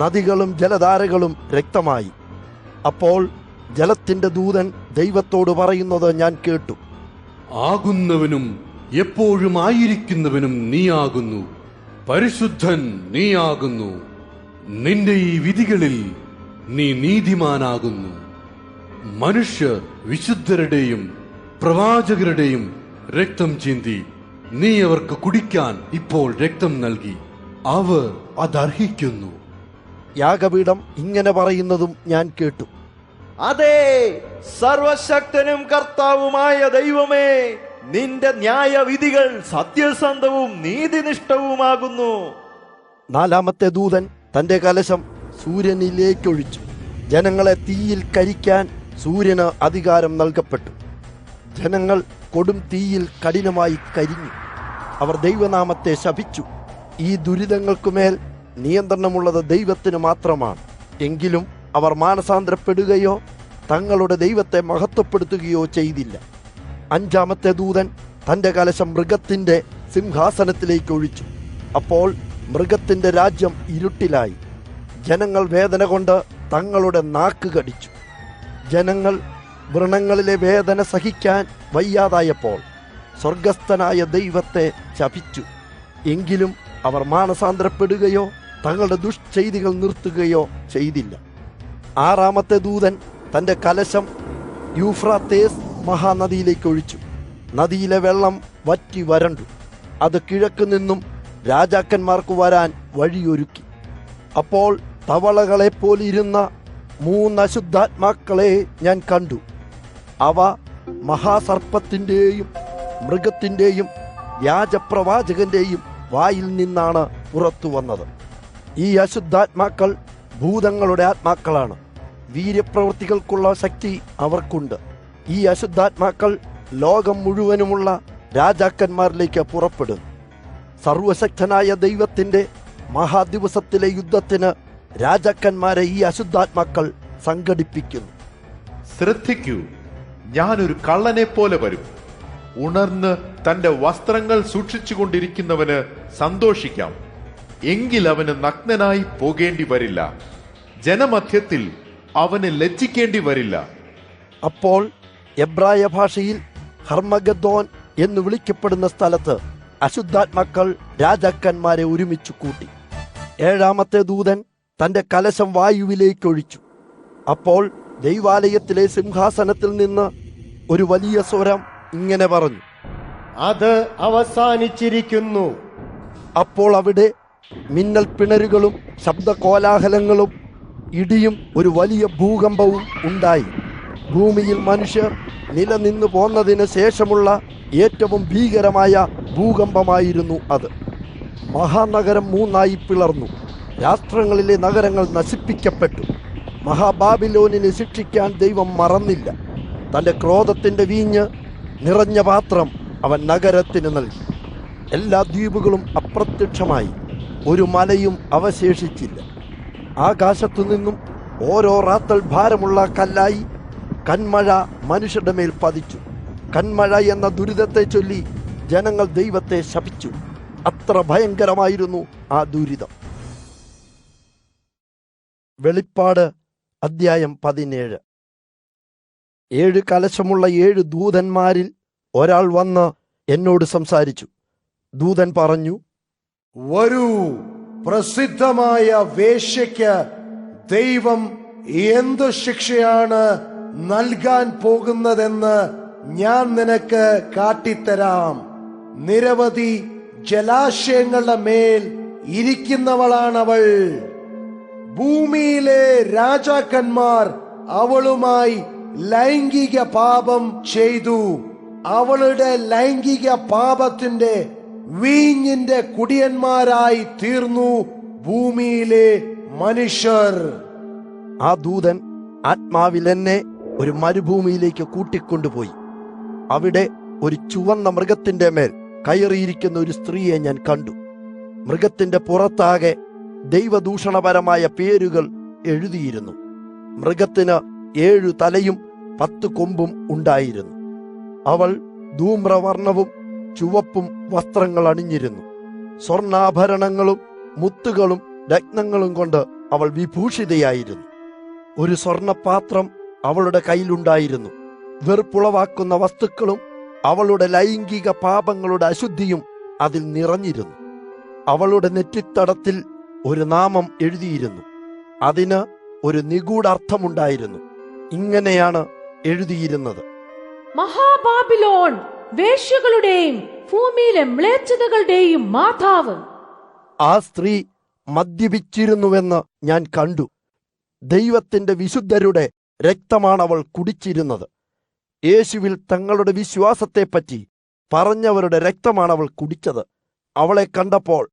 നദികളും ജലധാരകളും രക്തമായി. അപ്പോൾ ജലത്തിന്റെ ദൂതൻ ദൈവത്തോട് പറയുന്നത് ഞാൻ കേട്ടു, ആകുന്നവനും എപ്പോഴും ആയിരിക്കുന്നവനും നീയാകുന്നു. പരിശുദ്ധൻ നീയാകുന്നു. നിന്റെ ഈ വിധികളിൽ നീ നീതിമാനാകുന്നു. മനുഷ്യർ വിശുദ്ധരുടെയും പ്രവാചകരുടെയും രക്തം ചിന്തി നീ അവർക്ക് കുടിക്കാൻ ഇപ്പോൾ രക്തം നൽകി. അവർ അതർഹിക്കുന്നു. യാഗപീഠം ഇങ്ങനെ പറയുന്നതും ഞാൻ കേട്ടു, അതെ, സർവശക്തനും കർത്താവുമായ ദൈവമേ, നിന്റെ ന്യായവിധികൾ സത്യസന്ധവും നീതിനിഷ്ഠവുമാകുന്നു. നാലാമത്തെ ദൂതൻ തന്റെ കലശം സൂര്യനിലേക്കൊഴിച്ചു. ജനങ്ങളെ തീയിൽ കരിക്കാൻ സൂര്യന് അധികാരം നൽകപ്പെട്ടു. ജനങ്ങൾ കൊടും തീയിൽ കഠിനമായി കരിഞ്ഞു. അവർ ദൈവനാമത്തെ ശപിച്ചു. ഈ ദുരിതങ്ങൾക്കുമേൽ നിയന്ത്രണമുള്ളത് ദൈവത്തിന് മാത്രമാണ്. എങ്കിലും അവർ മാനസാന്തരപ്പെടുകയോ തങ്ങളുടെ ദൈവത്തെ മഹത്വപ്പെടുത്തുകയോ ചെയ്തില്ല. അഞ്ചാമത്തെ ദൂതൻ തന്റെ കലശം മൃഗത്തിന്റെ സിംഹാസനത്തിലേക്ക് ഒഴിച്ചു. അപ്പോൾ മൃഗത്തിന്റെ രാജ്യം ഇരുട്ടിലായി. ജനങ്ങൾ വേദന കൊണ്ട് തങ്ങളുടെ നാക്ക് കടിച്ചു. ജനങ്ങൾ വ്രണങ്ങളിലെ വേദന സഹിക്കാൻ വയ്യാതായപ്പോൾ സ്വർഗസ്ഥനായ ദൈവത്തെ ശപിച്ചു. എങ്കിലും അവർ മാനസാന്തരപ്പെടുകയോ തങ്ങളുടെ ദുഷ്ചെയ്തികൾ നിർത്തുകയോ ചെയ്തില്ല. ആറാമത്തെ ദൂതൻ തൻ്റെ കലശം യൂഫ്രാത്തേസ് മഹാനദിയിലേക്ക് ഒഴിച്ചു. നദിയിലെ വെള്ളം വറ്റി വരണ്ടു. അത് കിഴക്ക് നിന്നും രാജാക്കന്മാർക്ക് വരാൻ വഴിയൊരുക്കി. അപ്പോൾ തവളകളെപ്പോലിരുന്ന 3 അശുദ്ധാത്മാക്കളെ ഞാൻ കണ്ടു. അവ മഹാസർപ്പത്തിൻ്റെയും മൃഗത്തിൻ്റെയും വ്യാജപ്രവാചകന്റെയും വായിൽ നിന്നാണ് പുറത്തു വന്നത്. ഈ അശുദ്ധാത്മാക്കൾ ഭൂതങ്ങളുടെ ആത്മാക്കളാണ്. വീര്യപ്രവൃത്തികൾക്കുള്ള ശക്തി അവർക്കുണ്ട്. ഈ അശുദ്ധാത്മാക്കൾ ലോകം മുഴുവനുമുള്ള രാജാക്കന്മാരിലേക്ക് പുറപ്പെടും. സർവശക്തനായ ദൈവത്തിൻ്റെ മഹാദിവസത്തിലെ യുദ്ധത്തിന് രാജാക്കന്മാരെ ഈ അശുദ്ധാത്മാക്കൾ സംഘടിപ്പിക്കുന്നു. ശ്രദ്ധിക്കൂ, ഞാനൊരു കള്ളനെ പോലെ വരും. ഉണർന്ന് തന്റെ വസ്ത്രങ്ങൾ സൂക്ഷിച്ചുകൊണ്ടിരിക്കുന്നവന് സന്തോഷിക്കാം. എങ്കിൽ അവന് നഗ്നനായി പോകേണ്ടി വരില്ല. ജനമധ്യത്തിൽ അവന് ലജ്ജിക്കേണ്ടി വരില്ല. അപ്പോൾ എബ്രായ ഭാഷയിൽ ഹർമഗദ്ദോൻ എന്ന് വിളിക്കപ്പെടുന്ന സ്ഥലത്ത് അശുദ്ധാത്മാക്കൾ രാജാക്കന്മാരെ ഒരുമിച്ച് കൂട്ടി. ഏഴാമത്തെ ദൂതൻ തന്റെ കലശം വായുവിലേക്കൊഴിച്ചു. അപ്പോൾ ദൈവാലയത്തിലെ സിംഹാസനത്തിൽ നിന്ന് ഒരു വലിയ സ്വരം ഇങ്ങനെ പറഞ്ഞു, അത് അവസാനിച്ചിരിക്കുന്നു. അപ്പോൾ അവിടെ മിന്നൽ പിണരുകളും ശബ്ദകോലാഹലങ്ങളും ഇടിയും ഒരു വലിയ ഭൂകമ്പവും ഉണ്ടായി. ഭൂമിയിൽ മനുഷ്യർ നിലനിന്നു പോന്നതിന് ശേഷമുള്ള ഏറ്റവും ഭീകരമായ ഭൂകമ്പമായിരുന്നു അത്. മഹാനഗരം 3 പിളർന്നു. രാഷ്ട്രങ്ങളിലെ നഗരങ്ങൾ നശിപ്പിക്കപ്പെട്ടു. മഹാബാബിലോനിനെ ശിക്ഷിക്കാൻ ദൈവം മറന്നില്ല. തൻ്റെ ക്രോധത്തിൻ്റെ വീഞ്ഞ് നിറഞ്ഞ പാത്രം അവൻ നഗരത്തിന് നൽകി. എല്ലാ ദ്വീപുകളും അപ്രത്യക്ഷമായി. ഒരു മലയും അവശേഷിച്ചില്ല. ആകാശത്തു നിന്നും ഓരോ റാത്തൽ ഭാരമുള്ള കല്ലായി കന്മഴ മനുഷ്യരുടെ മേൽ പതിച്ചു. കന്മഴ എന്ന ദുരിതത്തെ ചൊല്ലി ജനങ്ങൾ ദൈവത്തെ ശപിച്ചു. അത്ര ഭയങ്കരമായിരുന്നു ആ ദുരിതം. വെളിപ്പാട് അധ്യായം 17. 7 കലശമുള്ള 7 ദൂതന്മാരിൽ ഒരാൾ വന്ന് എന്നോട് സംസാരിച്ചു. ദൂതൻ പറഞ്ഞു, വരൂ, പ്രസിദ്ധമായ വേശ്യയ്ക്ക് ദൈവം എന്തു ശിക്ഷയാണ് നൽകാൻ പോകുന്നതെന്ന് ഞാൻ നിനക്ക് കാട്ടിത്തരാം. നിരവധി ജലാശയങ്ങളുടെ മേൽ ഇരിക്കുന്നവളാണവൾ. ഭൂമിയിലെ രാജാക്കന്മാർ അവളുമായി ലൈംഗിക പാപം ചെയ്തു. അവളുടെ ലൈംഗിക പാപത്തിന്റെ വീഞ്ഞിന്റെ കുടിയന്മാരായി തീർന്നു ഭൂമിയിലെ മനുഷ്യർ. ആ ദൂതൻ ആത്മാവിൽ എന്നെ ഒരു മരുഭൂമിയിലേക്ക് കൂട്ടിക്കൊണ്ടുപോയി. അവിടെ ഒരു ചുവന്ന മൃഗത്തിന്റെ മേൽ കയറിയിരിക്കുന്ന ഒരു സ്ത്രീയെ ഞാൻ കണ്ടു. മൃഗത്തിന്റെ പുറത്താകെ ദൈവദൂഷണപരമായ പേരുകൾ എഴുതിയിരുന്നു. മൃഗത്തിന് 7 തലയും 10 കൊമ്പും ഉണ്ടായിരുന്നു. അവൾ ധൂമ്രവർണവും ചുവപ്പും വസ്ത്രങ്ങൾ അണിഞ്ഞിരുന്നു. സ്വർണ്ണാഭരണങ്ങളും മുത്തുകളും രത്നങ്ങളും കൊണ്ട് അവൾ വിഭൂഷിതയായിരുന്നു. ഒരു സ്വർണപാത്രം അവളുടെ കയ്യിലുണ്ടായിരുന്നു. വെറുപ്പുളവാക്കുന്ന വസ്തുക്കളും അവളുടെ ലൈംഗിക പാപങ്ങളുടെ അശുദ്ധിയും അതിൽ നിറഞ്ഞിരുന്നു. അവളുടെ നെറ്റിത്തടത്തിൽ ഒരു നാമം എഴുതിയിരുന്നു. അതിന് ഒരു നിഗൂഢാർത്ഥമുണ്ടായിരുന്നു. ഇങ്ങനെയാണ് എഴുതിയിരുന്നത്: മഹാബാബിലോൺ, വേശ്യകളുടെയും ഭൂമിയിലെ മ്ലേച്ഛതകളുടെയും മാതാവ്. ആ സ്ത്രീ മദ്യപിച്ചിരുന്നുവെന്ന് ഞാൻ കണ്ടു. ദൈവത്തിന്റെ വിശുദ്ധരുടെ രക്തമാണ് അവൾ കുടിച്ചിരുന്നത്. യേശുവിൽ തങ്ങളുടെ വിശ്വാസത്തെപ്പറ്റി പറഞ്ഞവരുടെ രക്തമാണ് അവൾ കുടിച്ചത്. അവളെ കണ്ടപ്പോൾ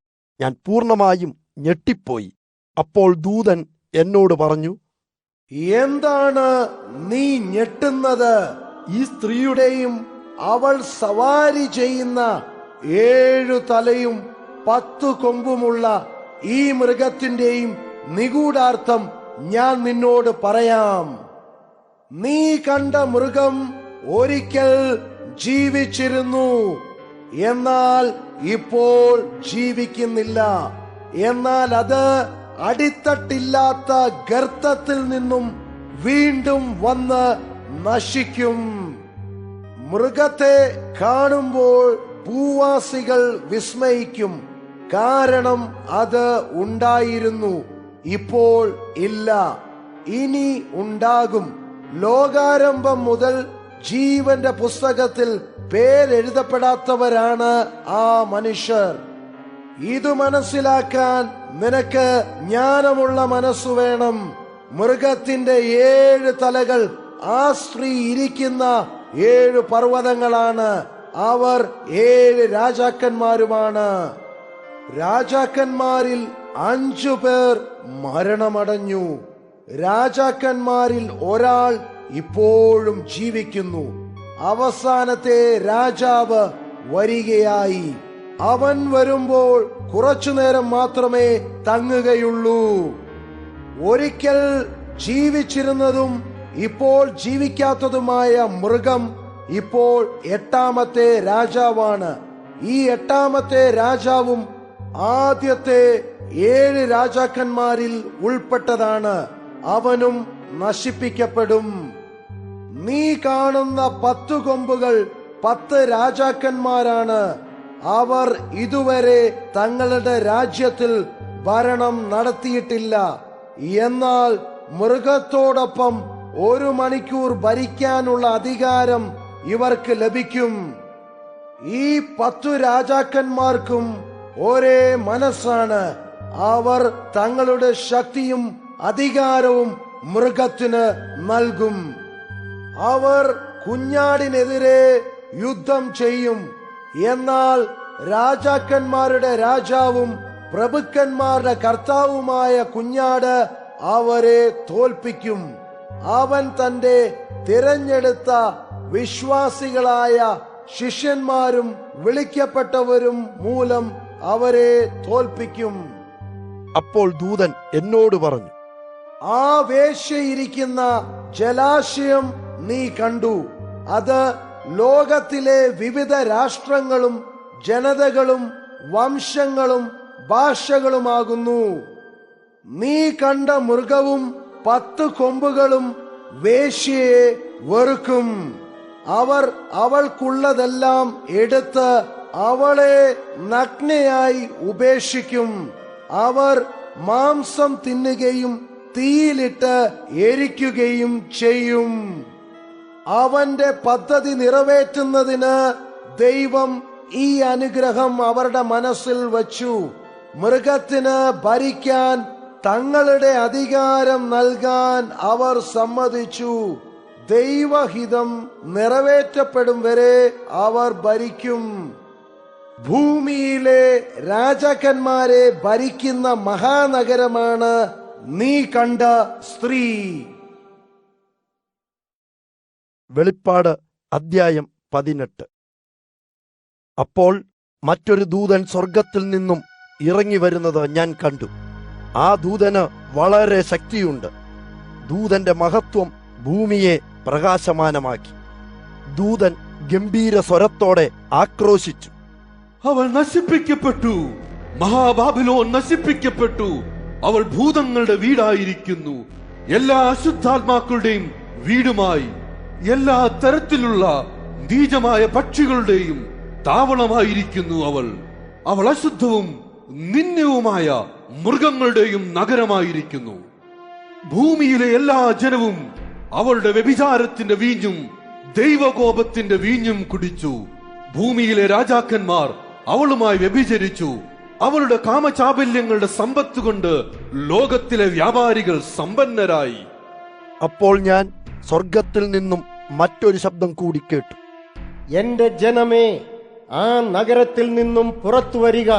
ഞാൻ പൂർണ്ണമായും ഞെട്ടിപ്പോയി. അപ്പോൾ ദൂതൻ എന്നോട് പറഞ്ഞു, എന്താണ് നീ ഞെട്ടുന്നത്? ഈ സ്ത്രീയുടെയും അവൾ സവാരി ചെയ്യുന്ന 7 തലയും 10 കൊമ്പുമുള്ള ഈ മൃഗത്തിന്റെയും നിഗൂഢാർത്ഥം ഞാൻ നിന്നോട് പറയാം. നീ കണ്ട മൃഗം ഒരിക്കൽ ജീവിച്ചിരുന്നു, എന്നാൽ ഇപ്പോൾ ജീവിക്കുന്നില്ല. എന്നാൽ അത് അടിത്തട്ടില്ലാത്ത ഗർത്തത്തിൽ നിന്നും വീണ്ടും വന്ന് നശിക്കും. മൃഗത്തെ കാണുമ്പോൾ ഭൂവാസികൾ വിസ്മയിക്കും, കാരണം അത് ഉണ്ടായിരുന്നു, ഇപ്പോൾ ഇല്ല, ഇനി ഉണ്ടാകും. ലോകാരംഭം മുതൽ ജീവന്റെ പുസ്തകത്തിൽ പേരെഴുതപ്പെടാത്തവരാണ് ആ മനുഷ്യർ. ഇത് മനസ്സിലാക്കാൻ നിനക്ക് ജ്ഞാനമുള്ള മനസ്സു വേണം. മൃഗത്തിന്റെ 7 തലകൾ ആ സ്ത്രീ ഇരിക്കുന്ന 7 പർവ്വതങ്ങളാണ്. അവർ 7 രാജാക്കന്മാരുമാണ്. രാജാക്കന്മാരിൽ 5 പേർ മരണമടഞ്ഞു. രാജാക്കന്മാരിൽ ഒരാൾ ഇപ്പോഴും ജീവിക്കുന്നു. അവസാനത്തെ രാജാവ് വരികയായി. അവൻ വരുമ്പോൾ കുറച്ചുനേരം മാത്രമേ തങ്ങുകയുള്ളൂ. ഒരിക്കൽ ജീവിച്ചിരുന്നതും ഇപ്പോൾ ജീവിക്കാത്തതുമായ മൃഗം ഇപ്പോൾ 8ാമത്തെ രാജാവാണ്. ഈ 8ാമത്തെ രാജാവും ആദ്യത്തെ 7 രാജാക്കന്മാരിൽ ഉൾപ്പെട്ടതാണ്. അവനും നശിപ്പിക്കപ്പെടും. നീ കാണുന്ന 10 കൊമ്പുകൾ 10 രാജാക്കന്മാരാണ്. അവർ ഇതുവരെ തങ്ങളുടെ രാജ്യത്തിൽ ഭരണം നടത്തിയിട്ടില്ല. എന്നാൽ മൃഗത്തോടൊപ്പം 1 മണിക്കൂർ ഭരിക്കാനുള്ള അധികാരം ഇവർക്ക് ലഭിക്കും. ഈ 10 രാജാക്കന്മാർക്കും ഒരേ മനസ്സാണ്. അവർ തങ്ങളുടെ ശക്തിയും അധികാരവും മൃഗത്തിന് നൽകും. അവർ കുഞ്ഞാടിനെതിരെ യുദ്ധം ചെയ്യും. എന്നാൽ രാജാക്കന്മാരുടെ രാജാവും പ്രഭുക്കന്മാരുടെ കർത്താവുമായ കുഞ്ഞാട് അവരെ തോൽപ്പിക്കും. അവൻ തന്റെ തിരഞ്ഞെടുത്ത വിശ്വാസികളായ ശിഷ്യന്മാരും വിളിക്കപ്പെട്ടവരും മൂലം അവരെ തോൽപ്പിക്കും. അപ്പോൾ ദൂതൻ എന്നോട് പറഞ്ഞു, ആ വേശ്യയിരിക്കുന്ന ജലാശയം നീ കണ്ടു. അത് ലോകത്തിലെ വിവിധ രാഷ്ട്രങ്ങളും ജനതകളും വംശങ്ങളും ഭാഷകളുമാകുന്നു. നീ കണ്ട മൃഗവും 10 കൊമ്പുകളും വേശ്യയെ വെറുക്കും. അവർ അവൾക്കുള്ളതെല്ലാം എടുത്ത് അവളെ നഗ്നയായി ഉപേക്ഷിക്കും. അവർ മാംസം തിന്നുകയും തീയിലിട്ട് എരിക്കുകയും ചെയ്യും. അവന്റെ പദ്ധതി നിറവേറ്റുന്നതിന് ദൈവം ഈ അനുഗ്രഹം അവരുടെ മനസ്സിൽ വച്ചു. മൃഗത്തിന് ഭരിക്കാൻ തങ്ങളുടെ അധികാരം നൽകാൻ അവർ സമ്മതിച്ചു. ദൈവഹിതം നിറവേറ്റപ്പെടും വരെ അവർ ഭരിക്കും. ഭൂമിയിലെ രാജാക്കന്മാരെ ഭരിക്കുന്ന മഹാനഗരമാണ് നീ കണ്ട സ്ത്രീ. വെളിപ്പാട് അദ്ധ്യായം 18. അപ്പോൾ മറ്റൊരു ദൂതൻ സ്വർഗത്തിൽ നിന്നും ഇറങ്ങി വരുന്നത് ഞാൻ കണ്ടു. ആ ദൂതന് വളരെ ശക്തിയുണ്ട്. ദൂതന്റെ മഹത്വം ഭൂമിയെ പ്രകാശമാനമാക്കി. ദൂതൻ ഗംഭീര സ്വരത്തോടെ ആക്രോശിച്ചു, അവൾ നശിപ്പിക്കപ്പെട്ടു, മഹാബാബിലോൺ നശിപ്പിക്കപ്പെട്ടു. അവൾ ഭൂതങ്ങളുടെ വീടായിരിക്കുന്നു, എല്ലാ അശുദ്ധാത്മാക്കളുടെയും വീടുമായി എല്ലാ തരത്തിലുള്ള നീചമായ പക്ഷികളുടെയും താവളമായിരിക്കുന്നു അവൾ. അവൾ അശുദ്ധവും നിന്ദ്യവുമായ മൃഗങ്ങളുടെയും നഗരമായിരിക്കുന്നു. ഭൂമിയിലെ എല്ലാ ജനവും അവളുടെ വ്യഭിചാരത്തിന്റെ വീഞ്ഞും ദൈവകോപത്തിന്റെ വീഞ്ഞും കുടിച്ചു. ഭൂമിയിലെ രാജാക്കന്മാർ അവളുമായി വ്യഭിചരിച്ചു. അവളുടെ കാമചാബല്യങ്ങളുടെ സമ്പത്ത് കൊണ്ട് ലോകത്തിലെ വ്യാപാരികൾ സമ്പന്നരായി. അപ്പോൾ ഞാൻ സ്വർഗത്തിൽ നിന്നും മറ്റൊരു ശബ്ദം കൂടി കേട്ടു, എന്റെ ജനമേ, ആ നഗരത്തിൽ നിന്നും പുറത്തു വരിക.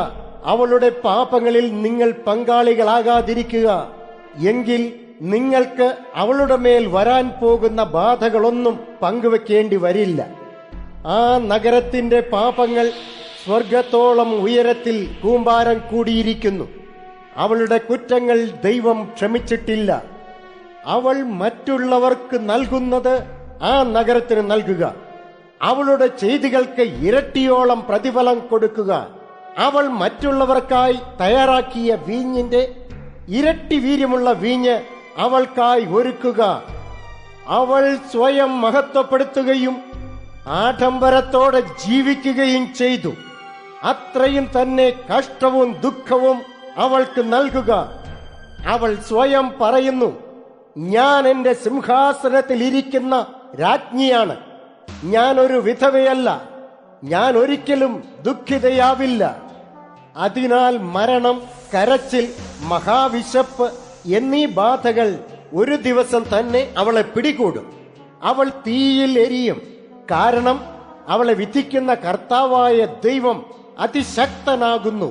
അവളുടെ പാപങ്ങളിൽ നിങ്ങൾ പങ്കാളികളാകാതിരിക്കുക. എങ്കിൽ നിങ്ങൾക്ക് അവളുടെ മേൽ വരാൻ പോകുന്ന ബാധകളൊന്നും പങ്കുവെക്കേണ്ടി വരില്ല. ആ നഗരത്തിന്റെ പാപങ്ങൾ സ്വർഗത്തോളം ഉയരത്തിൽ കൂമ്പാരം കൂടിയിരിക്കുന്നു. അവളുടെ കുറ്റങ്ങൾ ദൈവം ക്ഷമിച്ചിട്ടില്ല. അവൾ മറ്റുള്ളവർക്ക് നൽകുന്നത് ആ നഗരത്തിന് നൽകുക. അവളുടെ ചെയ്തികൾക്ക് ഇരട്ടിയോളം പ്രതിഫലം കൊടുക്കുക. അവൾ മറ്റുള്ളവർക്കായി തയ്യാറാക്കിയ വീഞ്ഞിന്റെ ഇരട്ടി വീര്യമുള്ള വീഞ്ഞ് അവൾക്കായി ഒരുക്കുക. അവൾ സ്വയം മഹത്വപ്പെടുത്തുകയും ആഡംബരത്തോടെ ജീവിക്കുകയും ചെയ്തു. അത്രയും തന്നെ കഷ്ടവും ദുഃഖവും അവൾക്ക് നൽകുക. അവൾ സ്വയം പറയുന്നു, ഞാൻ എന്റെ സിംഹാസനത്തിൽ ഇരിക്കുന്ന രാജ്ഞിയാണ്. ഞാൻ ഒരു വിധവയല്ല. ഞാൻ ഒരിക്കലും ദുഃഖിതയാവില്ല. അതിനാൽ മരണം, കരച്ചിൽ, മഹാവിശപ്പ് എന്നീ ബാധകൾ ഒരു ദിവസം തന്നെ അവളെ പിടികൂടും. അവൾ തീയിൽ എരിയും. കാരണം അവളെ വിധിക്കുന്ന കർത്താവായ ദൈവം അതിശക്തനാകുന്നു.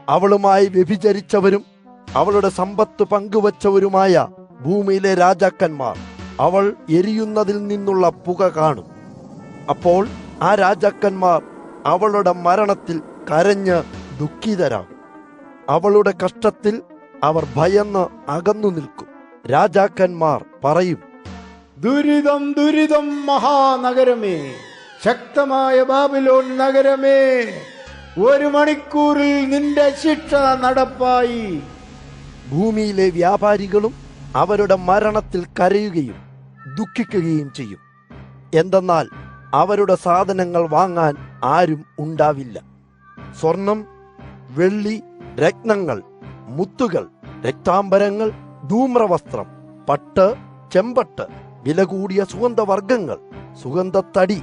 അവളുമായി വ്യഭിചരിച്ചവരും അവളുടെ സമ്പത്ത് പങ്കുവച്ചവരുമായ ഭൂമിയിലെ രാജാക്കന്മാർ അവൾ എരിയുന്നതിൽ നിന്നുള്ള പുക കാണും. അപ്പോൾ ആ രാജാക്കന്മാർ അവളുടെ മരണത്തിൽ കരഞ്ഞ് ദുഃഖിതരാകും. അവളുടെ കഷ്ടത്തിൽ അവർ ഭയന്ന് അകന്നു നിൽക്കും. രാജാക്കന്മാർ പറയും, ദുരിതം ദുരിതം മഹാനഗരമേ, ശക്തമായ ബാബിലോൺ നഗരമേ, 1 മണിക്കൂറിൽ നിന്റെ ശിക്ഷ നടപ്പായി. ഭൂമിയിലെ വ്യാപാരികളും അവരുടെ മരണത്തിൽ കരയുകയും ദുഃഖിക്കുകയും ചെയ്യും. എന്തെന്നാൽ അവരുടെ സാധനങ്ങൾ വാങ്ങാൻ ആരും ഉണ്ടാവില്ല. സ്വർണം, വെള്ളി, രത്നങ്ങൾ, മുത്തുകൾ, രക്താംബരങ്ങൾ, ധൂമ്രവസ്ത്രം, പട്ട്, ചെമ്പട്ട്, വില കൂടിയ സുഗന്ധവർഗങ്ങൾ, സുഗന്ധത്തടി,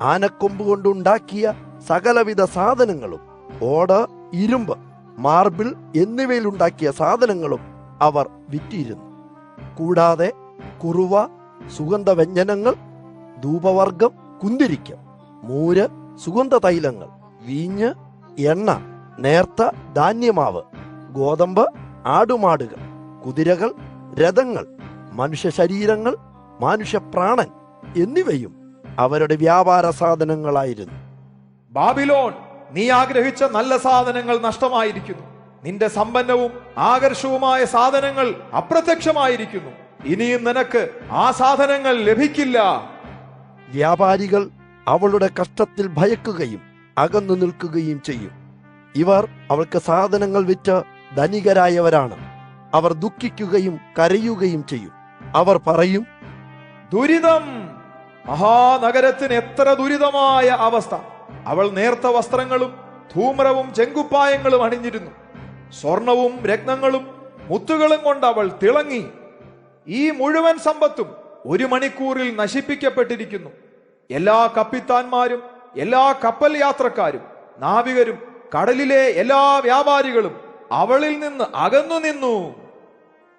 ആനക്കൊമ്പ് കൊണ്ടുണ്ടാക്കിയ സകലവിധ സാധനങ്ങളും, ഓട്, ഇരുമ്പ്, മാർബിൾ എന്നിവയിലുണ്ടാക്കിയ സാധനങ്ങളും അവർ വിറ്റിരുന്നു. കൂടാതെ കുറുവ, സുഗന്ധവ്യഞ്ജനങ്ങൾ, ധൂപവർഗം, കുന്തിരിക്കം, മൂര്, സുഗന്ധ തൈലങ്ങൾ, വീഞ്ഞ്, എണ്ണ, നേർത്ത ധാന്യമാവ്, ഗോതമ്പ്, ആടുമാടുകൾ, കുതിരകൾ, രഥങ്ങൾ, മനുഷ്യ ശരീരങ്ങൾ, മനുഷ്യപ്രാണൻ എന്നിവയും അവരുടെ വ്യാപാര സാധനങ്ങളായിരുന്നു. ബാബിലോൺ, നീ ആഗ്രഹിച്ച നല്ല സാധനങ്ങൾ നഷ്ടമായിരിക്കുന്നു. നിന്റെ സമ്പന്നവും ആകർഷവുമായ സാധനങ്ങൾ അപ്രത്യക്ഷമായിരിക്കുന്നു. ഇനിയും നിനക്ക് ആ സാധനങ്ങൾ ലഭിക്കില്ല. വ്യാപാരികൾ അവളുടെ കഷ്ടത്തിൽ ഭയക്കുകയും അകന്നു നിൽക്കുകയും ചെയ്യും. ഇവർ അവൾക്ക് സാധനങ്ങൾ വിറ്റ് ധനികരായവരാണ്. അവർ ദുഃഖിക്കുകയും കരയുകയും ചെയ്യും. അവർ പറയും, ദുരിതം, മഹാനഗരത്തിന് എത്ര ദുരിതമായ അവസ്ഥ. അവൾ നേർത്ത വസ്ത്രങ്ങളും ധൂമ്രവും ചെങ്കുപ്പായങ്ങളും അണിഞ്ഞിരുന്നു. സ്വർണവും രത്നങ്ങളും മുത്തുകളും കൊണ്ട് അവൾ തിളങ്ങി. ഈ മുഴുവൻ സമ്പത്തും 1 മണിക്കൂറിൽ നശിപ്പിക്കപ്പെട്ടിരിക്കുന്നു. എല്ലാ കപ്പിത്താന്മാരും, എല്ലാ കപ്പൽ യാത്രക്കാരും, നാവികരും, കടലിലെ എല്ലാ വ്യാപാരികളും അവളിൽ നിന്ന് അകന്നു നിന്നു.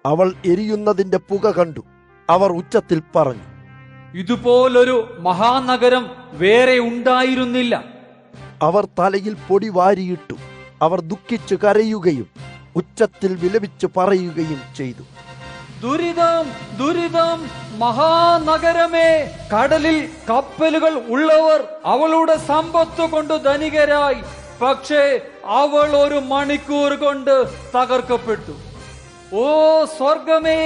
അവൾ എരിയുന്നതിന്റെ പുക കണ്ടു. അവർ ഉച്ചത്തിൽ പറഞ്ഞു, ഇതുപോലൊരു മഹാനഗരം വേറെ ഉണ്ടായിരുന്നില്ല. അവർ തലയിൽ പൊടി വാരിയിട്ടു. അവർ ദുഃഖിച്ചു കരയുകയും ഉച്ചത്തിൽ വിലപിച്ചു പറയുകയും ചെയ്തു, ദുരിതം ദുരിതം മഹാനഗരമേ, കടലിൽ കപ്പലുകൾ ഉള്ളവർ അവളുടെ സമ്പത്ത് കൊണ്ട് ധനികരായി. പക്ഷേ അവൾ 1 മണിക്കൂർ കൊണ്ട് തകർക്കപ്പെട്ടു. ഓ സ്വർഗമേ,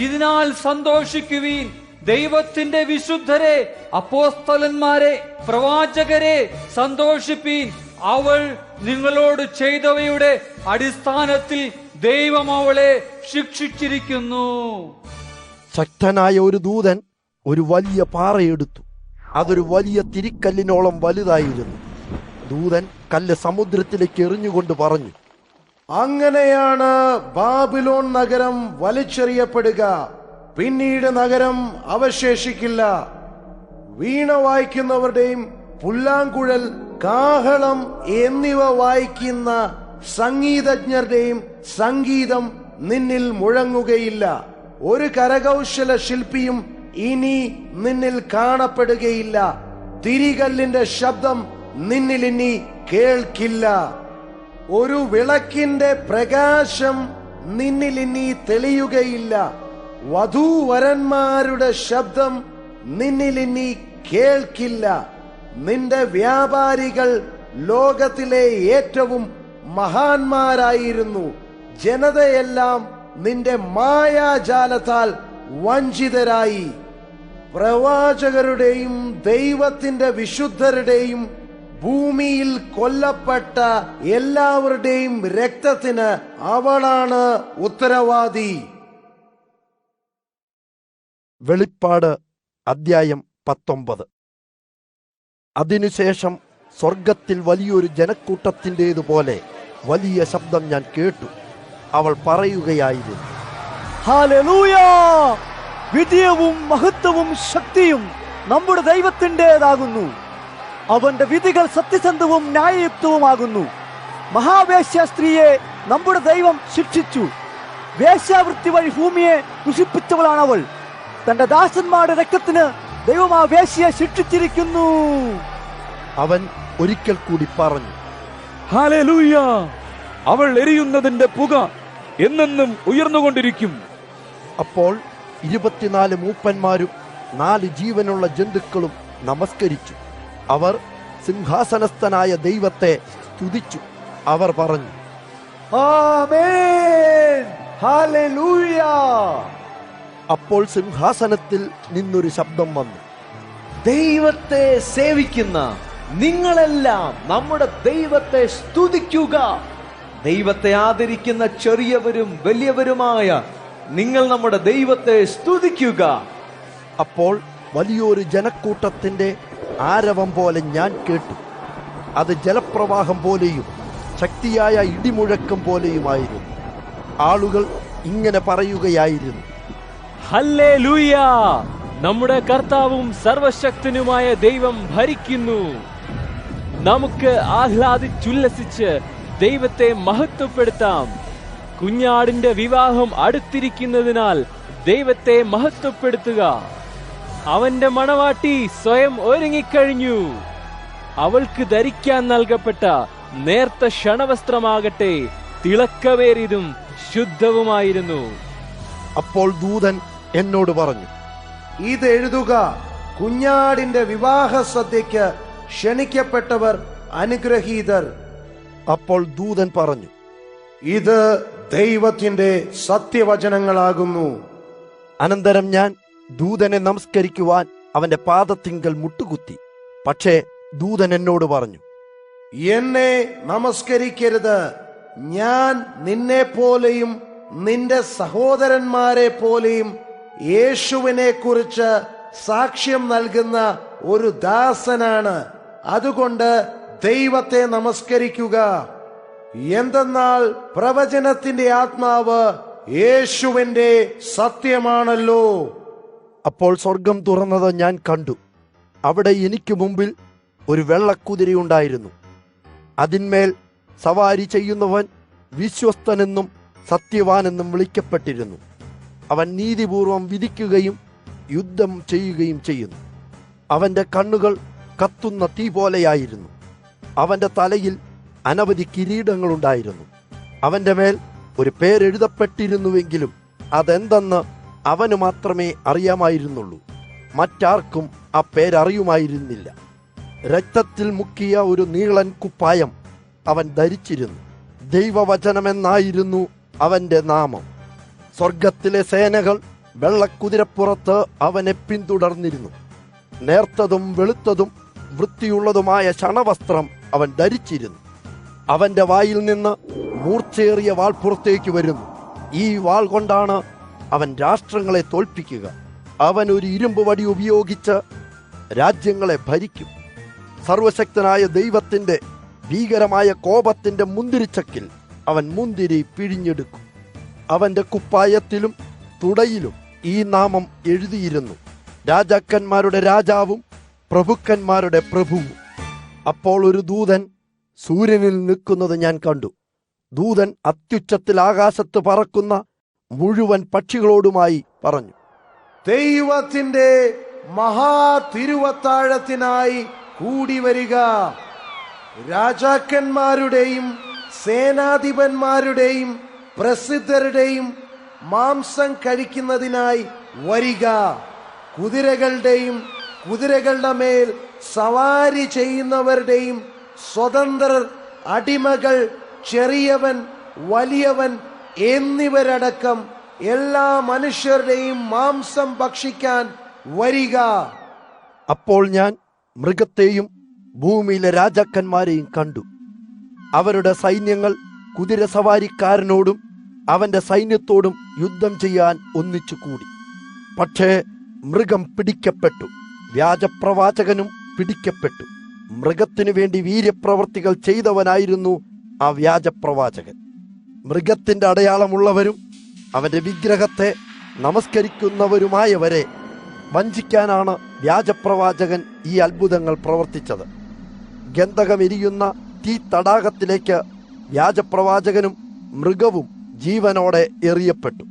ഇതിനാൽ സന്തോഷിക്കുവീൻ. ദൈവത്തിന്റെ വിശുദ്ധരെ, അപ്പോസ്തലന്മാരെ, പ്രവാചകരെ, സന്തോഷിപ്പീൻ. അവൾ നിങ്ങളോട് ചെയ്തവയുടെ അടിസ്ഥാനത്തിൽ ദൈവം അവളെ ശിക്ഷിച്ചിരിക്കുന്നു. ശക്തനായ ഒരു ദൂതൻ ഒരു വലിയ പാറയെടുത്തു. അതൊരു വലിയ തിരിക്കല്ലിനോളം വലുതായിരുന്നു. ദൂതൻ കല്ല് സമുദ്രത്തിലേക്ക് എറിഞ്ഞുകൊണ്ട് പറഞ്ഞു, അങ്ങനെയാണ് ബാബിലോൺ നഗരം വലിച്ചെറിയപ്പെടുക. പിന്നീട് നഗരം അവശേഷിക്കില്ല. വീണ വായിക്കുന്നവരുടെയും പുല്ലാങ്കുഴൽ, കാഹളം എന്നിവ വായിക്കുന്ന സംഗീതജ്ഞരുടെയും സംഗീതം നിന്നിൽ മുഴങ്ങുകയില്ല. ഒരു കരകൗശല ശില്പിയും ഇനി നിന്നിൽ കാണപ്പെടുകയില്ല. തിരികല്ലിന്റെ ശബ്ദം നിന്നിൽ ഇനി കേൾക്കില്ല. ഒരു വിളക്കിന്റെ പ്രകാശം നിന്നിൽ ഇനി തെളിയുകയില്ല. വധൂവരന്മാരുടെ ശബ്ദം നിന്നിൽ ഇനി കേൾക്കില്ല. നിന്റെ വ്യാപാരികൾ ലോകത്തിലെ ഏറ്റവും മഹാന്മാരായിരുന്നു. ജനതയെല്ലാം നിന്റെ മായാജാലത്താൽ വഞ്ചിതരായി. പ്രവാചകരുടെയും ദൈവത്തിന്റെ വിശുദ്ധരുടെയും ഭൂമിയിൽ കൊല്ലപ്പെട്ട എല്ലാവരുടെയും രക്തത്തിന് അവളാണ് ഉത്തരവാദി. വെളിപ്പാട് അദ്ധ്യായം 19. അതിനുശേഷം സ്വർഗത്തിൽ വലിയൊരു ജനക്കൂട്ടത്തിൻ്റേതുപോലെ വലിയ ശബ്ദം ഞാൻ കേട്ടു. അവൾ പറയുകയായിരുന്നു, ഹല്ലേലൂയ! വിജയവും മഹത്വവും ശക്തിയും നമ്മുടെ ദൈവത്തിൻ്റെതാകുന്നു. അവന്റെ വിധികൾ സത്യസന്ധവും ന്യായയുക്തവുമാകുന്നു. മഹാവേശ്യ സ്ത്രീയെ നമ്മുടെ ദൈവം ശിക്ഷിച്ചു. വേശ്യാവൃത്തി വഴി ഭൂമിയെ ദുഷിപ്പിച്ചവളാണവൾ. തന്റെ ദാസന്മാരുടെ രക്തത്തിന് ദൈവം ആ വേശ്യയെ ശിക്ഷിച്ചിരിക്കുന്നു. അവൻ ഒരിക്കൽ കൂടി പറഞ്ഞു, ഹല്ലേലൂയ! അവൾ എരിയുന്നതിന്റെ പുക എന്നെന്നും ഉയർന്നുകൊണ്ടിരിക്കും. അപ്പോൾ 24 മൂപ്പന്മാരും 4 ജീവനുള്ള ജന്തുക്കളും നമസ്കരിച്ചു. അവർ സിംഹാസനസ്ഥനായ ദൈവത്തെ സ്തുതിച്ചു. അവർ പറഞ്ഞു, ആമേൻ, ഹല്ലേലൂയ! അപ്പോൾ സിംഹാസനത്തിൽ നിന്നൊരു ശബ്ദം വന്നു, ദൈവത്തെ സേവിക്കുന്ന നിങ്ങളെല്ലാം നമ്മുടെ ദൈവത്തെ സ്തുതിക്കുക. ദൈവത്തെ ആദരിക്കുന്ന ചെറിയവരും വലിയവരുമായ നിങ്ങൾ നമ്മുടെ ദൈവത്തെ സ്തുതിക്കുക. അപ്പോൾ വലിയൊരു ജനക്കൂട്ടത്തിന്റെ ആരവം പോലെ ഞാൻ കേട്ടു. അത് ജലപ്രവാഹം പോലെയും ശക്തിയായ ഇടിമുഴക്കം പോലെയുമായിരുന്നു. ആളുകൾ ഇങ്ങനെ പറയുകയായിരുന്നു, ഹല്ലേലൂയ! നമ്മുടെ കർത്താവും സർവശക്തനുമായ ദൈവം ഭരിക്കുന്നു. നമുക്ക് ആഹ്ലാദിച്ചുല്ലസിച്ച് ദൈവത്തെ മഹത്വപ്പെടുത്താം. കുഞ്ഞാടിന്റെ വിവാഹം അടുത്തിരിക്കുന്നതിനാൽ ദൈവത്തെ മഹത്വപ്പെടുത്തുക. അവന്റെ മണവാട്ടി സ്വയം ഒരുങ്ങിക്കഴിഞ്ഞു. അവൾക്ക് ധരിക്കാൻ നൽകപ്പെട്ട നേർത്ത ക്ഷണവസ്ത്രമാകട്ടെ തിളക്കവേറിയതും ശുദ്ധവുമായിരുന്നു. അപ്പോൾ ദൂതൻ എന്നോട് പറഞ്ഞു, ഇത് എഴുതുക, കുഞ്ഞാടിന്റെ വിവാഹ സദ്യയ്ക്ക് ക്ഷണിക്കപ്പെട്ടവർ അനുഗ്രഹീതർ. അപ്പോൾ ദൂതൻ പറഞ്ഞു, ഇത് ദൈവത്തിന്റെ സത്യവചനങ്ങളാകുന്നു. അനന്തരം ഞാൻ ദൂതനെ നമസ്കരിക്കുവാൻ അവന്റെ പാദത്തിങ്കൽ മുട്ടുകുത്തി. പക്ഷേ ദൂതൻ എന്നോട് പറഞ്ഞു, എന്നെ നമസ്കരിക്കരുത്. ഞാൻ നിന്നെ പോലെയും നിന്റെ സഹോദരന്മാരെ പോലെയും യേശുവിനെ കുറിച്ച് സാക്ഷ്യം നൽകുന്ന ഒരു ദാസനാണ്. അതുകൊണ്ട് ദൈവത്തെ നമസ്കരിക്കുക. എന്തെന്നാൽ പ്രവചനത്തിന്റെ ആത്മാവ് യേശുവിന്റെ സത്യമാണല്ലോ. അപ്പോൾ സ്വർഗം തുറന്നത് ഞാൻ കണ്ടു. അവിടെ എനിക്ക് മുമ്പിൽ ഒരു വെള്ളക്കുതിരയുണ്ടായിരുന്നു. അതിന്മേൽ സവാരി ചെയ്യുന്നവൻ വിശ്വസ്തനെന്നും സത്യവാനെന്നും വിളിക്കപ്പെട്ടിരുന്നു. അവൻ നീതിപൂർവം വിധിക്കുകയും യുദ്ധം ചെയ്യുകയും ചെയ്യുന്നു. അവന്റെ കണ്ണുകൾ കത്തുന്ന തീ പോലെയായിരുന്നു. അവന്റെ തലയിൽ അനവധി കിരീടങ്ങളുണ്ടായിരുന്നു. അവന്റെ മേൽ ഒരു പേരെഴുതപ്പെട്ടിരുന്നുവെങ്കിലും അതെന്തെന്ന് അവന് മാത്രമേ അറിയാമായിരുന്നുള്ളൂ. മറ്റാർക്കും ആ പേരറിയുമായിരുന്നില്ല. രക്തത്തിൽ മുക്കിയ ഒരു നീളൻ കുപ്പായം അവൻ ധരിച്ചിരുന്നു. ദൈവവചനമെന്നായിരുന്നു അവന്റെ നാമം. സ്വർഗത്തിലെ സേനകൾ വെള്ളക്കുതിരപ്പുറത്ത് അവനെ പിന്തുടർന്നിരുന്നു. നേർത്തതും വെളുത്തതും വൃത്തിയുള്ളതുമായ ശണവസ്ത്രം അവൻ ധരിച്ചിരുന്നു. അവന്റെ വായിൽ നിന്ന് മൂർച്ചയേറിയ വാൾ പുറത്തേക്ക് വരുന്നു. ഈ വാൾ കൊണ്ടാണ് അവൻ രാഷ്ട്രങ്ങളെ തോൽപ്പിക്കുക. അവൻ ഒരു ഇരുമ്പ് വടി ഉപയോഗിച്ച് രാജ്യങ്ങളെ ഭരിക്കും. സർവശക്തനായ ദൈവത്തിന്റെ ഭീകരമായ കോപത്തിന്റെ മുന്തിരിച്ചക്കിൽ അവൻ മുന്തിരി പിഴിഞ്ഞെടുക്കും. അവന്റെ കുപ്പായത്തിലും തുടയിലും ഈ നാമം എഴുതിയിരുന്നു: രാജാക്കന്മാരുടെ രാജാവും പ്രഭുക്കന്മാരുടെ പ്രഭുവും. അപ്പോൾ ഒരു ദൂതൻ സൂര്യനിൽ നിൽക്കുന്നത് ഞാൻ കണ്ടു. ദൂതൻ അത്യുച്ചത്തിൽ ആകാശത്ത് പറക്കുന്ന മുഴുവൻ പക്ഷികളോടുമായി പറഞ്ഞു, ദൈവത്തിന്റെ മഹാതിരുവത്താഴത്തിനായി കൂടി വരിക. രാജാക്കന്മാരുടെയും സേനാധിപന്മാരുടെയും പ്രസിദ്ധരുടെയും മാംസം കഴിക്കുന്നതിനായി വരിക. കുതിരകളുടെയും കുതിരകളുടെ മേൽ സവാരി ചെയ്യുന്നവരുടെയും സ്വതന്ത്രർ, അടിമകൾ, ചെറിയവൻ, വലിയവൻ എന്നിവരടക്കം എല്ലാ മനുഷ്യരുടെയും മാംസം ഭക്ഷിക്കാൻ വരിക. അപ്പോൾ ഞാൻ മൃഗത്തെയും ഭൂമിയിലെ രാജാക്കന്മാരെയും കണ്ടു. അവരുടെ സൈന്യങ്ങൾ കുതിരസവാരിക്കാരനോടും അവന്റെ സൈന്യത്തോടും യുദ്ധം ചെയ്യാൻ ഒന്നിച്ചു കൂടി. പക്ഷേ മൃഗം പിടിക്കപ്പെട്ടു, വ്യാജപ്രവാചകനും പിടിക്കപ്പെട്ടു. മൃഗത്തിനു വേണ്ടി വീര്യപ്രവർത്തികൾ ചെയ്തവനായിരുന്നു ആ വ്യാജപ്രവാചകൻ. മൃഗത്തിന്റെ അടയാളമുള്ളവരും അവന്റെ വിഗ്രഹത്തെ നമസ്കരിക്കുന്നവരുമായവരെ വഞ്ചിക്കാനാണ് വ്യാജപ്രവാചകൻ ഈ അത്ഭുതങ്ങൾ പ്രവർത്തിച്ചത്. ഗന്ധകമെരിയുന്ന തീ തടാകത്തിലേക്ക് വ്യാജപ്രവാചകനും മൃഗവും ജീവനോടെ എറിയപ്പെട്ടു.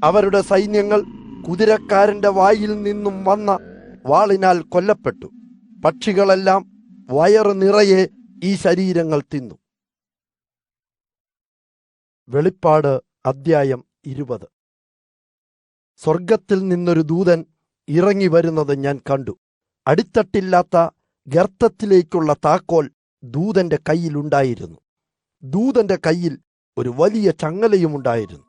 അവരുടെ സൈന്യങ്ങൾ കുതിരക്കാരന്റെ വായിൽ നിന്നും വന്ന വാളിനാൽ കൊല്ലപ്പെട്ടു. പക്ഷികളെല്ലാം വയറ് നിറയെ ഈ ശരീരങ്ങൾ തിന്നു. വെളിപ്പാട് അദ്ധ്യായം 20. സ്വർഗത്തിൽ നിന്നൊരു ദൂതൻ ഇറങ്ങി വരുന്നത് ഞാൻ കണ്ടു. അടിത്തട്ടില്ലാത്ത ഗർത്തത്തിലേക്കുള്ള താക്കോൽ ദൂതന്റെ കയ്യിലുണ്ടായിരുന്നു. ദൂതന്റെ കയ്യിൽ ഒരു വലിയ ചങ്ങലയുമുണ്ടായിരുന്നു.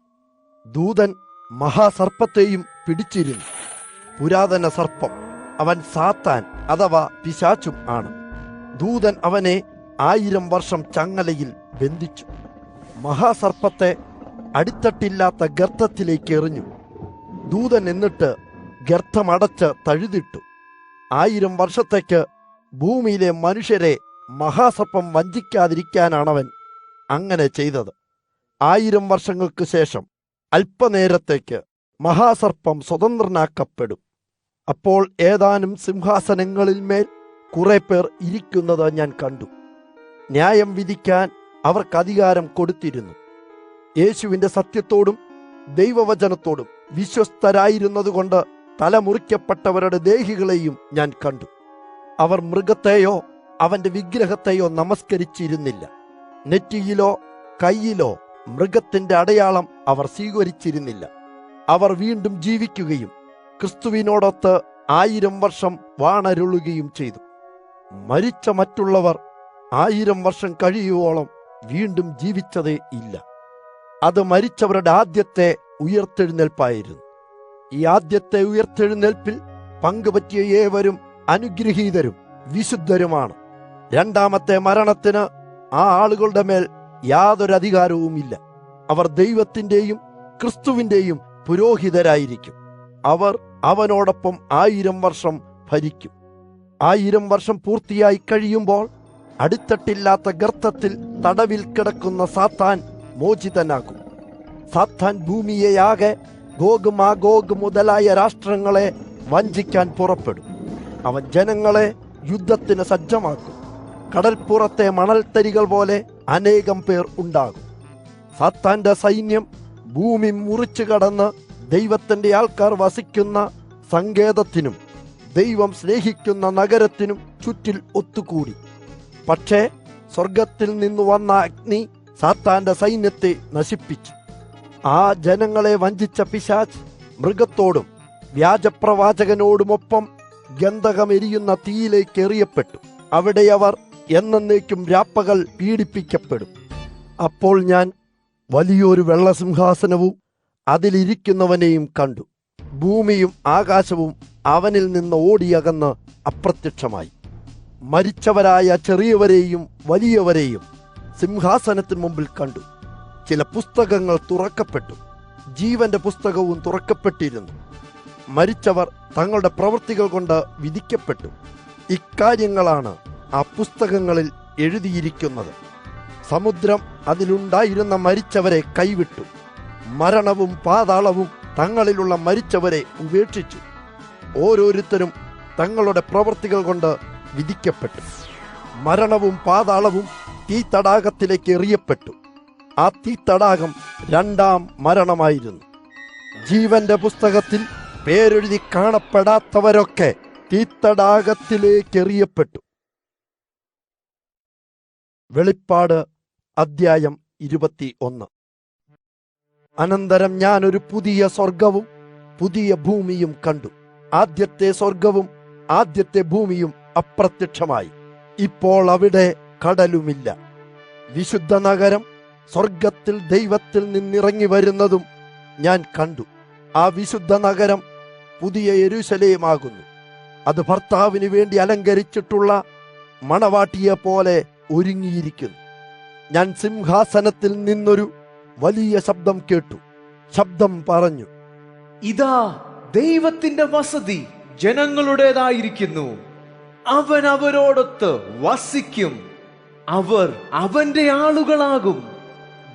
ദൂതൻ മഹാസർപ്പത്തെയും പിടിച്ചിരുന്നു. പുരാതന സർപ്പം, അവൻ സാത്താൻ അഥവാ പിശാചും ആണ്. ദൂതൻ അവനെ 1000 വർഷം ചങ്ങലയിൽ ബന്ധിച്ചു. മഹാസർപ്പത്തെ അടിത്തട്ടില്ലാത്ത ഗർത്തത്തിലേക്ക് എറിഞ്ഞു. ദൂതൻ എന്നിട്ട് ഗർത്തമടച്ച് തഴുതിട്ടു. 1000 വർഷത്തേക്ക് ഭൂമിയിലെ മനുഷ്യരെ മഹാസർപ്പം വഞ്ചിക്കാതിരിക്കാനാണവൻ അങ്ങനെ ചെയ്തത്. 1000 വർഷങ്ങൾക്ക് ശേഷം അല്പനേരത്തേക്ക് മഹാസർപ്പം സ്വതന്ത്രനാക്കപ്പെടും. അപ്പോൾ ഏതാനും സിംഹാസനങ്ങളിൽ മേൽ കുറെ പേർ ഇരിക്കുന്നത് ഞാൻ കണ്ടു. ന്യായം വിധിക്കാൻ അവർക്ക് അധികാരം കൊടുത്തിരുന്നു. യേശുവിന്റെ സത്യത്തോടും ദൈവവചനത്തോടും വിശ്വസ്തരായിരുന്നതുകൊണ്ട് തലമുറിക്കപ്പെട്ടവരുടെ ദേഹികളെയും ഞാൻ കണ്ടു. അവർ മൃഗത്തെയോ അവന്റെ വിഗ്രഹത്തെയോ നമസ്കരിച്ചിരുന്നില്ല. നെറ്റിയിലോ കയ്യിലോ മൃഗത്തിന്റെ അടയാളം അവർ സ്വീകരിച്ചിരുന്നില്ല. അവർ വീണ്ടും ജീവിക്കുകയും ക്രിസ്തുവിനോടൊത്ത് 1000 വർഷം വാണരുളുകയും ചെയ്തു. മരിച്ച മറ്റുള്ളവർ 1000 വർഷം കഴിയുവോളം വീണ്ടും ജീവിച്ചതേ ഇല്ല. അത് മരിച്ചവരുടെ ആദ്യത്തെ ഉയർത്തെഴുന്നേൽപ്പായിരുന്നു. ഈ ആദ്യത്തെ ഉയർത്തെഴുന്നേൽപ്പിൽ പങ്കുപറ്റിയ ഏവരും അനുഗ്രഹീതരും വിശുദ്ധരുമാണ്. രണ്ടാമത്തെ മരണത്തിന് ആ ആളുകളുടെ മേൽ യാതൊരു അധികാരവുമില്ല. അവർ ദൈവത്തിന്റെയും ക്രിസ്തുവിന്റെയും പുരോഹിതരായിരിക്കും. അവർ അവനോടൊപ്പം 1000 വർഷം ഭരിക്കും. 1000 വർഷം പൂർത്തിയായി കഴിയുമ്പോൾ അടിത്തട്ടില്ലാത്ത ഗർത്തത്തിൽ തടവിൽ കിടക്കുന്ന സാത്താൻ മോചിതനാകും. സാത്താൻ ഭൂമിയെയാകെ ഗോഗ് മാഗോഗ് മുതലായ രാഷ്ട്രങ്ങളെ വഞ്ചിക്കാൻ പുറപ്പെടും. അവൻ ജനങ്ങളെ യുദ്ധത്തിന് സജ്ജമാക്കും. കടൽപ്പുറത്തെ മണൽത്തരികൾ പോലെ അനേകം പേർ ഉണ്ടാകും. സാത്താന്റെ സൈന്യം ഭൂമി മുറിച്ചു കടന്ന് ദൈവത്തിന്റെ ആൾക്കാർ വസിക്കുന്ന സങ്കേതത്തിനും ദൈവം സ്നേഹിക്കുന്ന നഗരത്തിനും ചുറ്റിൽ ഒത്തുകൂടി. പക്ഷേ സ്വർഗത്തിൽ നിന്നു വന്ന അഗ്നി സാത്താന്റെ സൈന്യത്തെ നശിപ്പിച്ചു. ആ ജനങ്ങളെ വഞ്ചിച്ച പിശാച് മൃഗത്തോടും വ്യാജപ്രവാചകനോടുമൊപ്പം ഗന്ധകമെരിയുന്ന തീയിലേക്ക് എറിയപ്പെട്ടു. അവിടെ അവർ എന്നേക്കും രാപ്പകൽ പീഡിപ്പിക്കപ്പെടും. അപ്പോൾ ഞാൻ വലിയൊരു വെള്ളസിംഹാസനവും അതിലിരിക്കുന്നവനെയും കണ്ടു. ഭൂമിയും ആകാശവും അവനിൽ നിന്ന് ഓടിയകന്ന് അപ്രത്യക്ഷമായി. മരിച്ചവരായ ചെറിയവരെയും വലിയവരെയും സിംഹാസനത്തിന് മുമ്പിൽ കണ്ടു. ചില പുസ്തകങ്ങൾ തുറക്കപ്പെട്ടു. ജീവന്റെ പുസ്തകവും തുറക്കപ്പെട്ടിരുന്നു. മരിച്ചവർ തങ്ങളുടെ പ്രവൃത്തികൾ കൊണ്ട് വിധിക്കപ്പെട്ടു. ഇക്കാര്യങ്ങളാണ് ആ പുസ്തകങ്ങളിൽ എഴുതിയിരിക്കുന്നത്. സമുദ്രം അതിലുണ്ടായിരുന്ന മരിച്ചവരെ കൈവിട്ടു. മരണവും പാതാളവും തങ്ങളിലുള്ള മരിച്ചവരെ ഉപേക്ഷിച്ചു. ഓരോരുത്തരും തങ്ങളുടെ പ്രവൃത്തികൾ കൊണ്ട് വിധിക്കപ്പെട്ടു. മരണവും പാതാളവും തീ തടാകത്തിലേക്ക് എറിയപ്പെട്ടു. ആ തീ തടാകം 2ാം മരണമായിരുന്നു. ജീവന്റെ പുസ്തകത്തിൽ പേരെഴുതി കാണപ്പെടാത്തവരൊക്കെ തീത്തടാകത്തിലേക്ക് എറിയപ്പെട്ടു. വെളിപ്പാട് അദ്ധ്യായം 21. അനന്തരം ഞാനൊരു പുതിയ സ്വർഗവും പുതിയ ഭൂമിയും കണ്ടു. ആദ്യത്തെ സ്വർഗവും ആദ്യത്തെ ഭൂമിയും അപ്രത്യക്ഷമായി. ഇപ്പോൾ അവിടെ കടലുമില്ല. വിശുദ്ധ നഗരം സ്വർഗത്തിൽ ദൈവത്തിൽ നിന്നിറങ്ങി വരുന്നതും ഞാൻ കണ്ടു. ആ വിശുദ്ധ നഗരം പുതിയ യെരൂശലേമാകുന്നു. അത് ഭർത്താവിന് വേണ്ടി അലങ്കരിച്ചിട്ടുള്ള മണവാട്ടിയെ പോലെ ഒരുങ്ങിയിരിക്കുന്നു. ഞാൻ സിംഹാസനത്തിൽ നിന്നൊരു വലിയ ശബ്ദം കേട്ടു. ശബ്ദം പറഞ്ഞു, ഇതാ ദൈവത്തിന്റെ വസതി ജനങ്ങളുടേതായിരിക്കുന്നു. അവൻ അവരോടൊത്ത് വസിക്കും. അവർ അവന്റെ ആളുകളാകും.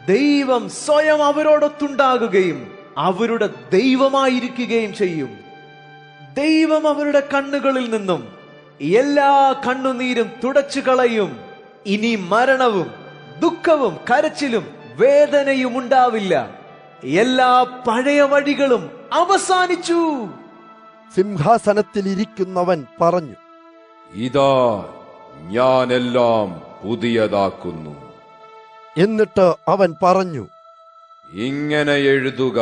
ദൈവം സ്വയം അവരോടൊത്തുണ്ടാകുകയും അവരുടെ ദൈവമായിരിക്കുകയും ചെയ്യും. ദൈവം അവരുടെ കണ്ണുകളിൽ നിന്നും എല്ലാ കണ്ണുനീരും തുടച്ചു കളയും. ഇനി മരണവും ദുഃഖവും കരച്ചിലും വേദനയും ഉണ്ടാവില്ല. എല്ലാ പഴയ വഴികളും അവസാനിച്ചു. സിംഹാസനത്തിൽ ഇരിക്കുന്നവൻ പറഞ്ഞു, ഇതാ ഞാനെല്ലാം പുതിയതാക്കുന്നു. എന്നിട്ട് അവൻ പറഞ്ഞു, ഇങ്ങനെ എഴുതുക,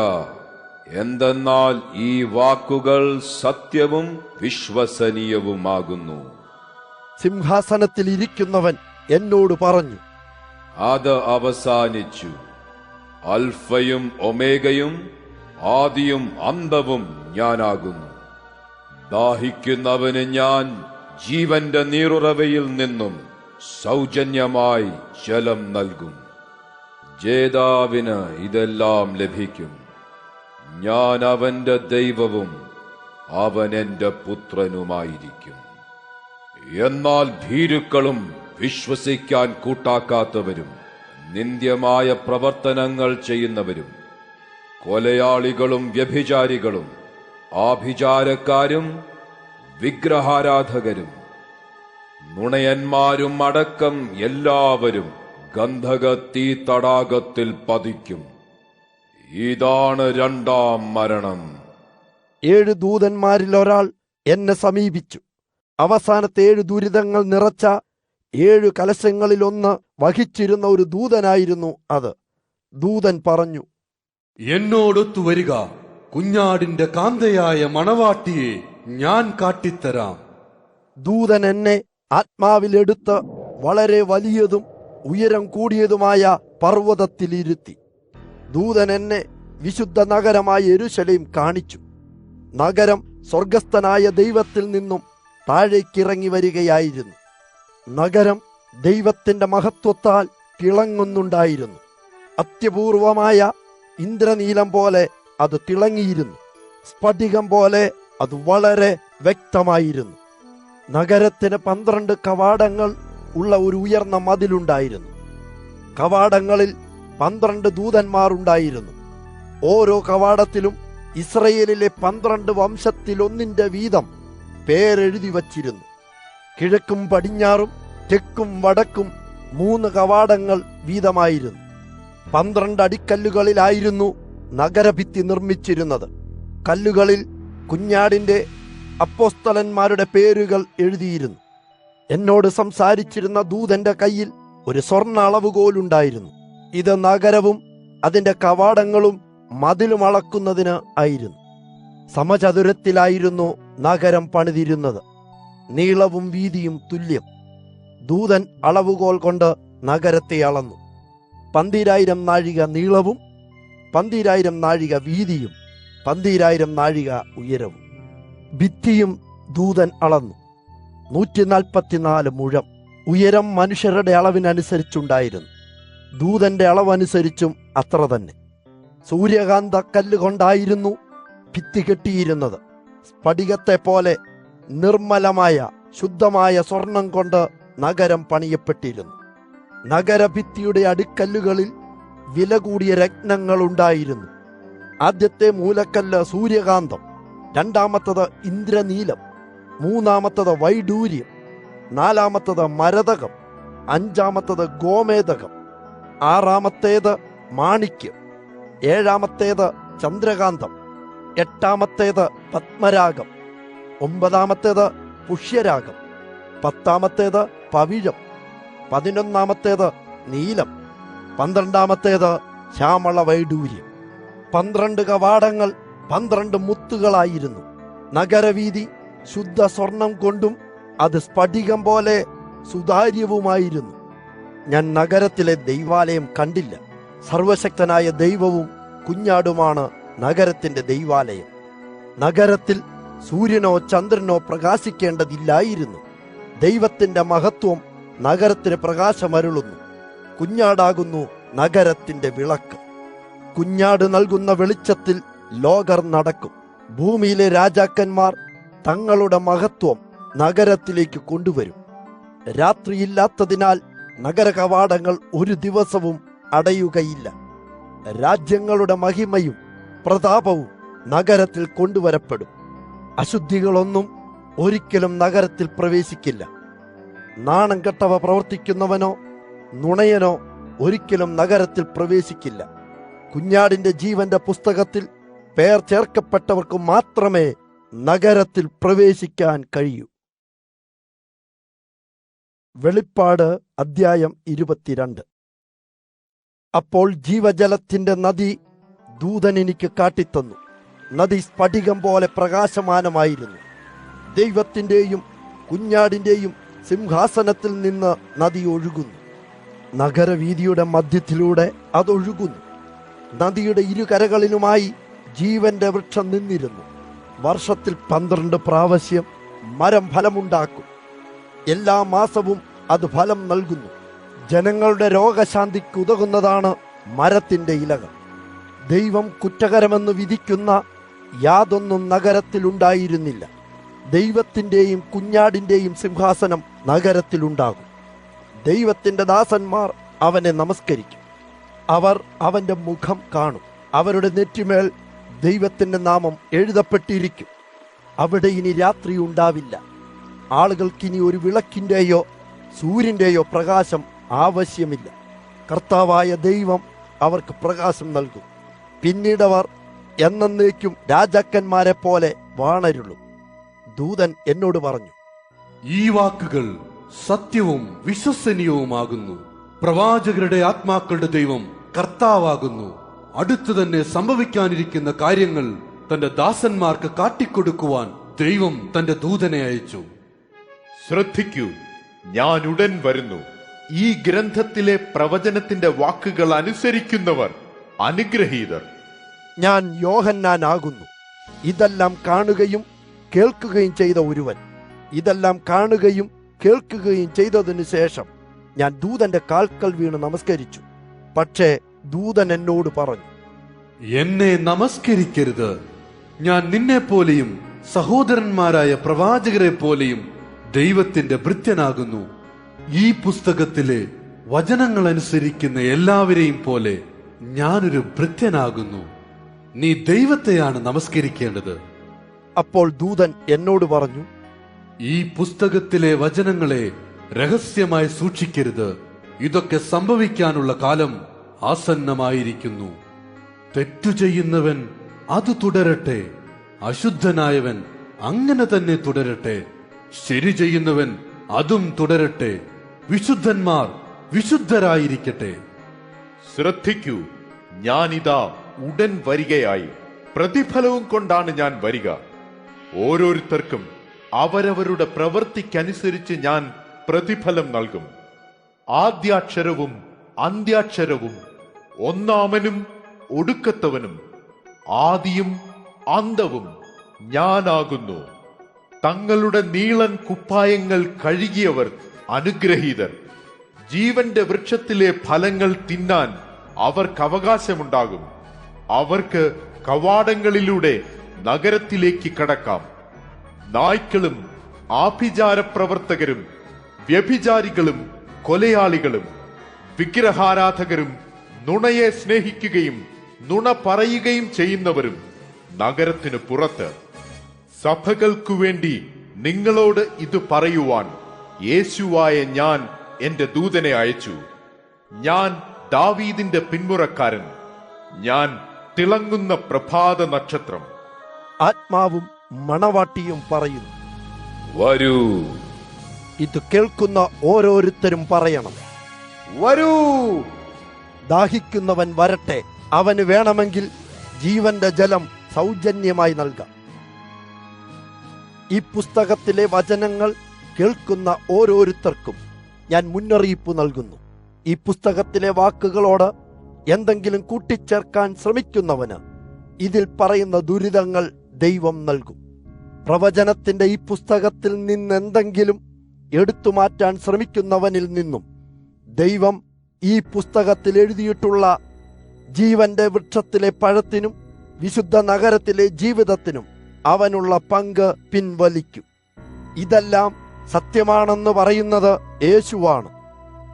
എന്തെന്നാൽ ഈ വാക്കുകൾ സത്യവും വിശ്വസനീയവുമാകുന്നു. സിംഹാസനത്തിൽ ഇരിക്കുന്നവൻ എന്നോട് പറഞ്ഞു, അത് അവസാനിച്ചു. അൽഫയും ഒമേഗയും ആദിയും അന്തവും ഞാനാകുന്നു. ദാഹിക്കുന്നവന് ഞാൻ ജീവന്റെ നീറുറവയിൽ നിന്നും സൗജന്യമായി ജലം നൽകും. ജേതാവിന് ഇതെല്ലാം ലഭിക്കും. ഞാൻ അവന്റെ ദൈവവും അവൻ എന്റെ പുത്രനുമായിരിക്കും. എന്നാൽ ഭീരുക്കളും വിശ്വസിക്കാൻ കൂട്ടാക്കാത്തവരും നിന്ദ്യമായ പ്രവർത്തനങ്ങൾ ചെയ്യുന്നവരും കൊലയാളികളും വ്യഭിചാരികളും ആഭിചാരക്കാരും വിഗ്രഹാരാധകരും നുണയന്മാരും അടക്കം എല്ലാവരും ഗന്ധകത്തീ തടാകത്തിൽ പതിക്കും. ഇതാണ് രണ്ടാം മരണം. 7 ദൂതന്മാരിൽ ഒരാൾ എന്നെ സമീപിച്ചു. അവസാനത്തെ 7 ദുരിതങ്ങൾ നിറച്ച 7 കലശങ്ങളിലൊന്ന് വഹിച്ചിരുന്ന ഒരു ദൂതനായിരുന്നു അത്. ദൂതൻ പറഞ്ഞു, എന്നോടൊത്തു വരിക, കുഞ്ഞാടിന്റെ കാന്തയായ മണവാട്ടിയെ ഞാൻ കാട്ടിത്തരാം. ദൂതൻ എന്നെ ആത്മാവിലെടുത്ത് വളരെ വലിയതും ഉയരം കൂടിയതുമായ പർവ്വതത്തിലിരുത്തി. ദൂതൻ എന്നെ വിശുദ്ധ നഗരമായ യെരൂശലേം കാണിച്ചു. നഗരം സ്വർഗസ്ഥനായ ദൈവത്തിൽ നിന്നും താഴേക്കിറങ്ങി വരികയായിരുന്നു. നഗരം ദൈവത്തിന്റെ മഹത്വത്താൽ തിളങ്ങുന്നുണ്ടായിരുന്നു. അത്യപൂർവമായ ഇന്ദ്രനീലം പോലെ അത് തിളങ്ങിയിരുന്നു. സ്ഫടികം പോലെ അത് വളരെ വ്യക്തമായിരുന്നു. നഗരത്തിന് 12 കവാടങ്ങൾ ഉള്ള ഒരു ഉയർന്ന മതിലുണ്ടായിരുന്നു. കവാടങ്ങളിൽ 12 ദൂതന്മാർ ഉണ്ടായിരുന്നു. ഓരോ കവാടത്തിലും ഇസ്രയേലിലെ 12 വംശത്തിലൊന്നിന്റെ വീതം പേരെഴുതി വച്ചിരുന്നു. കിഴക്കും പടിഞ്ഞാറും തെക്കും വടക്കും 3 കവാടങ്ങൾ വീതമായിരുന്നു. 12 അടിക്കല്ലുകളിലായിരുന്നു നഗരഭിത്തി നിർമ്മിച്ചിരുന്നത്. കല്ലുകളിൽ കുഞ്ഞാടിന്റെ അപ്പോസ്തലന്മാരുടെ പേരുകൾ എഴുതിയിരുന്നു. എന്നോട് സംസാരിച്ചിരുന്ന ദൂതന്റെ കയ്യിൽ ഒരു സ്വർണ്ണ അളവുകോലുണ്ടായിരുന്നു. ഇത് നഗരവും അതിന്റെ കവാടങ്ങളും മതിലും അളക്കുന്നതിന് ആയിരുന്നു. സമചതുരത്തിലായിരുന്നു നഗരം പണിതിരുന്നത്. നീളവും വീതിയും തുല്യം. ദൂതൻ അളവുകോൽ കൊണ്ട് നഗരത്തെ അളന്നു. 12,000 നാഴിക നീളവും 12,000 നാഴിക വീതിയും 12,000 നാഴിക ഉയരവും. ഭിത്തിയും ദൂതൻ അളന്നു. 144 മുഴം. ഉയരം മനുഷ്യരുടെ അളവിനനുസരിച്ചുണ്ടായിരുന്നു. ദൂതന്റെ അളവനുസരിച്ചും അത്ര തന്നെ. സൂര്യകാന്ത കല്ലുകൊണ്ടായിരുന്നു ഭിത്തി കെട്ടിയിരുന്നത്. സ്ഫടികത്തെ പോലെ നിർമ്മലമായ ശുദ്ധമായ സ്വർണം കൊണ്ട് നഗരം പണിയപ്പെട്ടിരുന്നു. നഗരഭിത്തിയുടെ അടിക്കല്ലുകളിൽ വില കൂടിയ രത്നങ്ങളുണ്ടായിരുന്നു. ആദ്യത്തെ മൂലക്കല്ല് സൂര്യകാന്തം, രണ്ടാമത്തത് ഇന്ദ്രനീലം, മൂന്നാമത്തത് വൈഡൂര്യം, നാലാമത്തത് മരതകം, അഞ്ചാമത്തത് ഗോമേതകം, ആറാമത്തേത് മാണിക്യം, ഏഴാമത്തേത് ചന്ദ്രകാന്തം, എട്ടാമത്തേത് പത്മരാഗം, ഒമ്പതാമത്തേത് പുഷ്യരാഗം, പത്താമത്തേത് പവിഴം, 11ാമത്തേത് നീലം, 12ാമത്തേത് ശ്യാമള വൈഡൂര്യം. 12 കവാടങ്ങൾ 12 മുത്തുകളായിരുന്നു. നഗരവീതി ശുദ്ധ സ്വർണം കൊണ്ടും അത് സ്ഫടികം പോലെ സുതാര്യവുമായിരുന്നു. ഞാൻ നഗരത്തിലെ ദൈവാലയം കണ്ടില്ല. സർവശക്തനായ ദൈവവും കുഞ്ഞാടുമാണ് നഗരത്തിന്റെ ദൈവാലയം. നഗരത്തിൽ സൂര്യനോ ചന്ദ്രനോ പ്രകാശിക്കേണ്ടതില്ലായിരുന്നു. ദൈവത്തിന്റെ മഹത്വം നഗരത്തിന് പ്രകാശമരുളുന്നു. കുഞ്ഞാടാകുന്നു നഗരത്തിന്റെ വിളക്ക്. കുഞ്ഞാട് നൽകുന്ന വെളിച്ചത്തിൽ ലോകർ നടക്കും. ഭൂമിയിലെ രാജാക്കന്മാർ തങ്ങളുടെ മഹത്വം നഗരത്തിലേക്ക് കൊണ്ടുവരും. രാത്രിയില്ലാത്തതിനാൽ നഗര കവാടങ്ങൾ ഒരു ദിവസവും അടയുകയില്ല. രാജ്യങ്ങളുടെ മഹിമയും പ്രതാപവും നഗരത്തിൽ കൊണ്ടുവരപ്പെടും. അശുദ്ധികളൊന്നും ഒരിക്കലും നഗരത്തിൽ പ്രവേശിക്കില്ല. നാണം കെട്ടവ പ്രവർത്തിക്കുന്നവനോ നുണയനോ ഒരിക്കലും നഗരത്തിൽ പ്രവേശിക്കില്ല. കുഞ്ഞാടിന്റെ ജീവന്റെ പുസ്തകത്തിൽ പേർ ചേർക്കപ്പെട്ടവർക്ക് മാത്രമേ നഗരത്തിൽ പ്രവേശിക്കാൻ കഴിയൂ. വെളിപ്പാട് അദ്ധ്യായം 22. അപ്പോൾ ജീവജലത്തിന്റെ നദി ദൂതൻ എനിക്ക് കാട്ടിത്തന്നു. നദി സ്ഫടികം പോലെ പ്രകാശമാനമായിരുന്നു. ദൈവത്തിന്റെയും കുഞ്ഞാടിന്റെയും സിംഹാസനത്തിൽ നിന്ന് നദി ഒഴുകുന്നു. നഗരവീതിയുടെ മധ്യത്തിലൂടെ അതൊഴുകുന്നു. നദിയുടെ ഇരുകരകളിലുമായി ജീവന്റെ വൃക്ഷം നിന്നിരുന്നു. വർഷത്തിൽ 12 പ്രാവശ്യം മരം ഫലമുണ്ടാക്കും. എല്ലാ മാസവും അത് ഫലം നൽകുന്നു. ജനങ്ങളുടെ രോഗശാന്തിക്ക് ഉതകുന്നതാണ് മരത്തിന്റെ ഇലകൾ. ദൈവം കുറ്റകരമെന്ന് വിധിക്കുന്ന യാതൊന്നും നഗരത്തിലുണ്ടായിരുന്നില്ല. ദൈവത്തിന്റെയും കുഞ്ഞാടിന്റെയും സിംഹാസനം നഗരത്തിലുണ്ടാകും. ദൈവത്തിന്റെ ദാസന്മാർ അവനെ നമസ്കരിക്കും. അവർ അവന്റെ മുഖം കാണും. അവരുടെ നെറ്റിമേൽ ദൈവത്തിന്റെ നാമം എഴുതപ്പെട്ടിരിക്കും. അവിടെ ഇനി രാത്രി ഉണ്ടാവില്ല. ആളുകൾക്കിനി ഒരു വിളക്കിന്റെയോ സൂര്യന്റെയോ പ്രകാശം ആവശ്യമില്ല. കർത്താവായ ദൈവം അവർക്ക് പ്രകാശം നൽകും. പിന്നീടവർ എന്നേക്കും രാജാക്കന്മാരെ പോലെ വാണരുളും. ദൂതൻ എന്നോട് പറഞ്ഞു, ഈ വാക്കുകൾ സത്യവും വിശ്വസനീയവുമാകുന്നു. പ്രവാചകരുടെ ആത്മാക്കളുടെ ദൈവം കർത്താവാകുന്നു. അടുത്തു തന്നെ സംഭവിക്കാനിരിക്കുന്ന കാര്യങ്ങൾ തന്റെ ദാസന്മാർക്ക് കാട്ടിക്കൊടുക്കുവാൻ ദൈവം തന്റെ ദൂതനെ അയച്ചു. ശ്രദ്ധിക്കൂ, ഞാൻ ഉടൻ വരുന്നു. ഈ ഗ്രന്ഥത്തിലെ പ്രവചനത്തിന്റെ വാക്കുകൾ അനുസരിക്കുന്നവർ അനുഗ്രഹീതർ. ഞാൻ യോഹന്നാനാകുന്നു. ഇതെല്ലാം കാണുകയും കേൾക്കുകയും ചെയ്ത ഒരുവൻ. ഇതെല്ലാം കാണുകയും കേൾക്കുകയും ചെയ്തതിനു ശേഷം ഞാൻ ദൂതന്റെ കാൽക്കൽ വീണ് നമസ്കരിച്ചു. പക്ഷേ ദൂതൻ എന്നോട് പറഞ്ഞു, എന്നെ നമസ്കരിക്കരുത്. ഞാൻ നിന്നെ പോലെയും സഹോദരന്മാരായ പ്രവാചകരെ പോലെയും ദൈവത്തിന്റെ ഭൃത്യനാകുന്നു. ഈ പുസ്തകത്തിലെ വചനങ്ങൾ അനുസരിക്കുന്ന എല്ലാവരെയും പോലെ ഞാനൊരു ഭൃത്യനാകുന്നു. നീ ദൈവത്തെയാണ് നമസ്കരിക്കേണ്ടത്. അപ്പോൾ ദൂതൻ എന്നോട് പറഞ്ഞു, ഈ പുസ്തകത്തിലെ വചനങ്ങളെ രഹസ്യമായി സൂക്ഷിക്കരുത്. ഇതൊക്കെ സംഭവിക്കാനുള്ള കാലം ആസന്നമായിരിക്കുന്നു. തെറ്റു ചെയ്യുന്നവൻ അത് തുടരട്ടെ. അശുദ്ധനായവൻ അങ്ങനെ തന്നെ തുടരട്ടെ. ശരി ചെയ്യുന്നവൻ അതും തുടരട്ടെ. വിശുദ്ധന്മാർ വിശുദ്ധരായിരിക്കട്ടെ. ശ്രദ്ധിക്കൂ, ഞാനിതാ ഉടൻ വരികയായി. പ്രതിഫലവും കൊണ്ടാണ് ഞാൻ വരിക. ഓരോരുത്തർക്കും അവരവരുടെ പ്രവൃത്തിക്കനുസരിച്ച് ഞാൻ പ്രതിഫലം നൽകും. ആദ്യാക്ഷരവും അന്ത്യാക്ഷരവും, ഒന്നാമനും ഒടുക്കത്തവനും, ആദിയും അന്തവും ഞാനാകുന്നു. തങ്ങളുടെ നീളൻ കുപ്പായങ്ങൾ കഴുകിയവർ അനുഗ്രഹീതർ. ജീവന്റെ വൃക്ഷത്തിലെ ഫലങ്ങൾ തിന്നാൻ അവർക്ക് അവകാശമുണ്ടാകും. അവർക്ക് കവാടങ്ങളിലൂടെ നഗരത്തിലേക്ക് കടക്കാം. നായ്ക്കളും ആഭിചാരപ്രവർത്തകരും വ്യഭിചാരികളും കൊലയാളികളും വിഗ്രഹാരാധകരും നുണയെ സ്നേഹിക്കുകയും നുണ പറയുകയും ചെയ്യുന്നവരും നഗരത്തിനു പുറത്ത്. സഭകൾക്കു വേണ്ടി നിങ്ങളോട് ഇത് പറയുവാൻ യേശുവായ ഞാൻ എന്റെ ദൂതനെ അയച്ചു. ഞാൻ ദാവീദിന്റെ പിന്മുറക്കാരൻ. ഞാൻ തിളങ്ങുന്ന പ്രഭാത നക്ഷത്രം. ആത്മാവും മണവാട്ടിയും പറയുന്നു, വരൂ. ഇത് കേൾക്കുന്ന ഓരോരുത്തരും പറയണം, വരൂ. ദാഹിക്കുന്നവൻ വരട്ടെ. അവന് വേണമെങ്കിൽ ജീവന്റെ ജലം സൗജന്യമായി നൽകാം. ഈ പുസ്തകത്തിലെ വചനങ്ങൾ കേൾക്കുന്ന ഓരോരുത്തർക്കും ഞാൻ മുന്നറിയിപ്പ് നൽകുന്നു. ഈ പുസ്തകത്തിലെ വാക്കുകളോട് എന്തെങ്കിലും കൂട്ടിച്ചേർക്കാൻ ശ്രമിക്കുന്നവന് ഇതിൽ പറയുന്ന ദുരിതങ്ങൾ ദൈവം നൽകും. പ്രവചനത്തിന്റെ ഈ പുസ്തകത്തിൽ നിന്നെന്തെങ്കിലും എടുത്തുമാറ്റാൻ ശ്രമിക്കുന്നവനിൽ നിന്നും ദൈവം ഈ പുസ്തകത്തിൽ എഴുതിയിട്ടുള്ള ജീവന്റെ വൃക്ഷത്തിലെ പഴത്തിനും വിശുദ്ധ നഗരത്തിലെ ജീവിതത്തിനും അവനുള്ള പങ്ക് പിൻവലിക്കും. ഇതെല്ലാം സത്യമാണെന്ന് പറയുന്നത് യേശുവാണ്.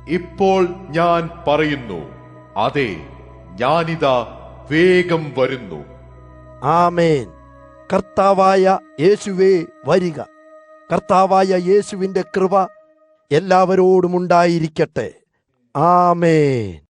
ഇപ്പോൾ ഞാൻ പറയുന്നു, അതെ, ഞാനിതാ വേഗം വരുന്നു. ആമേൻ. കർത്താവായ യേശുവേ വരിക. കർത്താവായ യേശുവിന്റെ കൃപ എല്ലാവരോടും ഉണ്ടായിരിക്കട്ടെ. ആമേൻ.